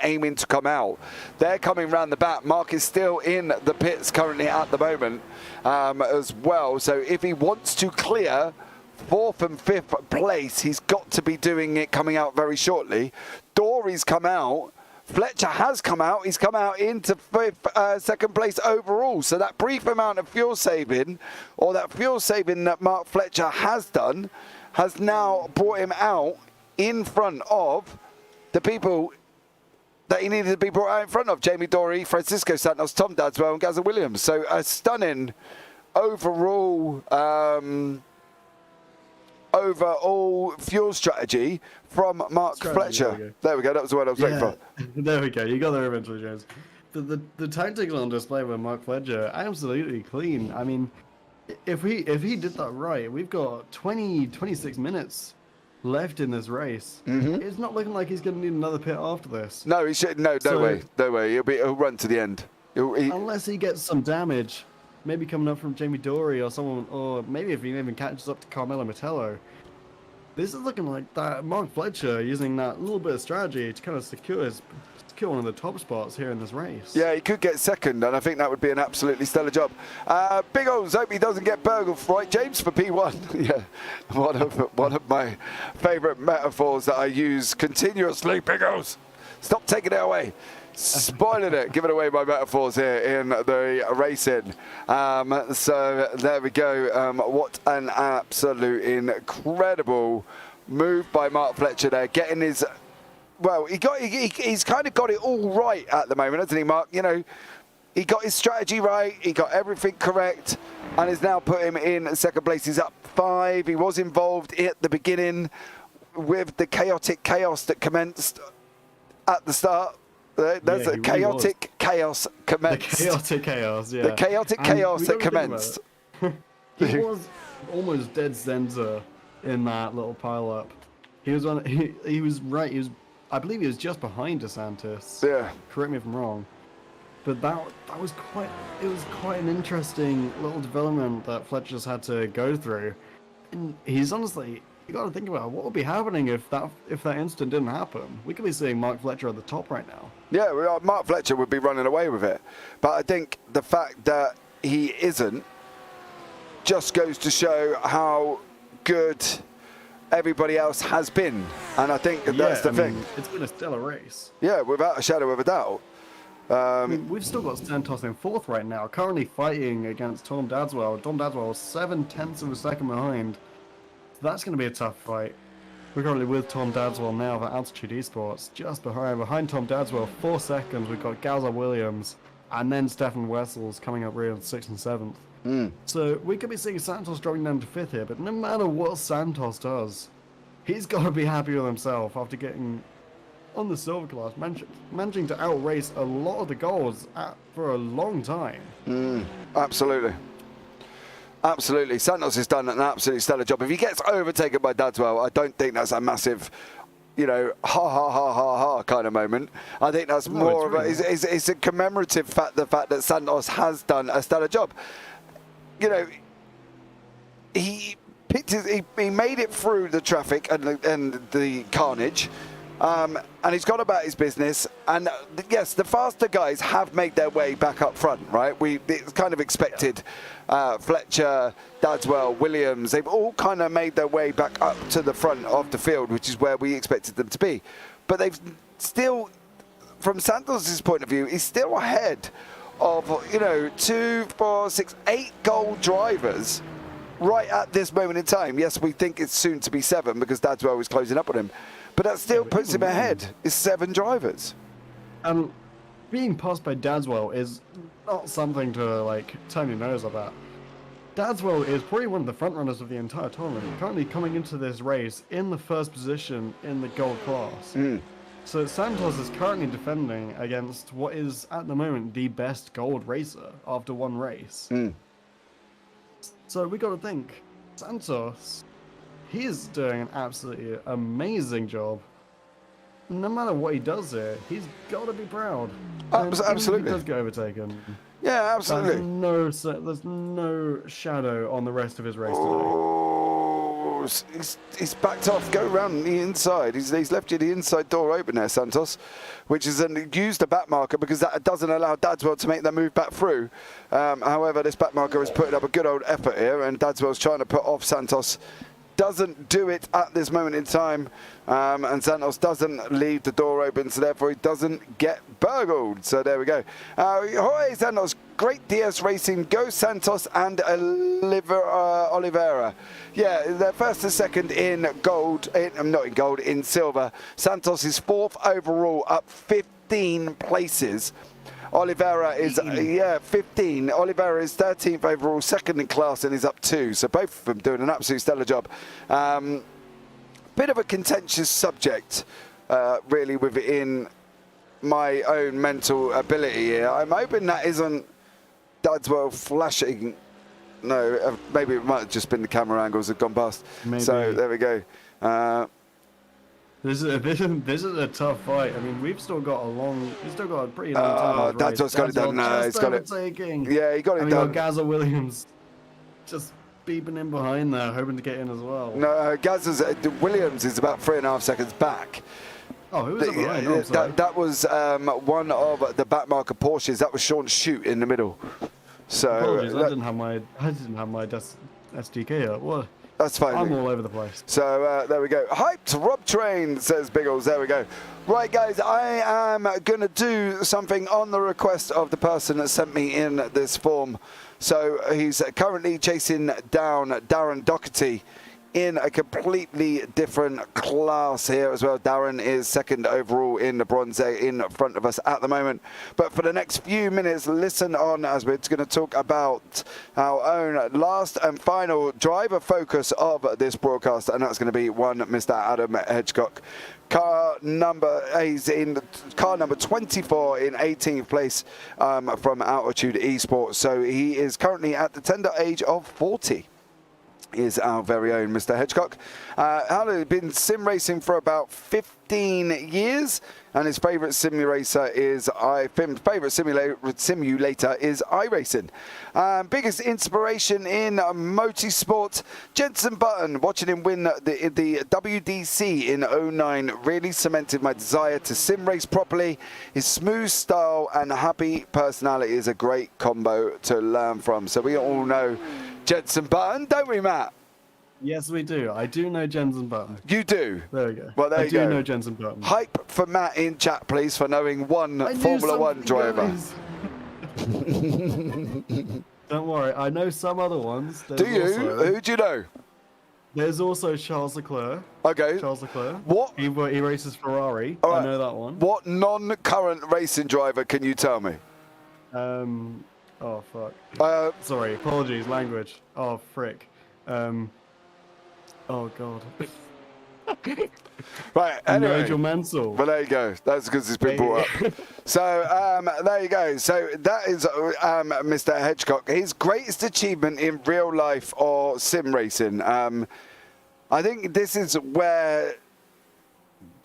aiming to come out. They're coming round the back. Mark is still in the pits currently at the moment as well. So if he wants to clear 4th and 5th place, he's got to be doing it coming out very shortly. Dory's come out. Fletcher has come out. He's come out into 2nd place overall. So that brief amount of fuel saving, or that fuel saving that Mark Fletcher has done, has now brought him out in front of the people that he needed to be brought out in front of. Jamie Dory, Francisco Santos, Tom Dadswell and Gazza Williams. So a stunning overall fuel strategy from Mark Fletcher. There we go. That was the word I was looking for. There we go. You got there eventually, James. The tactics on display with Mark Fletcher, absolutely clean. I mean, if he did that right, we've got 26 minutes left in this race. It's not looking like he's going to need another pit after this. No, he should. No way. He'll run to the end. Unless he gets some damage. Maybe coming up from Jamie Dory or someone, or maybe if he even catches up to Carmelo Metello. This is looking like that Mark Fletcher using that little bit of strategy to kind of secure one of the top spots here in this race. Yeah, he could get second, and I think that would be an absolutely stellar job. Big O's hope he doesn't get burgled, right, James, for P1. Yeah, one of my favourite metaphors that I use continuously. Big O's, stop taking it away. Spoiling it, giving away my metaphors here in the racing. So there we go. What an absolute incredible move by Mark Fletcher there, getting his. Well, he's kind of got it all right at the moment, hasn't he, Mark? You know, he got his strategy right, he got everything correct, and has now put him in 2nd place. He's up 5. He was involved at the beginning with the chaotic chaos that commenced at the start. There's a chaotic chaos commenced. The chaotic chaos, yeah. The chaotic chaos that commenced. He was almost dead center in that little pile up. He was on. He was right. I believe he was just behind DeSantis. Yeah. Correct me if I'm wrong. But that was quite. It was quite an interesting little development that Fletcher's had to go through. And he's honestly. You got to think about what would be happening if that incident didn't happen. We could be seeing Mark Fletcher at the top right now. Yeah, Mark Fletcher would be running away with it. But I think the fact that he isn't just goes to show how good everybody else has been. And I think that's the thing. It's been a stellar race. Yeah, without a shadow of a doubt. I mean, we've still got Santos in 4th right now, currently fighting against Tom Dadswell. Tom Dadswell is 7/10 of a second behind. That's going to be a tough fight. We're currently with Tom Dadswell now for Altitude Esports. Just behind Tom Dadswell, 4 seconds, we've got Gazza Williams and then Stefan Wessels coming up real 6th and 7th. So we could be seeing Santos dropping down to 5th here, but no matter what Santos does, he's got to be happy with himself after getting on the silver class, managing to outrace a lot of the goals for a long time. Absolutely. Absolutely. Santos has done an absolutely stellar job. If he gets overtaken by Dadswell, I don't think that's a massive, you know, ha kind of moment. I think that's more of it's a commemorative fact, the fact that Santos has done a stellar job. You know, he made it through the traffic and the carnage. And he's gone about his business, and yes, the faster guys have made their way back up front, right? It's kind of expected. Fletcher, Dadswell, Williams, they've all kind of made their way back up to the front of the field, which is where we expected them to be. But they've still, from Santos' point of view, he's still ahead of, you know, 2, 4, 6, 8 gold drivers right at this moment in time. Yes, we think it's soon to be 7 because Dadswell is closing up on him. But that still puts him ahead. It's 7 drivers. Being passed by Dadswell is not something to, like, turn your nose about. Dadswell is probably one of the front runners of the entire tournament. Currently coming into this race in the first position in the gold class. So Santos is currently defending against what is at the moment the best gold racer after one race. So we got to think, Santos, he is doing an absolutely amazing job. No matter what he does here, he's got to be proud. Absolutely. He does get overtaken. Yeah, absolutely. There's no shadow on the rest of his race today. Oh, he's backed off. Go around the inside. He's left you the inside door open there, Santos, which is used a back marker because that doesn't allow Dadswell to make that move back through. However, this back marker is putting up a good old effort here, and Dadswell's trying to put off Santos. Doesn't do it at this moment in time, and Santos doesn't leave the door open, so therefore he doesn't get burgled. So there we go. Jorge Santos, great DS racing. Go Santos and Oliveira. Yeah, they're first and second in gold, not in gold, in silver. Santos is 4th overall, up 15 places. Oliveira is, 15. Oliveira is 13th overall, second in class, and is up 2. So both of them doing an absolute stellar job. Bit of a contentious subject, really, within my own mental ability here. I'm hoping that isn't Dadswell flashing. No, maybe it might have just been the camera angles that have gone past. Maybe. So there we go. This is a tough fight. I mean, we've still got a pretty long time. Dadswell's got it done. No, he's got it. Yeah, he got it done. We got Gaza Williams just beeping in behind there, hoping to get in as well. No, Williams is about 3.5 seconds back. Oh, who was it behind? That was one of the backmarker Porsches. That was Sean Shute in the middle. So apologies, I didn't have my SDK up. What? That's fine. I'm all over the place. So there we go. Hyped Rob Train, says Biggles. There we go. Right, guys, I am going to do something on the request of the person that sent me in this form. So he's currently chasing down Darren Doherty in a completely different class here as well. Darren is 2nd overall in the bronze in front of us at the moment. But for the next few minutes, listen on as we're going to talk about our own last and final driver focus of this broadcast, and that's going to be one Mr. Adam Hedgecock. He's in car number 24 in 18th place from Altitude Esports. So he is currently at the tender age of 40. Is our very own Mr. Hedgecock. Alan has been sim racing for about 15 years, and his favourite simulator is iRacing. Biggest inspiration in motorsport, Jenson Button. Watching him win the WDC in 09 really cemented my desire to sim race properly. His smooth style and happy personality is a great combo to learn from. So we all know Jenson Button, don't we, Matt? Yes, we do. I do know Jenson Button. You do? There we go. Well, there you go. I do know Jenson Button. Hype for Matt in chat, please, for knowing one Formula One driver. Don't worry, I know some other ones. Do you? Who do you know? There's also Charles Leclerc. Okay. Charles Leclerc. What? He races Ferrari. All right. I know that one. What non-current racing driver can you tell me? Oh, fuck. Sorry, apologies, language. Oh, frick. Oh, God. Right, anyway. Nigel Mansell. Well, there you go. That's because it's been brought up. So, there you go. So, that is Mr. Hedgecock. His greatest achievement in real life or sim racing. I think this is where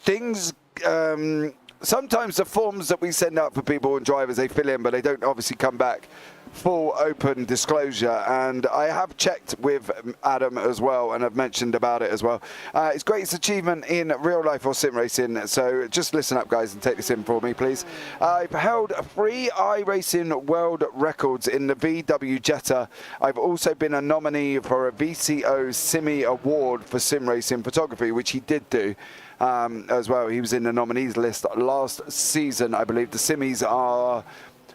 things... sometimes the forms that we send out for people and drivers, they fill in, but they don't obviously come back full open disclosure. And I have checked with Adam as well, and I've mentioned about it as well. His greatest achievement in real life or sim racing. So just listen up, guys, and take this in for me, please. I've held 3 iRacing world records in the VW Jetta. I've also been a nominee for a VCO Simi Award for sim racing photography, which he did do. As well, he was in the nominees list last season, I believe. The Simmies are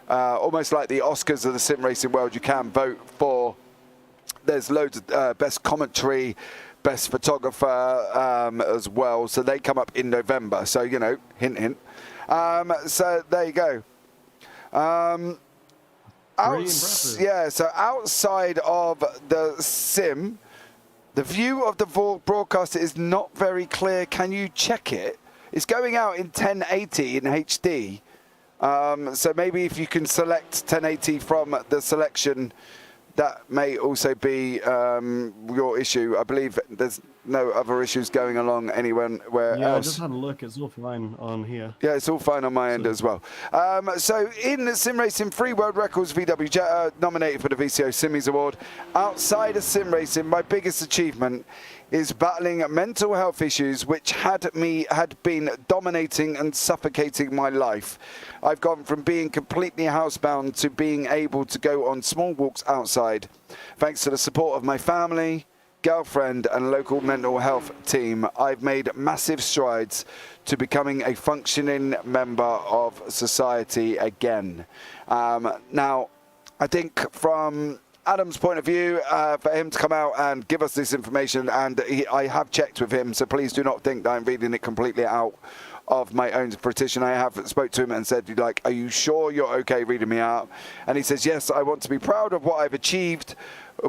almost like the Oscars of the sim racing world. You can vote for. There's loads of best commentary, best photographer as well. So they come up in November. So, you know, hint, hint. So there you go. impressive. Yeah, so outside of the sim, the view of the broadcaster is not very clear. Can you check it? It's going out in 1080 in HD. So maybe if you can select 1080 from the selection, that may also be your issue. I believe there's no other issues going along anywhere else. Yeah, I just had a look. It's all fine on here. Yeah, it's all fine on my end as well. So in Sim Racing, 3 world records, VW Jetta nominated for the VCO Simmies Award. Outside of Sim Racing, my biggest achievement is battling mental health issues which had been dominating and suffocating my life. I've gone from being completely housebound to being able to go on small walks outside. Thanks to the support of my family, girlfriend and local mental health team, I've made massive strides to becoming a functioning member of society again. Now, I think from Adam's point of view, for him to come out and give us this information, and I have checked with him, so please do not think that I'm reading it completely out of my own fruition. I have spoke to him and said, like, are you sure you're okay reading me out? And he says, yes, I want to be proud of what I've achieved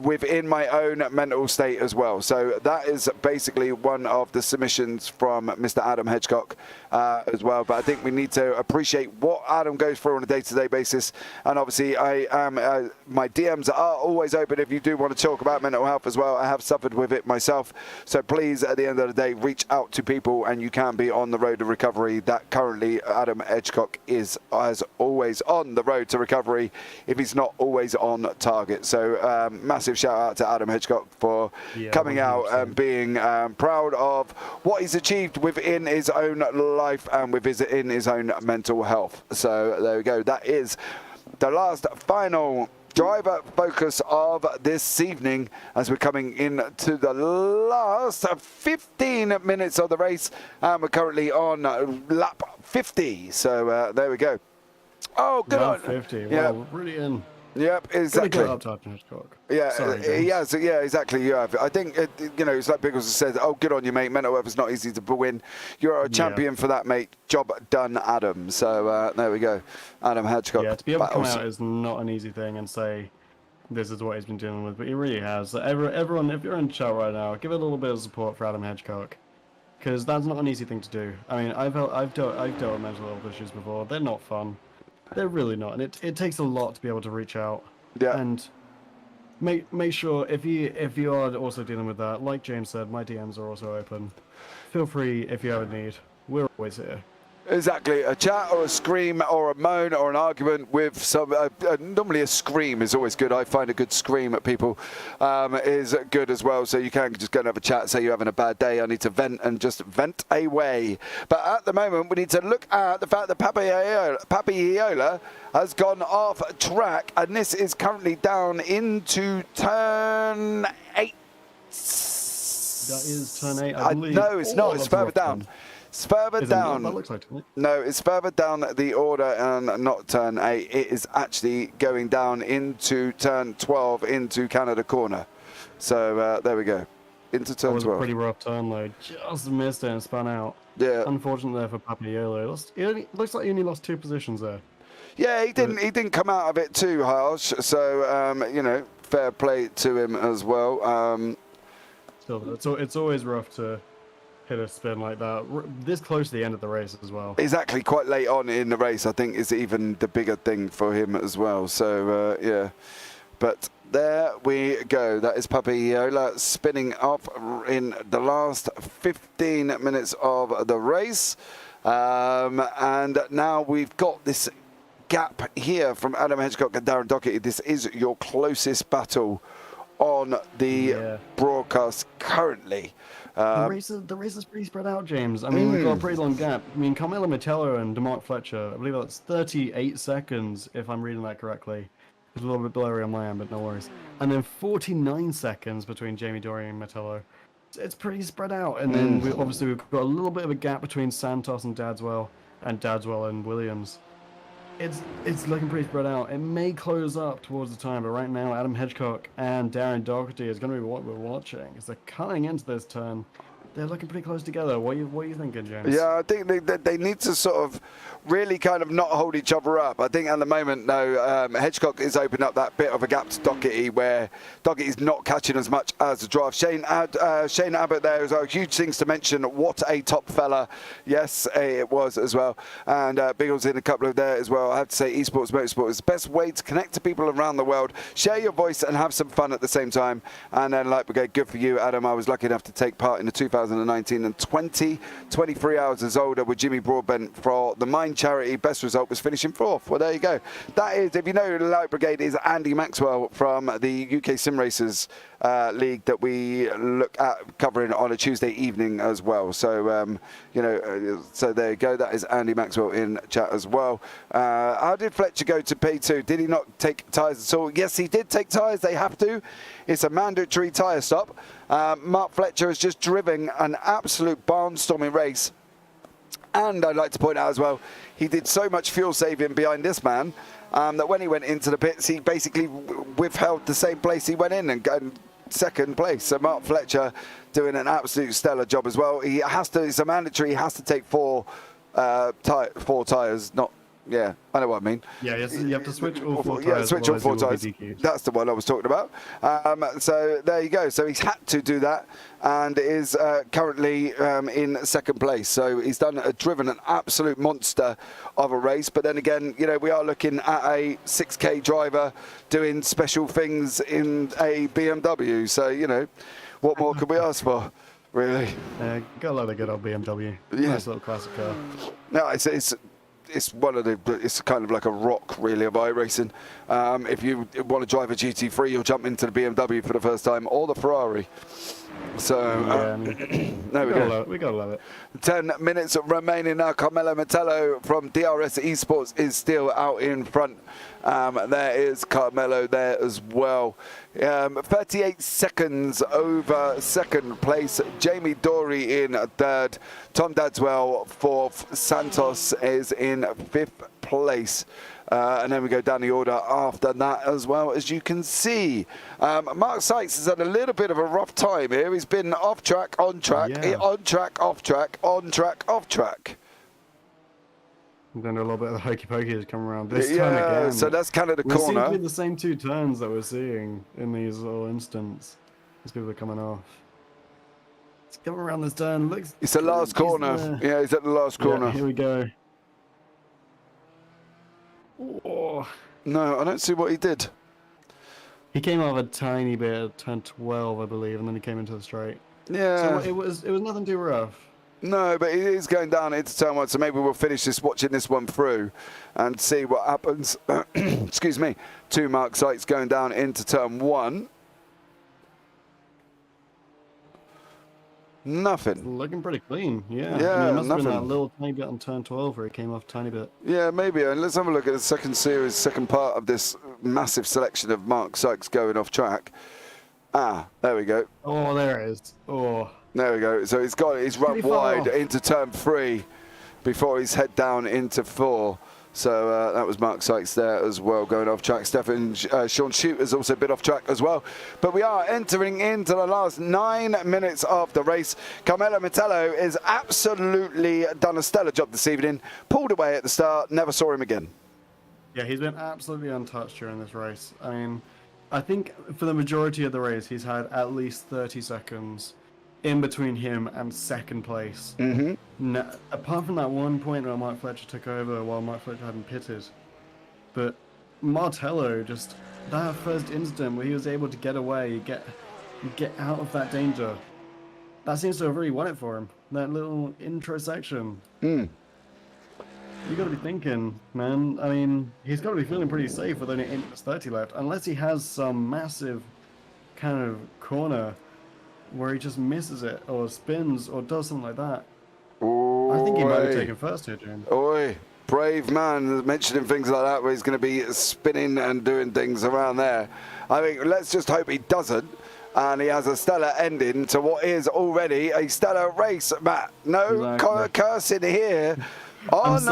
within my own mental state as well. So that is basically one of the submissions from Mr. Adam Hedgecock as well. But I think we need to appreciate what Adam goes through on a day-to-day basis. And obviously, I am my DMs are always open if you do want to talk about mental health as well. I have suffered with it myself. So please, at the end of the day, reach out to people, and you can be on the road to recovery. That currently Adam Hedgecock is, as always, on the road to recovery if he's not always on target. So massive shout out to Adam Hedgecock for coming 100%. Out and being proud of what he's achieved within his own life and within his own mental health. So there we go. That is the last final driver focus of this evening as we're coming into the last 15 minutes of the race, and we're currently on lap 50. So there we go. Oh, good lap on. 50. Yeah. Wow, really in. Yep, exactly. Yeah, sorry, yeah, exactly. Yeah, I think you know, it's like Biggles has said. Oh, good on you, mate. Mental health is not easy to win. You're a champion for that, mate. Job done, Adam. So there we go, Adam Hedgecock. Yeah, to be able to come out is not an easy thing and say this is what he's been dealing with, but he really has. So everyone, if you're in chat right now, give a little bit of support for Adam Hedgecock, because that's not an easy thing to do. I mean, I've dealt with mental health issues before. They're not fun. They're really not, and it takes a lot to be able to reach out. Yeah. And make sure if you are also dealing with that, like James said, my DMs are also open. Feel free if you have a need. We're always here. Exactly, a chat or a scream or a moan or an argument with some. Normally, a scream is always good. I find a good scream at people is good as well. So you can just go and have a chat. Say you're having a bad day. I need to vent and just vent away. But at the moment, we need to look at the fact that Papiola has gone off track, and this is currently down into turn 8. That is turn 8. I believe. No, it's not. It's further down. It's further down. That looks like it. No, it's further down the order and not turn 8. It is actually going down into turn 12 into Canada corner. So there we go. Into turn 12. That was a pretty rough turn though. Just missed it and spun out. Yeah. Unfortunate there for Papiola. It looks like he only lost 2 positions there. Yeah, he didn't come out of it too harsh. So you know, fair play to him as well. Still, it's always rough to hit a spin like that this close to the end of the race as well. Exactly, quite late on in the race, I think, is even the bigger thing for him as well. So yeah, but there we go. That is Papiola spinning off in the last 15 minutes of the race, and now we've got this gap here from Adam Hedgecock and Darren Doherty. This is your closest battle on the broadcast currently. The race is pretty spread out, James. I mean, we've got a pretty long gap. I mean, Carmelo Metello and DeMarc Fletcher, I believe that's 38 seconds, if I'm reading that correctly. It's a little bit blurry on my end, but no worries. And then 49 seconds between Jamie Dory and Metello. It's pretty spread out. And then we've got a little bit of a gap between Santos and Dadswell and Williams. It's looking pretty spread out. It may close up towards the time, but right now Adam Hedgecock and Darren Doherty is going to be what we're watching. As they're cutting into this turn, they're looking pretty close together. What are you thinking, James? Yeah, I think they need to sort of really kind of not hold each other up. I think at the moment, though, Hedgecock is opening up that bit of a gap to Doherty, where Doherty's not catching as much as the drive. Shane Abbott there as well. Huge things to mention. What a top fella. Yes, it was as well. And Biggles in a couple of there as well. I have to say, esports, motorsport is the best way to connect to people around the world, share your voice and have some fun at the same time. And then Light Brigade, good for you, Adam. I was lucky enough to take part in the 2019 and 23 hours as older with Jimmy Broadbent for the Mind charity. Best result was finishing 4th. Well, there you go. That is, if you know, Light Brigade is Andy Maxwell from the UK Sim Racers League that we look at covering on a Tuesday evening as well. So, you know, so there you go. That is Andy Maxwell in chat as well. How did Fletcher go to P2? Did he not take tyres at all? Yes, he did take tyres. They have to. It's a mandatory tyre stop. Mark Fletcher has just driven an absolute barnstorming race. And I'd like to point out as well, he did so much fuel saving behind this man that when he went into the pits, he basically withheld the same place he went in and got second place. So Mark Fletcher doing an absolute stellar job as well. He has to, it's a mandatory, he has to take four tyres, not, yeah, I know what I mean. Yeah, you have to switch all 4 tyres. Yeah, switch all 4 tyres. That's the one I was talking about. So there you go. So he's had to do that and is currently in second place. So he's driven an absolute monster of a race. But then again, you know, we are looking at a 6K driver doing special things in a BMW. So, you know, what more could we ask for? Really? Got a lot of good old BMW. Yeah. Nice little classic car. No, it's one of the, it's kind of like a rock really of iRacing. If you want to drive a GT3, you'll jump into the BMW for the first time or the Ferrari. So there we go. We gotta love it. 10 minutes remaining now. Carmelo Metello from DRS Esports is still out in front. There is Carmelo there as well. 38 seconds over second place. Jamie Dory in third. Tom Dadswell fourth. Santos is in fifth place. And then we go down the order after that as well, as you can see. Mark Sykes has had a little bit of a rough time here. He's been off track, on track, on track, off track, on track, off track. I'm going to do a little bit of the hokey pokey that's come around this time again. Yeah, so that's kind of the corner. It seems to be the same 2 turns that we're seeing in these little instants as people are coming off. It's coming around this turn. Looks. It's the last corner. Yeah, he's at the last corner. Yeah, here we go. Oh. No, I don't see what he did. He came off a tiny bit at turn 12, I believe, and then he came into the straight. Yeah. So it was nothing too rough. No, but he is going down into turn 1, so maybe we'll finish watching this one through and see what happens. Excuse me. 2 Mark Sykes going down into turn 1. Nothing. Looking pretty clean, yeah. Yeah, I mean, it must nothing. have been that little tiny bit on turn 12 where it came off a tiny bit. Yeah, maybe. And let's have a look at the second series, second part of this massive selection of Mark Sykes going off track. Ah, there we go. Oh, there it is. Oh. There we go. So he's run wide into turn 3 before he's head down into 4. So that was Mark Sykes there as well, going off track. Sean Shute has also been off track as well. But we are entering into the last 9 minutes of the race. Carmelo Metello is absolutely done a stellar job this evening. Pulled away at the start, never saw him again. Yeah, he's been absolutely untouched during this race. I mean, I think for the majority of the race, he's had at least 30 seconds in between him and second place. Mm-hmm. Now, apart from that one point where Mark Fletcher took over while Mark Fletcher hadn't pitted. But Martello, just that first instant where he was able to get away, get out of that danger, that seems to have really won it for him. That little intro section. You got to be thinking, man. I mean, he's got to be feeling pretty safe with only 8 minutes 30 left, unless he has some massive kind of corner where he just misses it or spins or does something like that. Ooh, I think he might have taken first here, Jim. Oi, brave man mentioning things like that where he's going to be spinning and doing things around there. I mean, let's just hope he doesn't. And he has a stellar ending to what is already a stellar race, Matt. No cursing here on the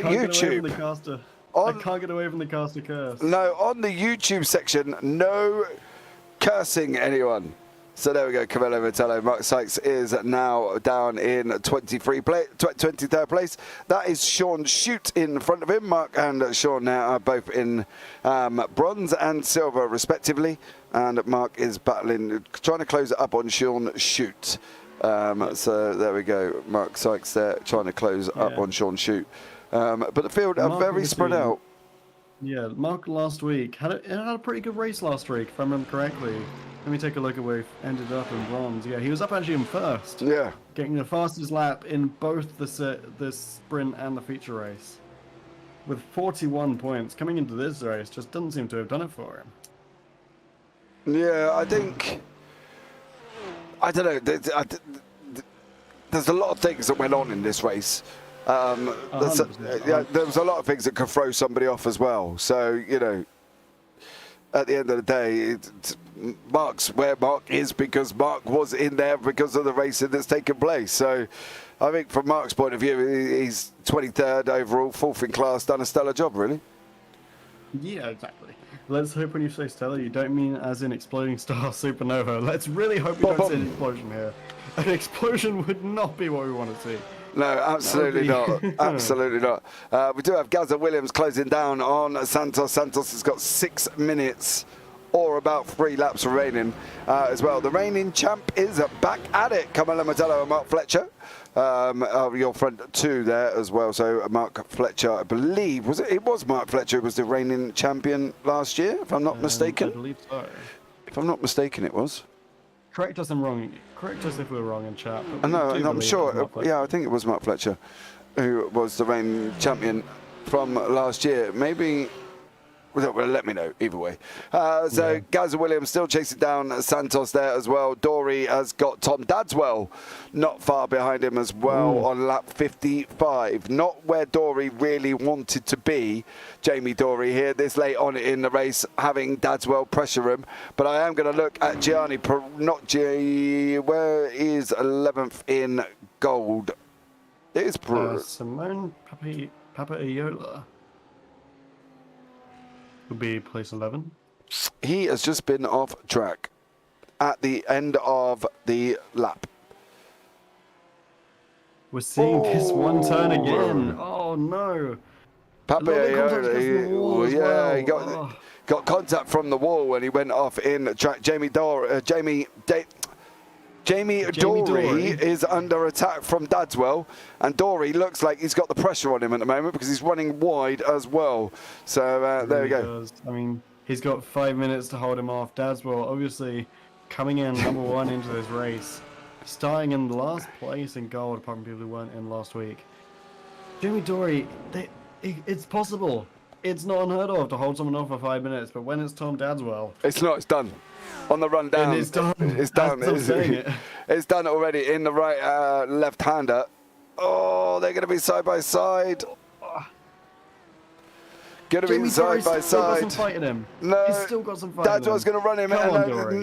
YouTube. I can't get away from the caster curse. No, on the YouTube section, no cursing anyone. So there we go, Camillo Vitello. Mark Sykes is now down in 23rd place. That is Sean Shute in front of him. Mark and Sean now are both in bronze and silver, respectively. And Mark is battling, trying to close it up on Sean Shute. So there we go. Mark Sykes there, trying to close up on Sean Shute. But the field are very spread out. Yeah, Mark last week had a pretty good race last week, if I remember correctly. Let me take a look at where he ended up in bronze. Yeah, he was up actually in first. Yeah. Getting the fastest lap in both the sprint and the feature race. With 41 points. Coming into this race just doesn't seem to have done it for him. Yeah, I think... I don't know. There's a lot of things that went on in this race. There was a lot of things that could throw somebody off as well. So, you know, at the end of the day, Mark's where Mark is because Mark was in there because of the racing that's taken place. So I think from Mark's point of view, he's 23rd overall, 4th in class, done a stellar job, really. Yeah, exactly. Let's hope when you say stellar, you don't mean as in exploding star supernova. Let's really hope we don't see an explosion here. An explosion would not be what we want to see. No, absolutely not. Absolutely not. We do have Gazza Williams closing down on Santos. Santos has got 6 minutes or about 3 laps remaining as well. The reigning champ is back at it. Camillo Motello and Mark Fletcher. Your front 2 there as well. So Mark Fletcher, I believe, it was Mark Fletcher who was the reigning champion last year, if I'm not mistaken. I believe so. If I'm not mistaken, it was. Correct us if I'm wrong. Correct us if we're wrong in chat. No, I'm sure. Yeah, I think it was Mark Fletcher who was the reigning champion from last year. Maybe. Well, let me know either way. Gazza Williams still chasing down Santos there as well. Dory has got Tom Dadswell not far behind him as well on lap 55. Not where Dory really wanted to be, Jamie Dory here this late on in the race, having Dadswell pressure him. But I am going to look at Gianni, where is 11th in gold? It is Simone Papaiola. Would be place 11. He has just been off track at the end of the lap. We're seeing this one turn again. Oh no. Papaiola, he got contact from the wall when he went off in track. Jamie Dory is under attack from Dadswell, and Dory looks like he's got the pressure on him at the moment because he's running wide as well. So there we go. I mean, he's got 5 minutes to hold him off. Dadswell obviously coming in number 1 into this race, starting in last place in gold, apart from people who weren't in last week. Jamie Dory, it's possible. It's not unheard of to hold someone off for 5 minutes, but when it's Tom Dadswell... It's not, it's done. On the run down. It's done. It's done. It's done already in the right left-hander. Oh, they're going to be side by side. Going to be side by side. Still got some fight in him. No, he's still got some fight in him. That's what's going to run him.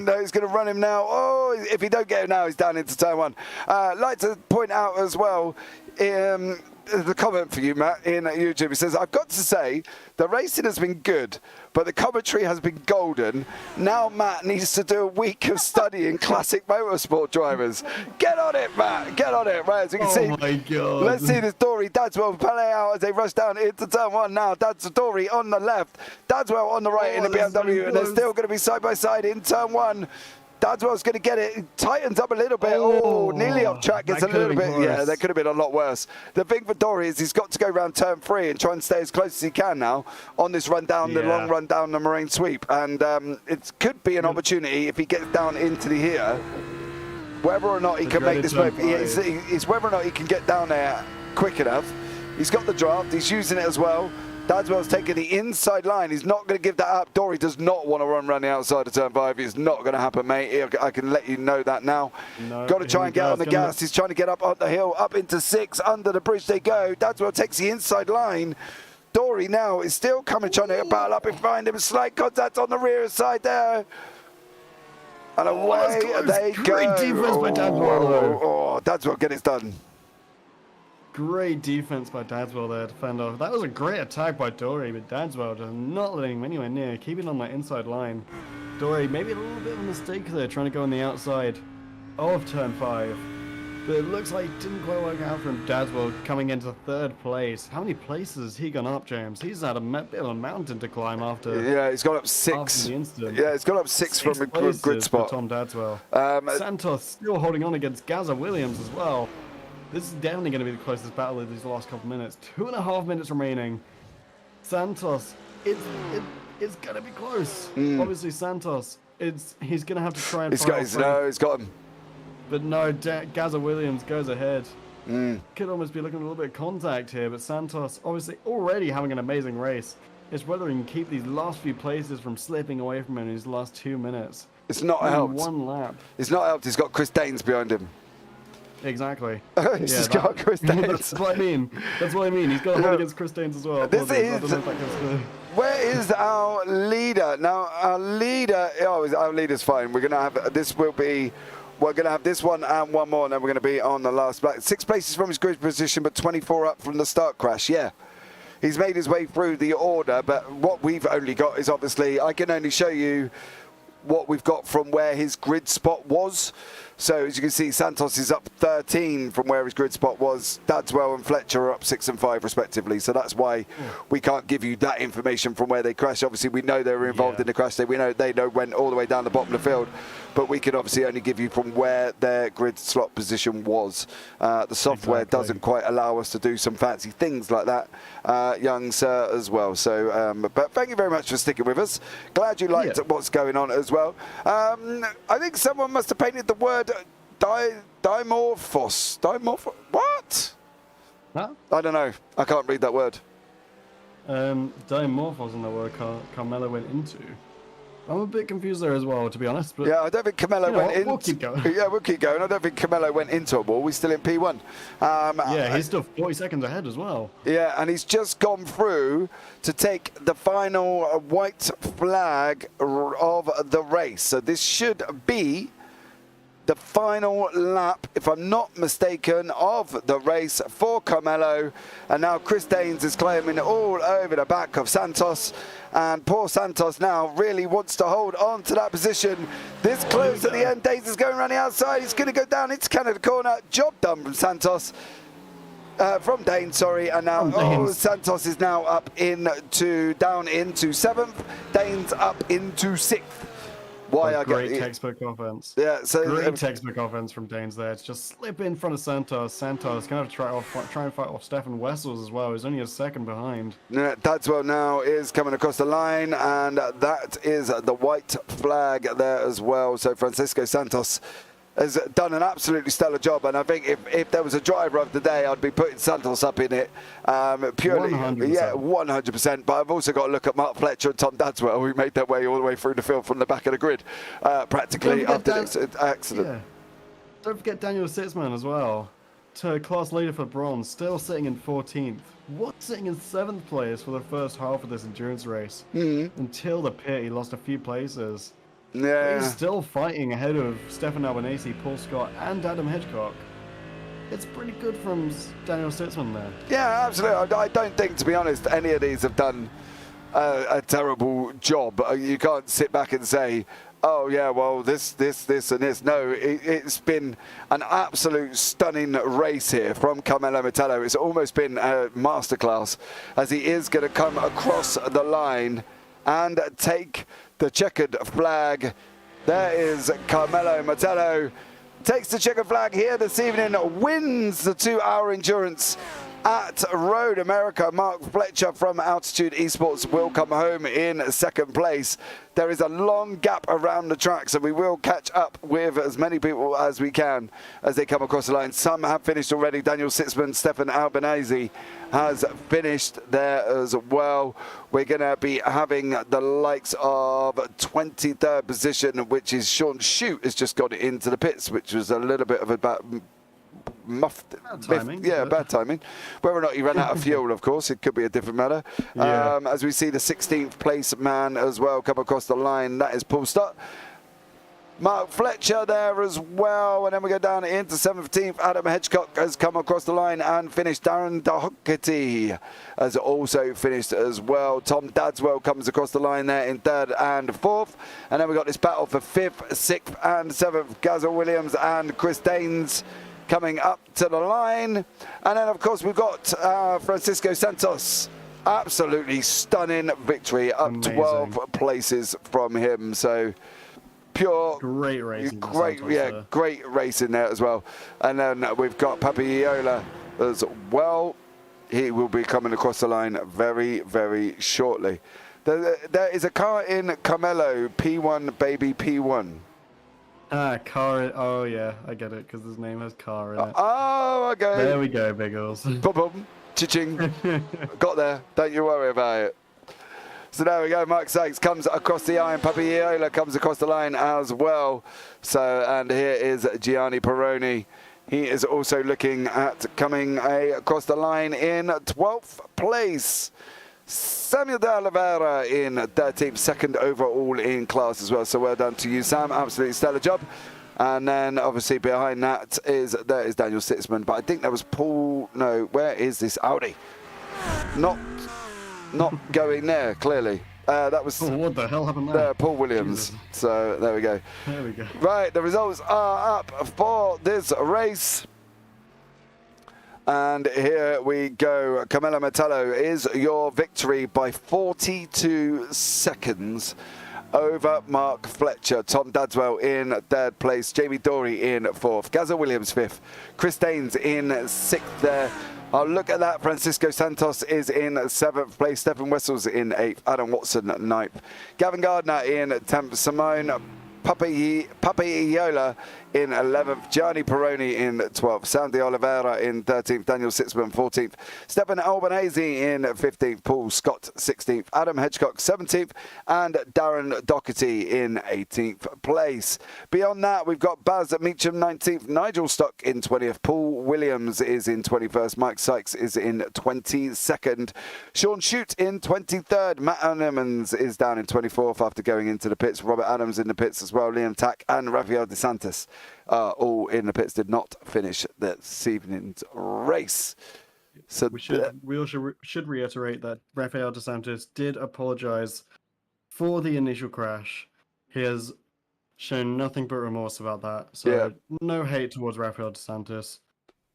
No, he's going to run him now. Oh, if he don't get him now, he's down into turn 1. I'd like to point out as well, the comment for you, Matt, in YouTube. He says, I've got to say, the racing has been good, but the commentary has been golden. Now Matt needs to do a week of studying classic motorsport drivers. Get on it, Matt. Get on it. Right, as you can see. Oh, my God. Let's see this Dory Dadswell play out as they rush down into turn 1 now. Dory on the left, Dadswell on the right in the BMW, and they're still going to be side by side in turn 1. Dadswell's going to get it. It tightens up a little bit. Oh, nearly off track. It's a little bit. Worse. Yeah, that could have been a lot worse. The thing for Dory is he's got to go around turn 3 and try and stay as close as he can now on this run down, the long run down the Marine Sweep. And it could be an opportunity if he gets down into the here, whether or not he can make this move. It's whether or not he can get down there quick enough. He's got the draft. He's using it as well. Dadswell's taking the inside line. He's not going to give that up. Dory does not want to run the outside of turn 5. It's not going to happen, mate. I can let you know that now. No, got to try and get on the gas. He's trying to get up on the hill, up into 6. Under the bridge they go. Dadswell takes the inside line. Dory now is still coming, trying to battle up and find him. Slight contact on the rear side there. And away they go. Great defense by Dadswell. Dadswell, get it done. Great defense by Dadswell there to fend off. That was a great attack by Dory, but Dadswell just not letting him anywhere near, keeping on that inside line. Dory, maybe a little bit of a mistake there, trying to go on the outside of turn 5. But it looks like it didn't quite work out for him. Dadswell coming into 3rd place. How many places has he gone up, James? He's had a bit of a mountain to climb after. Yeah, he's gone up 6. After the incident. Yeah, he's gone up 6 from a grid spot. Tom Dadswell. Santos still holding on against Gaza Williams as well. This is definitely going to be the closest battle of these last couple minutes. 2.5 minutes remaining. Santos, it's going to be close. Obviously, Santos, he's going to have to try and fight. He's got him. But no, Gaza Williams goes ahead. Could almost be looking at a little bit of contact here, but Santos obviously already having an amazing race. It's whether he can keep these last few places from slipping away from him in these last 2 minutes. It's not helped. 1 lap. It's not helped. He's got Chris Daines behind him. Exactly. He's just got Chris Daines. That's what I mean. That's what I mean. He's got to hold against Chris Daines as well. Where is our leader? Now, our leader's fine. We're going to have, we're going to have this one and one more, and then we're going to be on the last black. 6 places from his grid position, but 24 up from the start crash. Yeah. He's made his way through the order, but what we've only got is obviously, I can only show you what we've got from where his grid spot was. So as you can see, Santos is up 13 from where his grid spot was. Dadswell and Fletcher are up 6 and 5 respectively. So that's why we can't give you that information from where they crashed. Obviously, we know they were involved in the crash. We know they went all the way down the bottom of the field. But we can obviously only give you from where their grid slot position was. The software doesn't quite allow us to do some fancy things like that, young sir, as well. So, but thank you very much for sticking with us. Glad you liked what's going on as well. I think someone must have painted the word dimorphos. What? Huh? I don't know. I can't read that word. Dimorphos in the word Carmelo went into. I'm a bit confused there as well, to be honest. But yeah, I don't think Carmelo went into. We'll keep going. Yeah, we'll keep going. I don't think Carmelo went into a wall. We're still in P1. Yeah, he's still 40 seconds ahead as well. Yeah, and he's just gone through to take the final white flag of the race. So this should be the final lap, if I'm not mistaken, of the race for Carmelo. And now Chris Daines is climbing all over the back of Santos. And poor Santos now really wants to hold on to that position. This close to the end, Daines is going around the outside. He's going to go down into Canada corner. Job done from Santos. From Daines, sorry. And now Santos is now up down into 7th. Daines up into 6th. Great textbook offense. Yeah, so great textbook offense from Daines there. It's just slip in front of Santos. Santos gonna have to try and fight off Stefan Wessels as well. He's only a second behind. Yeah, Dadswell now is coming across the line, and that is the white flag there as well. So Francisco Santos has done an absolutely stellar job, and I think if there was a driver of the day, I'd be putting Santos up in it purely. 100%. Yeah, 100%. But I've also got to look at Mark Fletcher and Tom Dadswell, who made their way all the way through the field from the back of the grid, practically after the accident. Yeah. Don't forget Daniel Sitzman as well, to class leader for bronze, still sitting in 14th. What's sitting in 7th place for the first half of this endurance race? Until the pit, he lost a few places. Yeah. He's still fighting ahead of Stefan Albanese, Paul Scott, and Adam Hitchcock. It's pretty good from Daniel Sitzman there. Yeah, absolutely. I don't think, to be honest, any of these have done a terrible job. You can't sit back and say, oh, yeah, well, this, and this. No, it's been an absolute stunning race here from Carmelo Metelo. It's almost been a masterclass, as he is going to come across the line and take the checkered flag. There is Carmelo Metelo. Takes the checkered flag here this evening, wins the 2-hour endurance at Road America. Mark Fletcher from Altitude Esports will come home in 2nd place. There is a long gap around the track, so we will catch up with as many people as we can as they come across the line. Some have finished already. Daniel Sitzman, Stefan Albanese has finished there as well. We're going to be having the likes of 23rd position, which is Sean Shute, has just got into the pits, which was a little bit of a bad timing. Yeah, bad timing. Whether or not he ran out of fuel, of course, it could be a different matter. Yeah. As we see the 16th place man as well come across the line, that is Paul Stott. Mark Fletcher there as well. And then we go down into 17th. Adam Hedgecock has come across the line and finished. Darren Doherty has also finished as well. Tom Dadswell comes across the line there in 3rd and 4th. And then we got this battle for 5th, 6th and 7th. Gazza Williams and Chris Daines coming up to the line. And then, of course, we've got Francisco Santos. Absolutely stunning victory, up Amazing. 12 places from him. So pure, great racing. Great, yeah, great racing there as well. And then we've got Papiola as well. He will be coming across the line very, very shortly. There is a car in Carmelo, P1, baby P1. Car. Oh yeah, I get it because his name has car in it. Oh, okay. There we go, Biggles. Boom, boom, cha-ching. Got there. Don't you worry about it. So there we go. Mark Sykes comes across the line. Papiola comes across the line as well. So, and here is Gianni Peroni. He is also looking at coming across the line in 12th place. Samuel de Oliveira in 13th, second overall in class as well. So well done to you, Sam. Absolutely stellar job. And then obviously behind that is Daniel Sitzman. But I think that was Paul. No, where is this Audi? Not going there, clearly. That was. Oh, what the hell happened there? Paul Williams. Jesus. So there we go. There we go. Right, the results are up for this race. And here we go. Camilo Metello is your victory by 42 seconds over Mark Fletcher. Tom Dadswell in 3rd place. Jamie Dory in 4th. Gazza Williams 5th. Chris Daines in 6th there. Oh, look at that. Francisco Santos is in 7th place. Stephen Wessels in 8th. Adam Watson 9th. Gavin Gardner in 10th. Simone Papiola in 11th, Gianni Peroni in 12th, Sam de Oliveira in 13th, Daniel Sitzman 14th, Stephen Albanese in 15th, Paul Scott 16th, Adam Hedgecock 17th, and Darren Doherty in 18th place. Beyond that, we've got Baz Meacham 19th, Nigel Stock in 20th, Paul Williams is in 21st, Mike Sykes is in 22nd, Sean Shute in 23rd, Matt Anemans is down in 24th after going into the pits, Robert Adams in the pits as well, Liam Tack and Rafael DeSantis all in the pits, did not finish this evening's race. So we also should reiterate that Rafael DeSantis did apologize for the initial crash. He has shown nothing but remorse about that. So yeah. No hate towards Rafael DeSantis.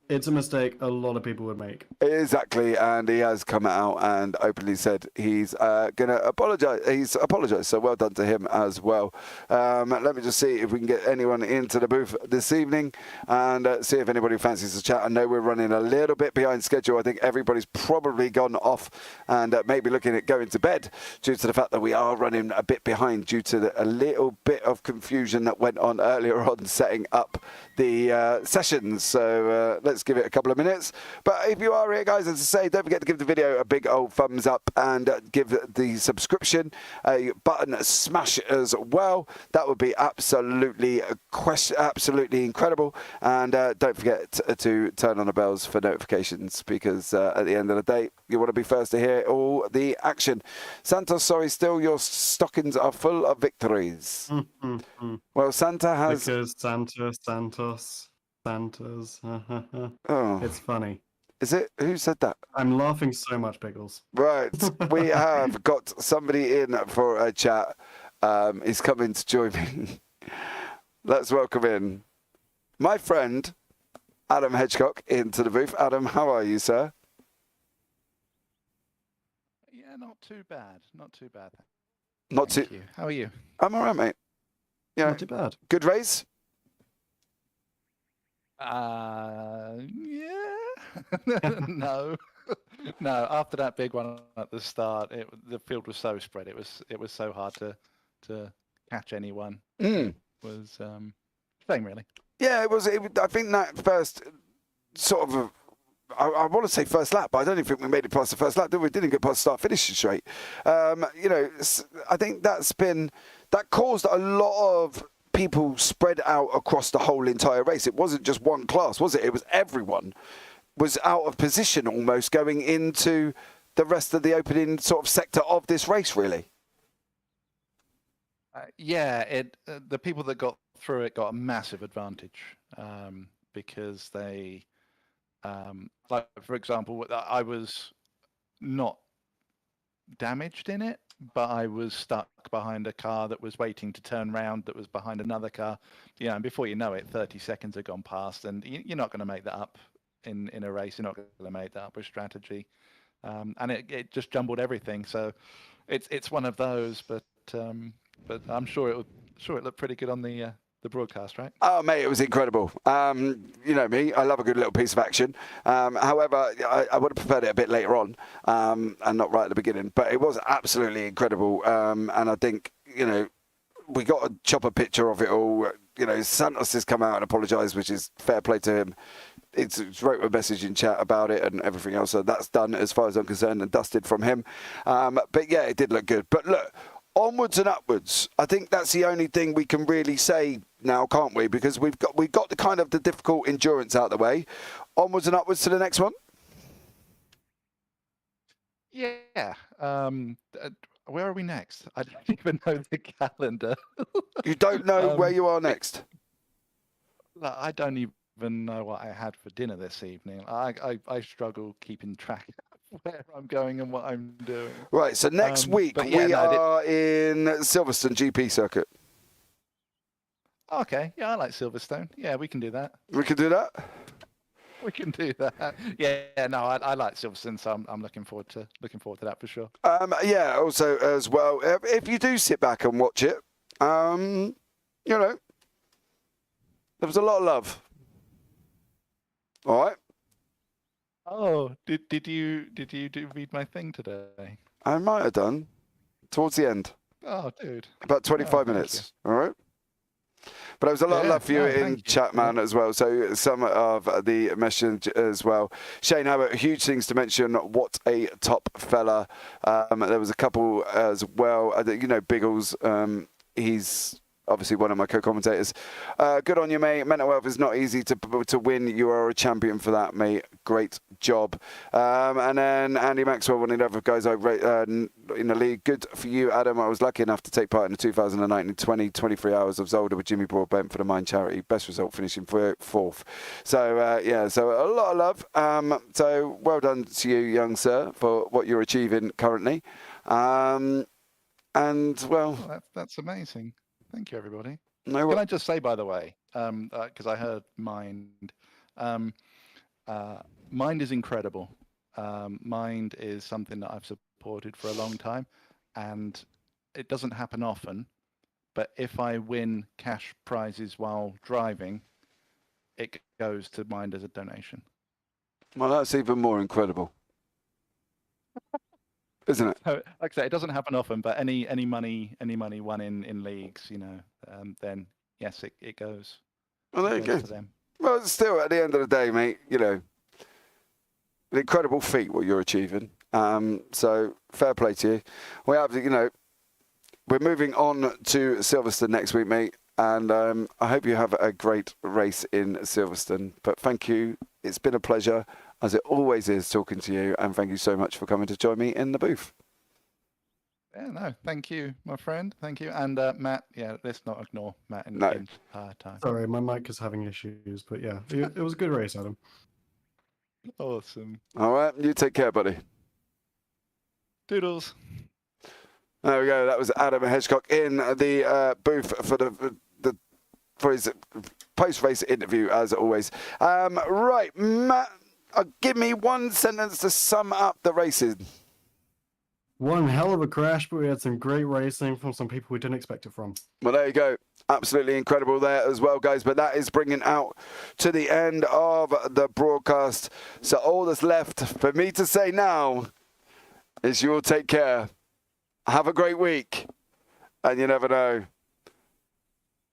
It's a mistake a lot of people would make. Exactly, and he has come out and openly said he's going to apologise. He's apologised, so well done to him as well. Let me just see if we can get anyone into the booth this evening and see if anybody fancies to chat. I know we're running a little bit behind schedule. I think everybody's probably gone off and maybe looking at going to bed due to the fact that we are running a bit behind due to a little bit of confusion that went on earlier on setting up the sessions. So let's give it a couple of minutes. But if you are here, guys, as I say, don't forget to give the video a big old thumbs up and give the subscription a button smash as well. That would be absolutely incredible. And don't forget to turn on the bells for notifications, because at the end of the day, you want to be first to hear all the action. Santos, sorry, still your stockings are full of victories. Well, Santa has... Because Santos. Oh. It's funny. Is it? Who said that? I'm laughing so much, Pickles. Right. We have got somebody in for a chat. He's coming to join me. Let's welcome in my friend, Adam Hedgecock, into the booth. Adam, how are you, sir? Yeah, not too bad. Not too bad. Thank you. How are you? I'm all right, mate. Yeah. Not too bad. Good race? Yeah. No. No, after that big one at the start, the field was so spread. It was so hard to catch anyone. It was shame, really. Yeah, it was. I think that first sort of I want to say first lap, but I don't even think we made it past the first lap, did we? Didn't get past start finishing straight. You know, I think that caused a lot of people spread out across the whole entire race. It wasn't just one class, was it? It was everyone was out of position almost going into the rest of the opening sort of sector of this race, really. Yeah, the people that got through it got a massive advantage because they, like for example, I was not damaged in it, but I was stuck behind a car that was waiting to turn round that was behind another car. Yeah, and before you know it, 30 seconds had gone past, and you're not going to make that up in a race. You're not going to make that up with strategy, and it just jumbled everything. So it's one of those, but I'm sure it looked pretty good on the broadcast, right? Oh, mate, it was incredible. You know me, I love a good little piece of action. However, I would have preferred it a bit later on and not right at the beginning. But it was absolutely incredible. And I think, you know, we got a chopper picture of it all. You know, Santos has come out and apologised, which is fair play to him. It's wrote a message in chat about it and everything else. So that's done as far as I'm concerned and dusted from him. But yeah, it did look good. But look, onwards and upwards. I think that's the only thing we can really say now, can't we? Because we've got the kind of the difficult endurance out the way. Onwards and upwards to the next one. Yeah. Where are we next? I don't even know the calendar. You don't know where you are next? I don't even know what I had for dinner this evening. I struggle keeping track of where I'm going and what I'm doing. Right, so next week we are in Silverstone GP circuit. Okay, yeah, I like Silverstone. Yeah, we can do that. We can do that? We can do that. Yeah, no, I like Silverstone, so I'm looking forward to that for sure. Yeah, also as well, if you do sit back and watch it, you know, there was a lot of love. All right. Oh, did you read my thing today? I might have done towards the end. Oh, dude. About 25 minutes. All right. But there was a lot of love for you in chat, man, as well. So some of the message as well. Shane Abbott, huge things to mention. What a top fella. There was a couple as well. You know, Biggles, he's obviously one of my co-commentators. Good on you, mate. Mental health is not easy to win. You are a champion for that, mate. Great job. And then Andy Maxwell, one of the other guys I rate in the league. Good for you, Adam. I was lucky enough to take part in the 2019 23 hours of Zolder with Jimmy Broadbent for the Mind charity. Best result, finishing fourth. So, yeah, so a lot of love. So well done to you, young sir, for what you're achieving currently. And, well... That's amazing. Thank you, everybody. No, can I just say, by the way, because I heard Mind. Mind is incredible. Mind is something that I've supported for a long time, and it doesn't happen often. But if I win cash prizes while driving, it goes to Mind as a donation. Well, that's even more incredible. Isn't it? So, like I say, it doesn't happen often, but any money won in leagues, you know, then yes, it goes. Well, there you go. To them. Well, still, at the end of the day, mate, you know, an incredible feat what you're achieving. So fair play to you. We have, you know, we're moving on to Silverstone next week, mate, and I hope you have a great race in Silverstone. But thank you. It's been a pleasure, as it always is, talking to you, and thank you so much for coming to join me in the booth. Yeah, no, thank you, my friend. Thank you. And Matt, yeah, let's not ignore Matt in the entire time. Sorry, my mic is having issues, but yeah, it was a good race, Adam. Awesome. All right, you take care, buddy. Doodles. There we go. That was Adam Hedgecock in the booth for his post-race interview, as always. Right, Matt, give me one sentence to sum up the racing. One hell of a crash, but we had some great racing from some people we didn't expect it from. Well, there you go. Absolutely incredible there as well, guys. But that is bringing out to the end of the broadcast. So all that's left for me to say now is you all take care. Have a great week. And you never know,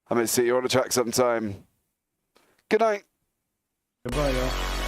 I may see you on the track sometime. Good night. Goodbye, y'all.